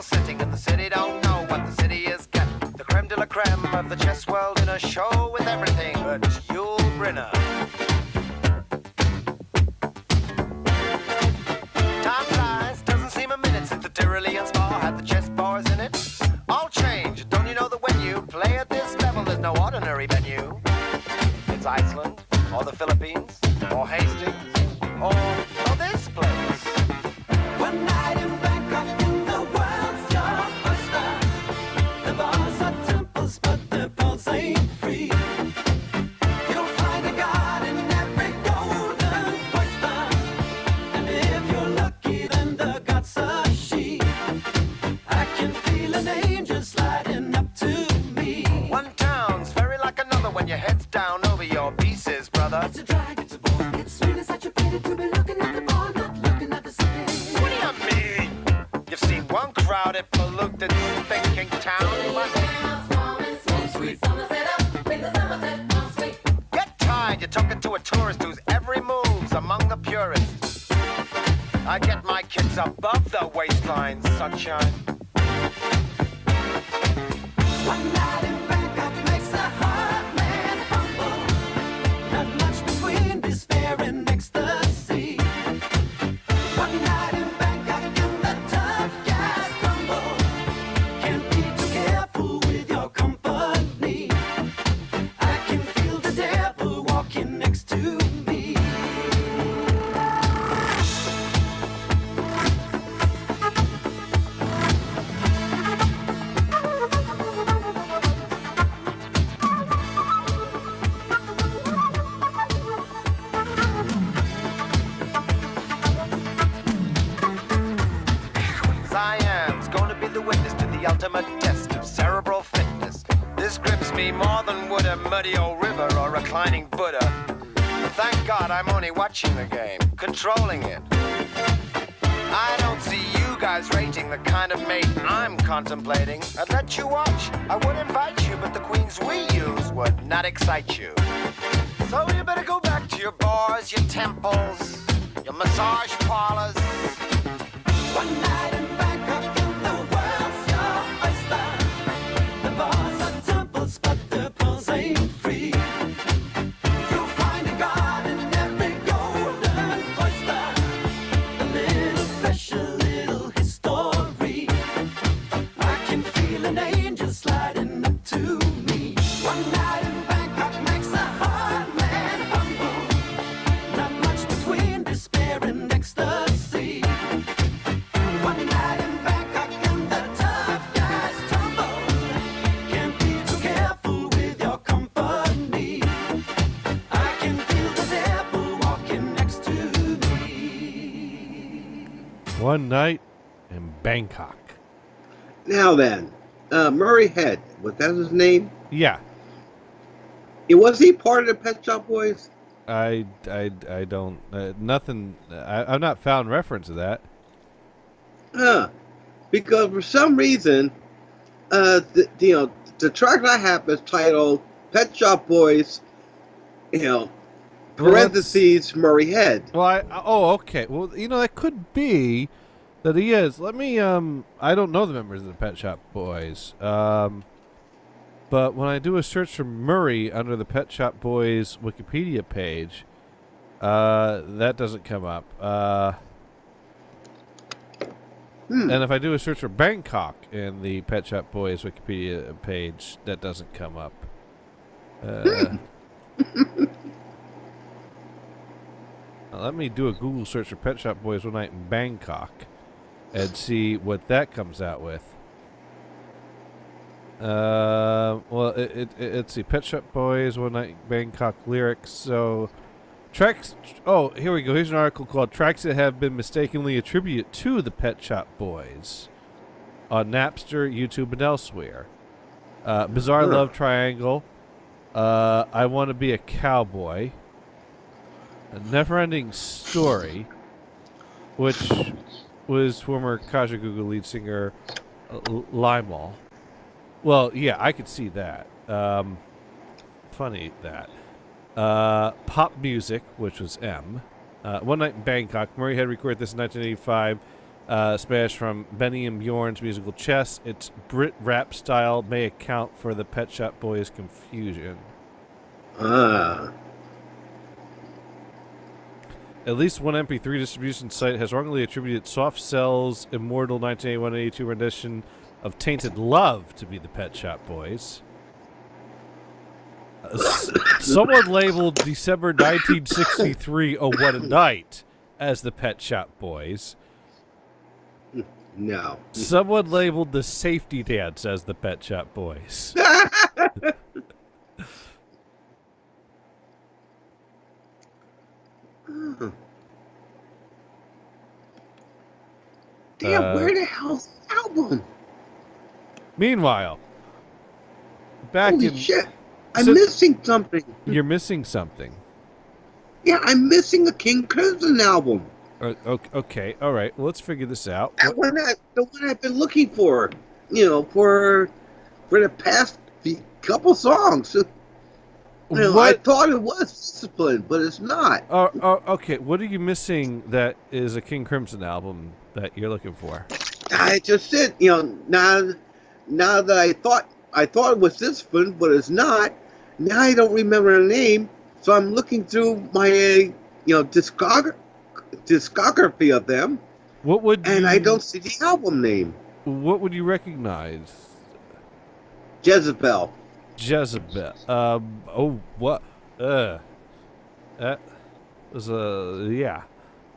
Sitting in the city, don't know what the city is getting. The creme de la creme of the chess world in a show with everything but Yul Brynner. Time flies, doesn't seem a minute since the Tyrolean Spa had the chess bars in it. All change, don't you know that when you play at this level, there's no ordinary venue. It's Iceland, or the Philippines, or Hastings, or this place. One night in Bangkok. Your head's down over your pieces, brother. It's a drag, it's a bore. It's really such a pity to be looking at the bar, not looking at the city. What do you mean? You've seen one crowded, polluted, thinking town. Get tired, you're talking to a tourist whose every move's among the purists. I get my kids above the waistline, sunshine. One night in Bangkok makes a heart man humble. Not much between despair and ecstasy. One night in Bangkok and the tough guys tumble. Can't be too careful with your company. I can feel the devil walking next to me. The ultimate test of cerebral fitness. This grips me more than would a muddy old river or reclining Buddha. But thank God I'm only watching the game, controlling it. I don't see you guys rating the kind of mate I'm contemplating. I'd let you watch, I would invite you, but the queens we use would not excite you. So you better go back to your bars, your temples, your massage parlors. One night in Bangkok. The bars are temples, but the pearls ain't free. You'll find a god in every golden oyster. A little special, little history. I can feel an angel sliding up to me. One night in Bangkok makes a hard man humble. Not much between despair and ecstasy. One night in Bangkok and the tough guys tumble. Can't be too careful with your company. I can feel the devil walking next to me. One Night in Bangkok. Now then, Murray Head. Was that his name? Yeah. Was he part of the Pet Shop Boys? I don't nothing. I've not found reference to that. Because for some reason, the track I have is titled "Pet Shop Boys," parentheses Murray Head. Well, okay. Well, that could be that he is. Let me. I don't know the members of the Pet Shop Boys. But when I do a search for Murray under the Pet Shop Boys Wikipedia page, that doesn't come up. And if I do a search for Bangkok in the Pet Shop Boys Wikipedia page, that doesn't come up. Let me do a Google search for Pet Shop Boys One Night in Bangkok and see what that comes out with. Well, let's see. Pet Shop Boys One Night in Bangkok lyrics. So, tracks. Oh, here we go. Here's an article called "Tracks That Have Been Mistakenly Attributed to the Pet Shop Boys" on Napster, YouTube, and elsewhere. Bizarre Love Triangle. I Want to Be a Cowboy. A Never-Ending Story, which was former Kajagoogoo lead singer Limal. Well, yeah, I could see that. Funny that. Pop Music, which was M. One Night in Bangkok. Murray had recorded this in 1985. Smash from Benny and Bjorn's musical Chess. Its Brit rap style may account for the Pet Shop Boys' confusion. At least one MP3 distribution site has wrongly attributed Soft Cell's immortal 1981-82 rendition of Tainted Love to be the Pet Shop Boys. Someone labeled December 1963 Oh What a Night as the Pet Shop Boys. No. Someone labeled the Safety Dance as the Pet Shop Boys. Damn, where the hell's the album? Meanwhile, back Holy in... shit. I'm missing something. You're missing something. Yeah, I'm missing a King Crimson album. Okay, all right. Well, let's figure this out. The one I've been looking for, for the past couple songs. I thought it was Discipline, but it's not. Okay. What are you missing that is a King Crimson album that you're looking for? I just said, now that I thought it was Discipline, but it's not. Now I don't remember the name, so I'm looking through my discography of them. I don't see the album name. What would you recognize? Jezebel. What? That was yeah.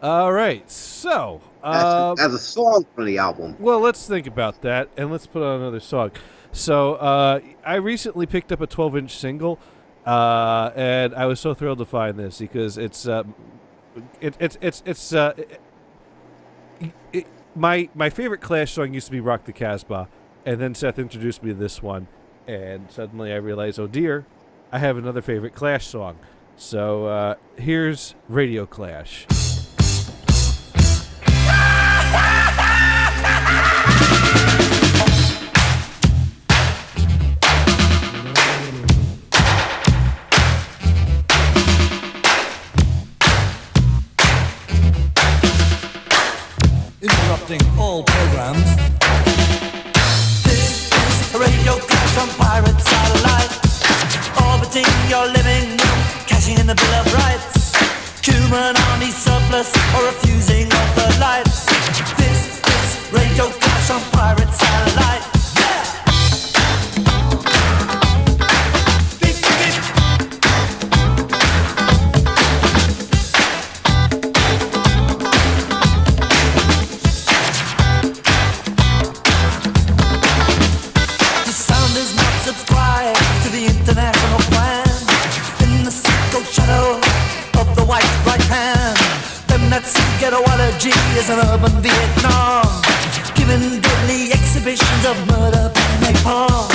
All right, so as a song from the album. Well, let's think about that, and let's put on another song. So I recently picked up a 12-inch single, and I was so thrilled to find this because it's my favorite Clash song used to be "Rock the Casbah," and then Seth introduced me to this one. And suddenly I realized, oh dear, I have another favorite Clash song. So here's Radio Clash. Interrupting all programs. Radio Clash on pirate satellite, orbiting your living room, cashing in the Bill of Rights, human army surplus, or refusing of the lights. This is Radio Clash on pirate satellite. International plan in the single shadow of the white right hand. Them that see ghettoology is an urban Vietnam, giving deadly exhibitions of murder and napalm.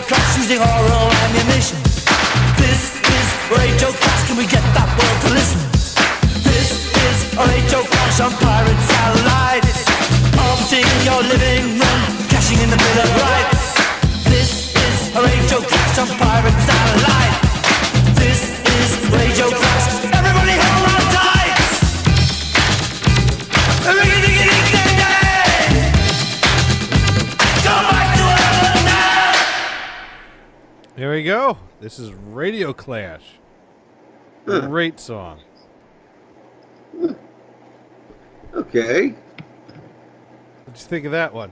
class using oral ammunition. This is radio class, can we get that world to listen? This is radio class on pirate satellites, orbiting your living room, cashing in the Bill of Rights. This is radio class on pirate satellites. This is radio class, everybody hold on tight. Here we go. This is Radio Clash. Great song. Okay. What'd you think of that one?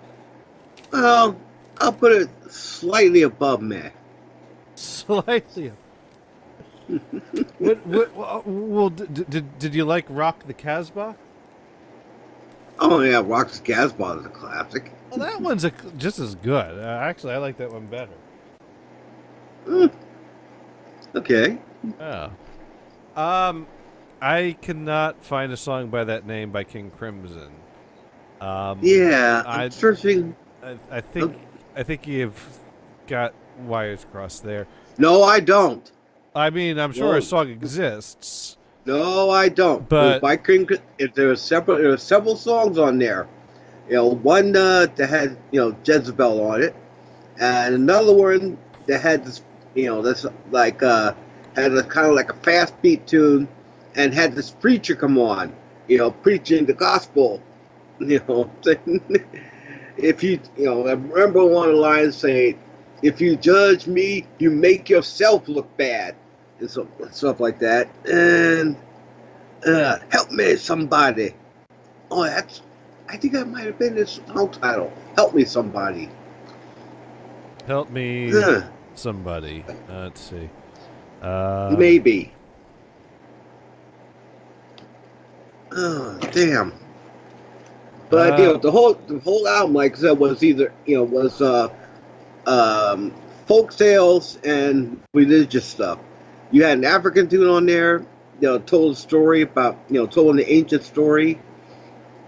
Well, I'll put it slightly above me. Slightly. Well, did you like Rock the Casbah? Oh yeah, Rock's Casbah is a classic. Well, that one's just as good. Actually, I like that one better. Okay. Oh. I cannot find a song by that name by King Crimson. Yeah, I'm searching. I think you've got wires crossed there. No, I don't. I mean, I'm sure a song exists. No, I don't. But by King, if there are several songs on there. You know, one that had Jezebel on it, and another one that had this this like had a kind of like a fast beat tune, and had this preacher come on, preaching the gospel. If you I remember one of the lines saying, "If you judge me, you make yourself look bad," and stuff like that. And help me, somebody. Oh, I think that might have been his song title. Help me, somebody. Help me, somebody. Let's see. Maybe. Oh, damn. But the whole album, like I said, was either folk tales and religious stuff. You had an African tune on there, told a story about told an ancient story.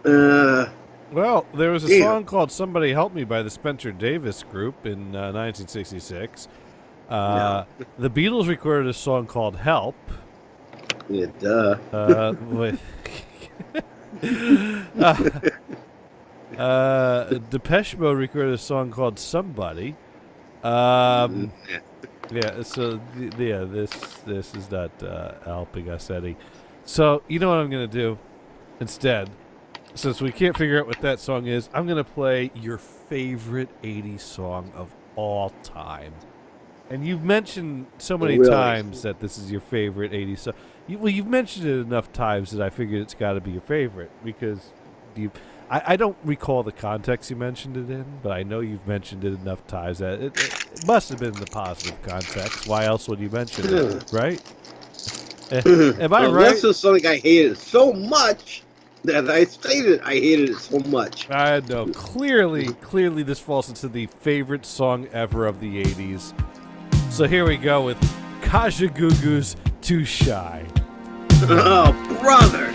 Well, there was a song called "Somebody Help Me" by the Spencer Davis Group in 1966. The Beatles recorded a song called "Help." Yeah, duh. Depeche Mode recorded a song called "Somebody." Yeah, so this is not helping us any. So you know what I'm gonna do instead, since we can't figure out what that song is, I'm gonna play your favorite '80s song of all time. And you've mentioned so many times that this is your favorite '80s song. You've mentioned it enough times that I figured it's got to be your favorite because I don't recall the context you mentioned it in, but I know you've mentioned it enough times that it must have been in the positive context. Why else would you mention it, right? Am I right? This is something I hated so much that I stated I hated it so much. I know. Clearly this falls into the favorite song ever of the '80s. So here we go with Kajagoogoo's Too Shy. Oh, brother.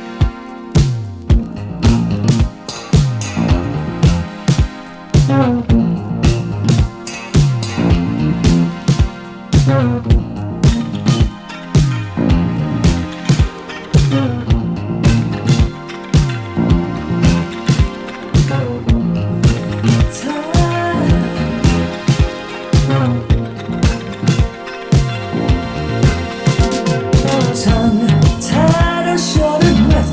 Tongue tied or short and breath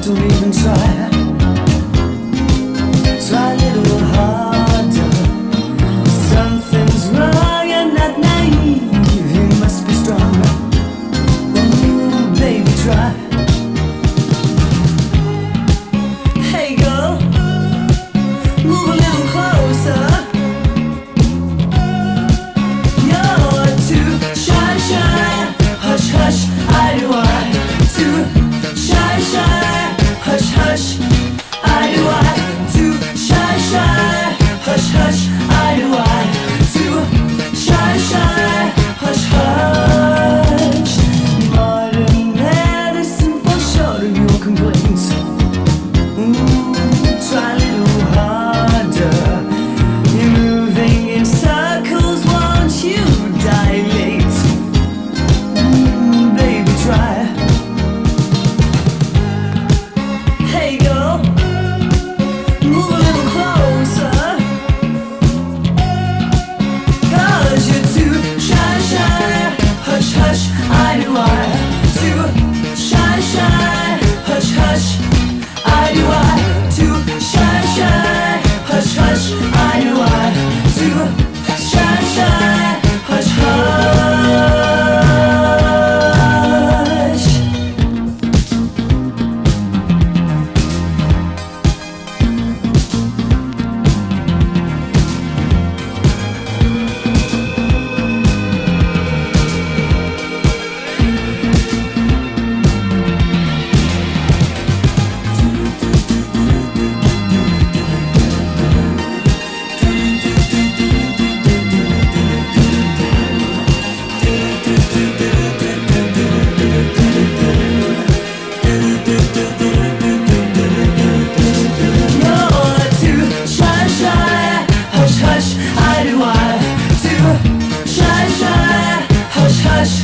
hush,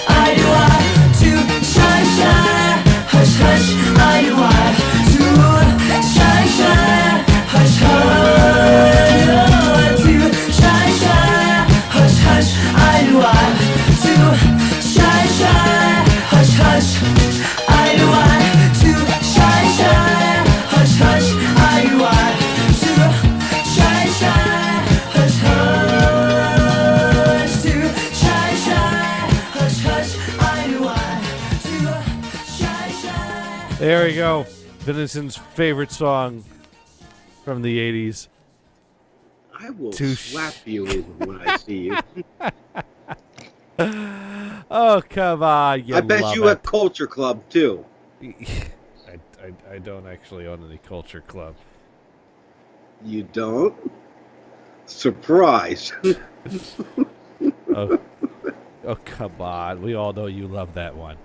I do I to shy shy, hush hush, I do I to shy shy, hush hush, to shy shy, hush hush, I do I to shy shy, hush hush, I do I to shy shy, hush hush, I do I to shy shy, hush hush, to shy shy, hush hush, I do I to shy shy. There we go. Venison's favorite song from the 80s. I will slap you when I see you. Oh, come on. I bet you at Culture Club, too. I don't actually own any Culture Club. You don't? Surprise. Oh, come on. We all know you love that one.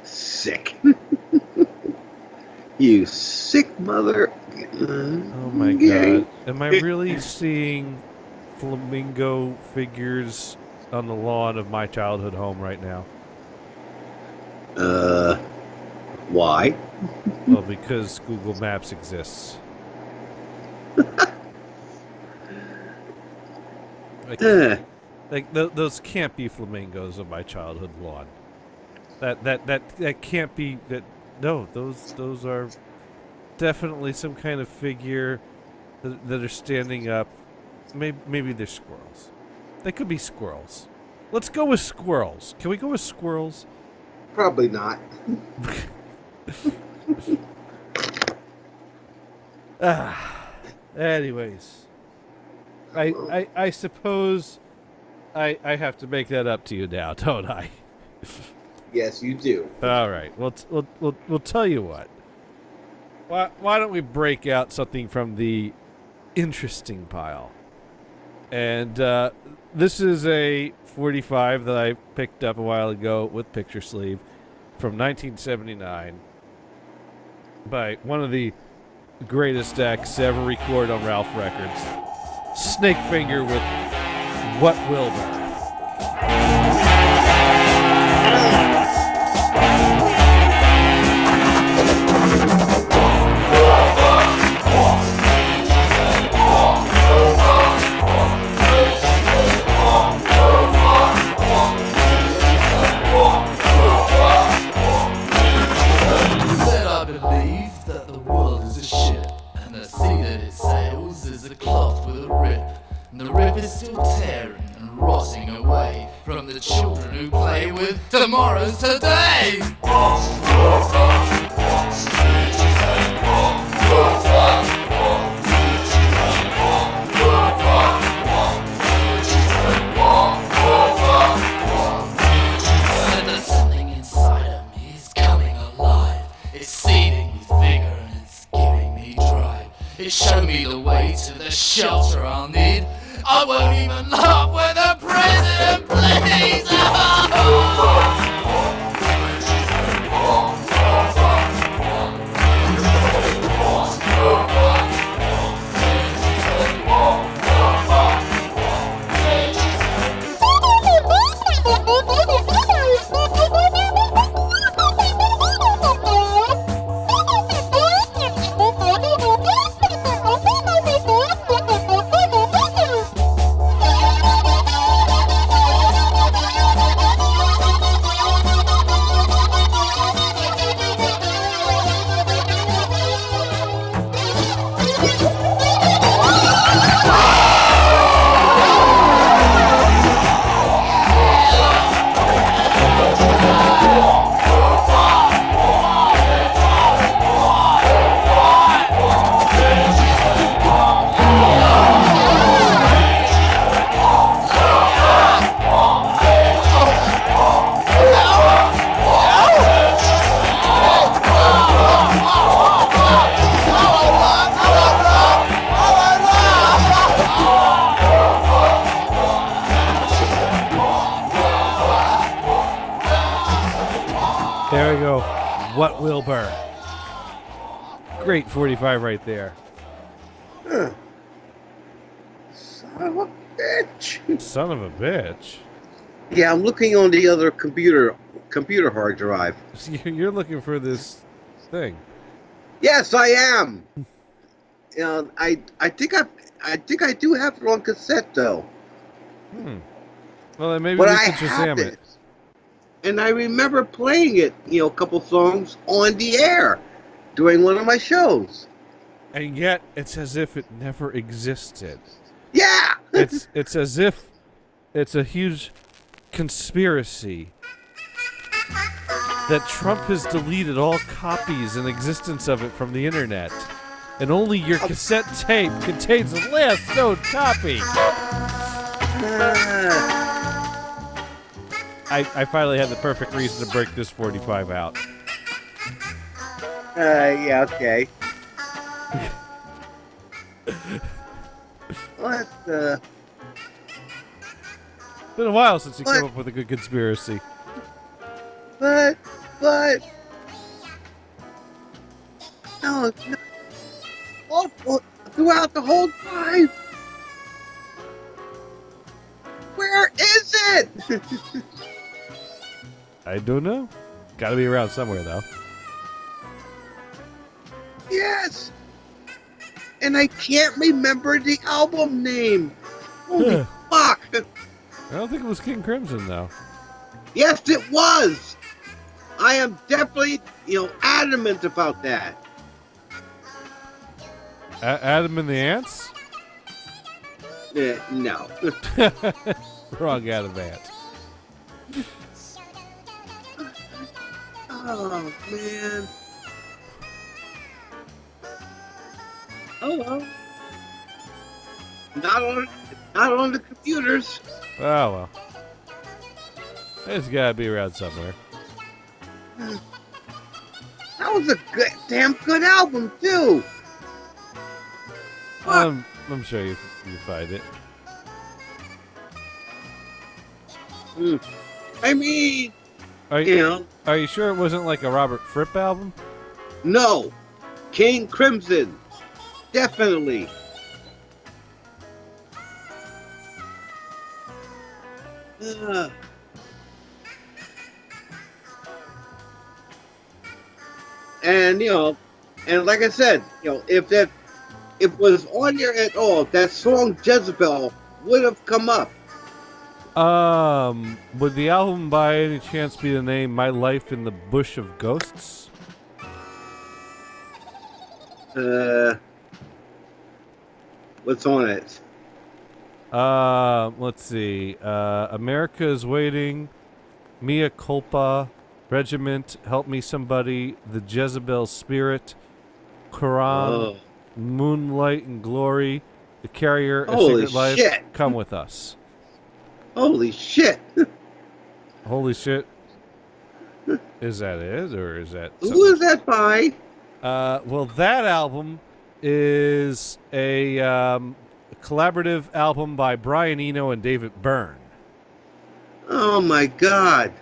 Sick. You sick mother. Oh my god. Am I really seeing flamingo figures on the lawn of my childhood home right now? Why? Well, because Google Maps exists. Those can't be flamingos on my childhood lawn. That can't be that. No, those are definitely some kind of figure that are standing up. Maybe they're squirrels. They could be squirrels. Let's go with squirrels. Can we go with squirrels? Probably not. Anyways, I suppose I have to make that up to you now, don't I? Yes, you do. All right. We'll tell you what. Why don't we break out something from the interesting pile? And this is a 45 that I picked up a while ago with picture sleeve from 1979 by one of the greatest acts ever recorded on Ralph Records, Snakefinger with What Wilbur. From the children who play with tomorrow's today. And there's something inside of me is coming alive. It's seething with vigor and it's giving me drive. It showed me the way to the shelter I'll need. I won't even laugh when the president plays. There we go. What Wilbur. Great 45 right there. Son of a bitch. Son of a bitch. Yeah, I'm looking on the other computer hard drive. So you're looking for this thing. Yes, I am. I think I do have it on cassette though. Well, then maybe But we I could have Shazam it. And I remember playing it, a couple songs on the air during one of my shows. And yet, it's as if it never existed. Yeah! It's as if it's a huge conspiracy that Trump has deleted all copies and existence of it from the internet, and only your cassette tape contains the last known copy. I finally had the perfect reason to break this 45 out. Yeah, okay. What the? It's been a while since you came up with a good conspiracy. But no, all throughout the whole time. Where is it? I don't know. Got to be around somewhere, though. Yes. And I can't remember the album name. Holy fuck. I don't think it was King Crimson, though. Yes, it was. I am definitely, adamant about that. Adam and the Ants? No. Wrong Adam Ant. Oh, man. Oh, well. Not on the computers. Oh, well. It's got to be around somewhere. That was a damn good album, too. I'm sure you find it. I mean, are you sure it wasn't like a Robert Fripp album? No. King Crimson. Definitely. And and like I said, if it was on there at all, that song Jezebel would have come up. Would the album by any chance be the name My Life in the Bush of Ghosts? What's on it? Let's see. America is Waiting, Mea Culpa, Regiment, Help Me Somebody, The Jezebel Spirit, Quran, Moonlight and Glory, The Carrier, A Holy Secret Life, shit. Come With Us. Holy shit. Holy shit. Is that it, or is that Who is that by? Well, that album is a collaborative album by Brian Eno and David Byrne. Oh my God!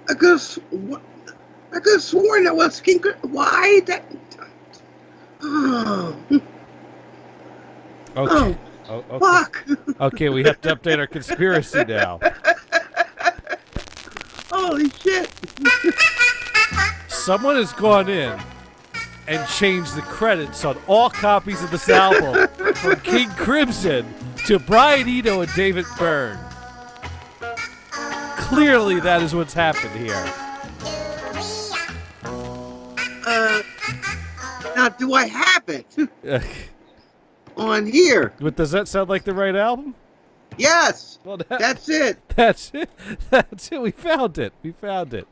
I could have sworn that was King. Why that? Oh. Okay. Oh, okay. Fuck! Okay, we have to update our conspiracy now. Holy shit! Someone has gone in and changed the credits on all copies of this album from King Crimson to Brian Eno and David Byrne. Clearly, that is what's happened here. Now, do I have it on here? But does that sound like the right album? Yes. Well, that's it. That's it. That's it. We found it. We found it.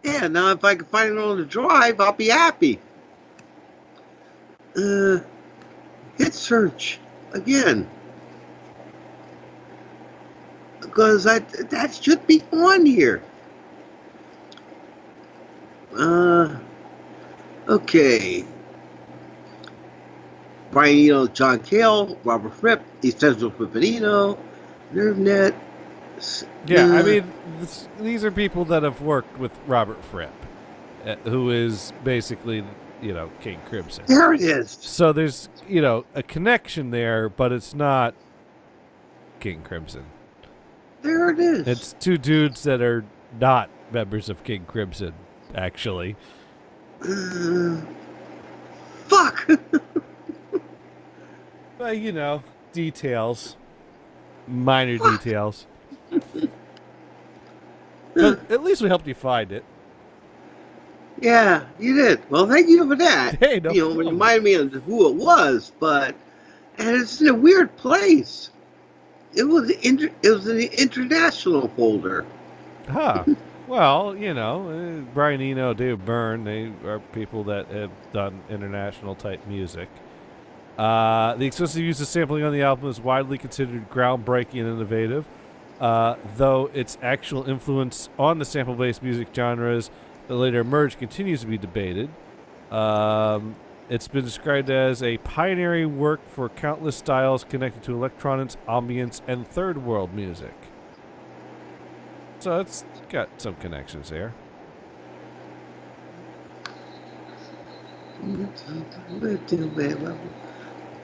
Yeah. Now, if I can find it on the drive, I'll be happy. Hit search again. Because that should be on here. Okay. Brian Eno, John Cale, Robert Fripp, East Central Frippino, NerveNet. Yeah, I mean, these are people that have worked with Robert Fripp, who is basically King Crimson. There it is. So there's, a connection there, but it's not King Crimson. There it is. It's two dudes that are not members of King Crimson, actually. Fuck. But, details. Minor details. But at least we helped you find it. Yeah, you did. Well, thank you for that. Hey, no It problem. reminded me of who it was, and it's in a weird place. It was in the international folder. Huh. Well, Brian Eno, Dave Byrne, they are people that have done international type music. The exclusive use of sampling on the album is widely considered groundbreaking and innovative, though its actual influence on the sample-based music genres that later emerged continues to be debated. It's been described as a pioneering work for countless styles connected to electronics, ambience, and third world music. So it's got some connections there.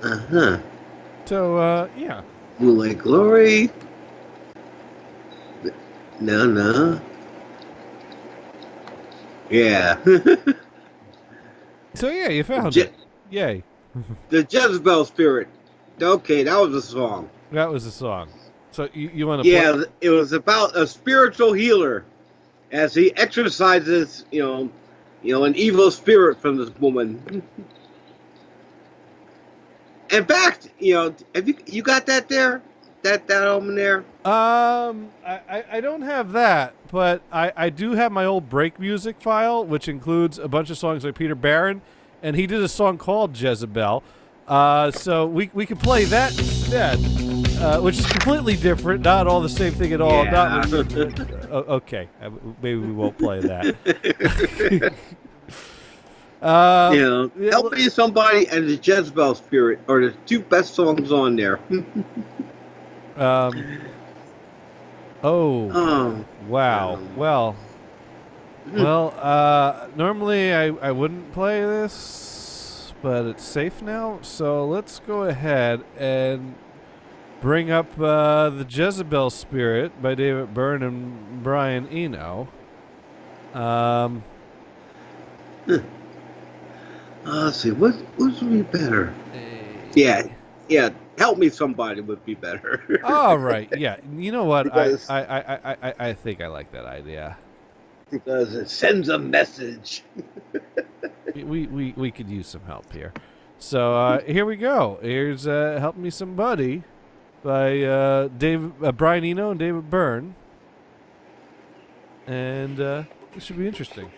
Uh-huh. So, yeah. Moonlight Glory. No. Yeah. So, yeah, you found it. Yay. The Jezebel Spirit. Okay, that was a song. That was a song. So you want to Yeah, it was about a spiritual healer as he exorcises, an evil spirit from this woman. In fact, have you got that there? That album there? I don't have that, but I do have my old break music file, which includes a bunch of songs by Peter Barron, and he did a song called Jezebel. So we can play that instead, which is completely different, not all the same thing at all. Yeah. Okay, maybe we won't play that. Help Me Somebody and the Jezebel Spirit are the two best songs on there. Wow. Well, normally I wouldn't play this, but it's safe now. So let's go ahead and bring up the Jezebel Spirit by David Byrne and Brian Eno. Let's see, what would be better? Yeah. Help Me Somebody would be better. All right. Yeah. You know what? Because- I think I like that idea. Because it sends a message. We could use some help here. So here we go. Here's "Help Me Somebody" by Brian Eno and David Byrne, and this should be interesting.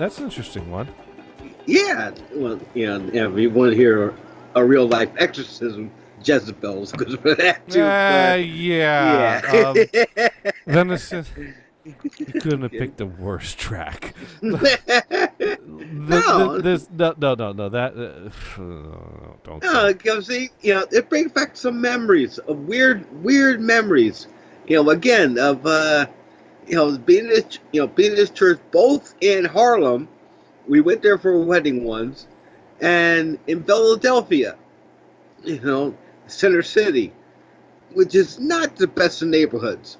That's an interesting one. Yeah, well, if you want to hear a real life exorcism, Jezebel's because of that too. Yeah. Venison. You couldn't have picked the worst track. No. No. Don't. Because see, it brings back some memories of weird memories. Again of being in this church, both in Harlem. We went there for a wedding once, and in Philadelphia, Center City, which is not the best of neighborhoods.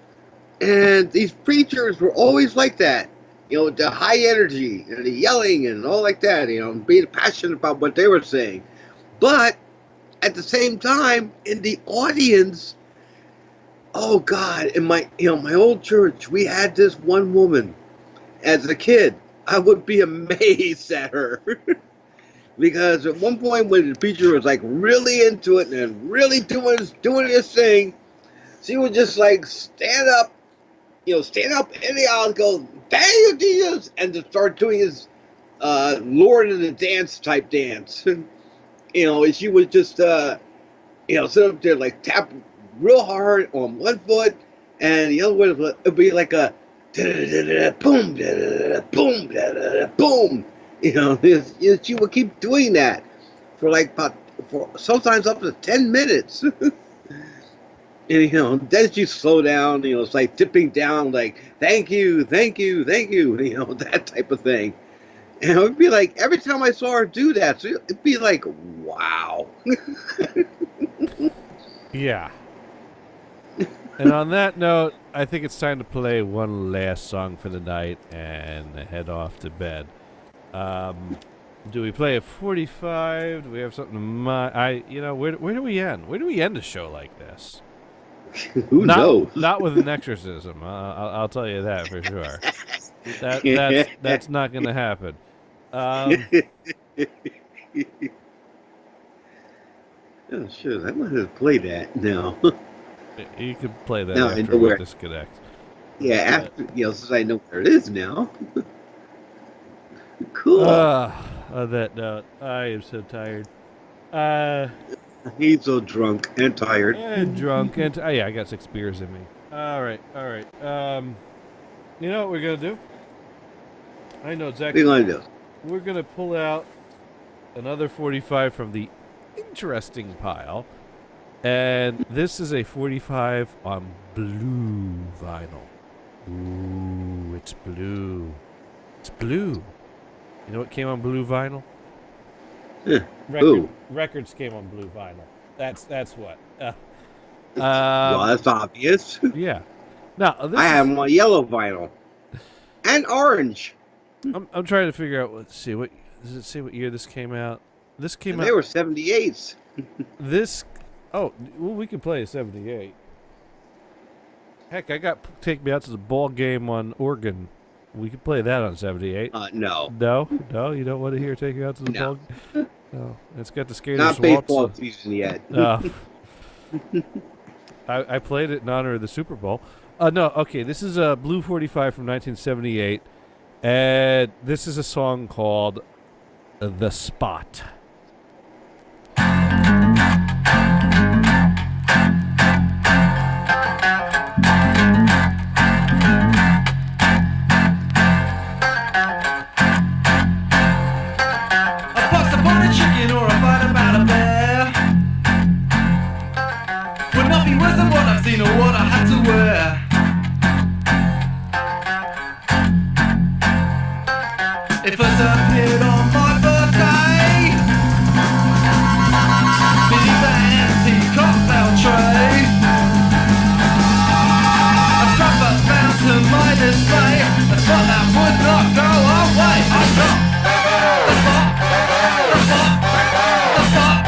And these preachers were always like that, the high energy and the yelling and all like that, being passionate about what they were saying. But at the same time, in the audience, oh God, in my old church, we had this one woman. As a kid, I would be amazed at her. Because at one point when the preacher was like really into it and really doing his thing, she would just like stand up in the aisle and go, "Thank you, Jesus," and to start doing his Lord of the Dance type dance. And she would just sit up there like tap real hard on one foot, and the other one would be like a boom, boom, boom. She would keep doing that for sometimes up to 10 minutes. And then she slow down. It's like tipping down, like thank you, that type of thing. And it would be like every time I saw her do that, so it'd be like, wow. Yeah. And on that note, I think it's time to play one last song for the night and head off to bed. Do we play a 45? Do we have something in mind? Where do we end? Where do we end a show like this? Who knows? Not with an exorcism. I'll tell you that for sure. That's not going to happen. Oh, sure. I might have played that now. You could play that now after we disconnect. Yeah, after since I know where it is now. Cool. On that note, I am so tired. He's so drunk and tired. And drunk and yeah, I got 6 beers in me. All right. You know what we're gonna do? I know exactly. What are you gonna do? We're gonna pull out another 45 from the interesting pile, and this is a 45 on blue vinyl. Ooh, it's blue. It's blue. You know what came on blue vinyl? Records came on blue vinyl. That's what. Well, that's obvious. Yeah. Now I have them on yellow vinyl and orange. I'm trying to figure out. Let's see. What does it say? What year this came out? This came out. They were 78s. This. Oh, well, we could play a 78. Heck, I got Take Me Out to the Ball Game on organ. We could play that on 78. No. No? You don't want to hear Take Me Out to the Ball Game? No. It's got the Skaters Not baseball season yet. I played it in honor of the Super Bowl. No, okay. This is a Blue 45 from 1978. And this is a song called The Spot. Or what I had to wear. It first appeared on my birthday beneath the empty cocktail tray. A scrapper found to my dismay a spot that would not go away. I got the spot, the spot, the spot.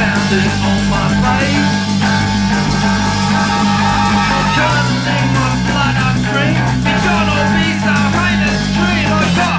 pounding on my face. Curdling my blood and cream. It's gonna be so high the street I got.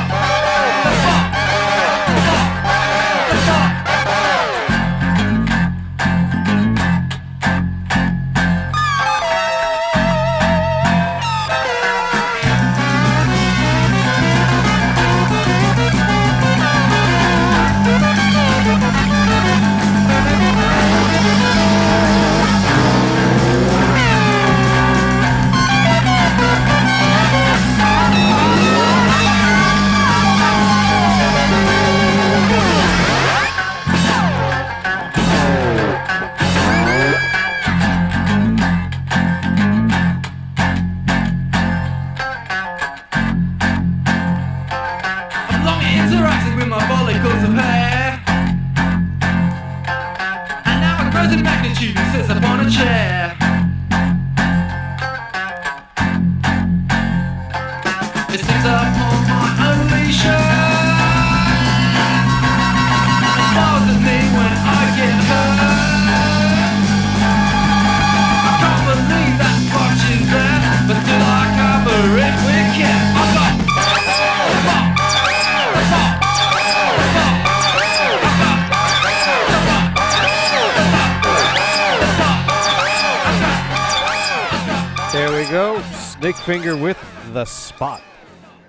Finger with The Spot,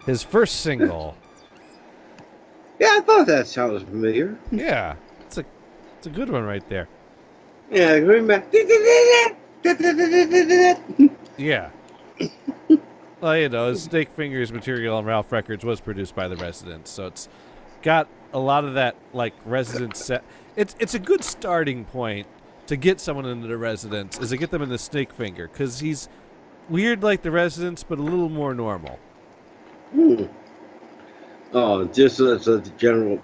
his first single. Yeah, I thought that sounded familiar. Yeah, it's a good one right there. Yeah, remember. Yeah. Well, you know, Snake Fingers material on Ralph Records was produced by the Residents, so it's got a lot of that like Residents set. It's a good starting point to get someone into the Residents, is to get them in the Snake Finger, because he's weird like the Residents, but a little more normal. Oh, just as a general,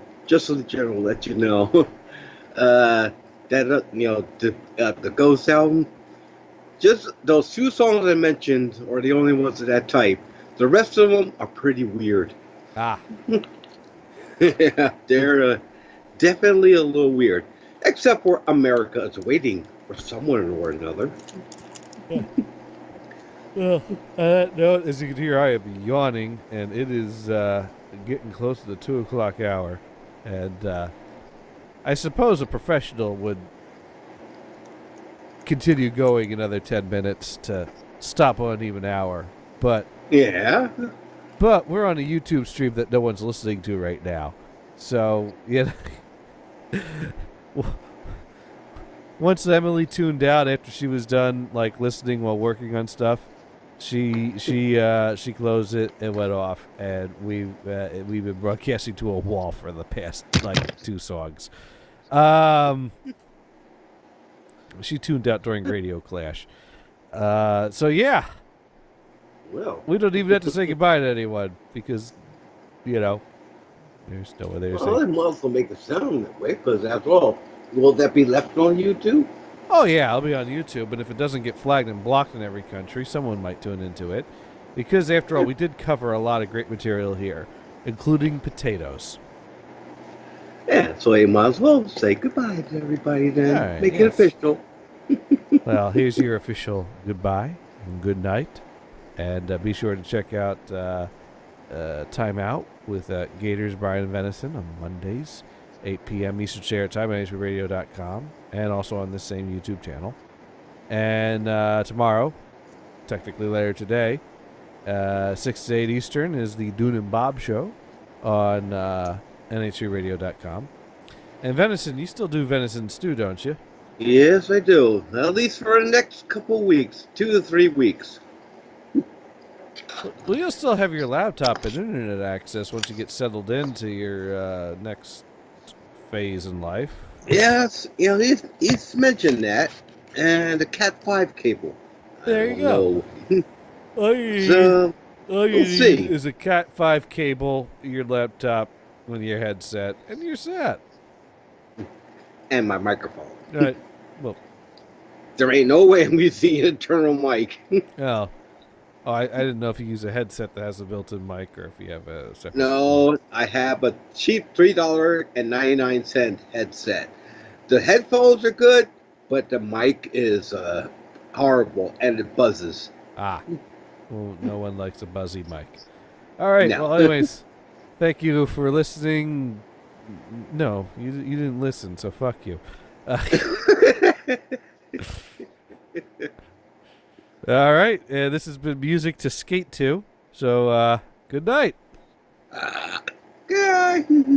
let you know, that you know the Ghost album, just those two songs I mentioned are the only ones of that type. The rest of them are pretty weird. Ah, yeah, they're definitely a little weird, except for America is waiting for someone or another. Yeah. Well, on that note, as you can hear, I am yawning, and it is getting close to the 2 o'clock hour. And I suppose a professional would continue going another 10 minutes to stop on an even hour. But yeah. But we're on a YouTube stream that no one's listening to right now. So, you know, once Emily tuned out after she was done, like, listening while working on stuff, she closed it and went off, and we've been broadcasting to a wall for the past like 2 songs. She tuned out during Radio Clash. So yeah, well, we don't even have to say goodbye to anyone because, you know, there's no one there to say. Well, they might also make it sound that way, because after all, will that be left on YouTube? Oh, yeah, I'll be on YouTube, but if it doesn't get flagged and blocked in every country, someone might tune into it. Because, after all, we did cover a lot of great material here, including potatoes. Yeah, so you might as well say goodbye to everybody then. Right, Make it official. Well, here's your official goodbye and good night. And be sure to check out Time Out with Gators, Brian, and Venison on Mondays, 8 p.m. Eastern Standard Time on HBRadio.com, and also on this same YouTube channel. And tomorrow, technically later today, 6 to 8 Eastern is the Dune and Bob Show on NH3Radio.com. And Venison, you still do Venison Stew, don't you? Yes, I do. At least for the next couple weeks, 2 to 3 weeks. Well, you'll still have your laptop and internet access once you get settled into your next phase in life. Yes, you know, he's mentioned that. And the Cat 5 cable. There you go. All you need is a Cat 5 cable, your laptop, with your headset, and you're set. And my microphone. Right. Well, there ain't no way we see an internal mic. Oh, I didn't know if you use a headset that has a built-in mic or if you have a separate. No, I have a cheap $3.99 headset. The headphones are good, but the mic is horrible and it buzzes. Ah. Well, no one likes a buzzy mic. All right. No. Well, anyways, thank you for listening. No, you didn't listen, so fuck you. All right. This has been music to skate to. So, good night. Good.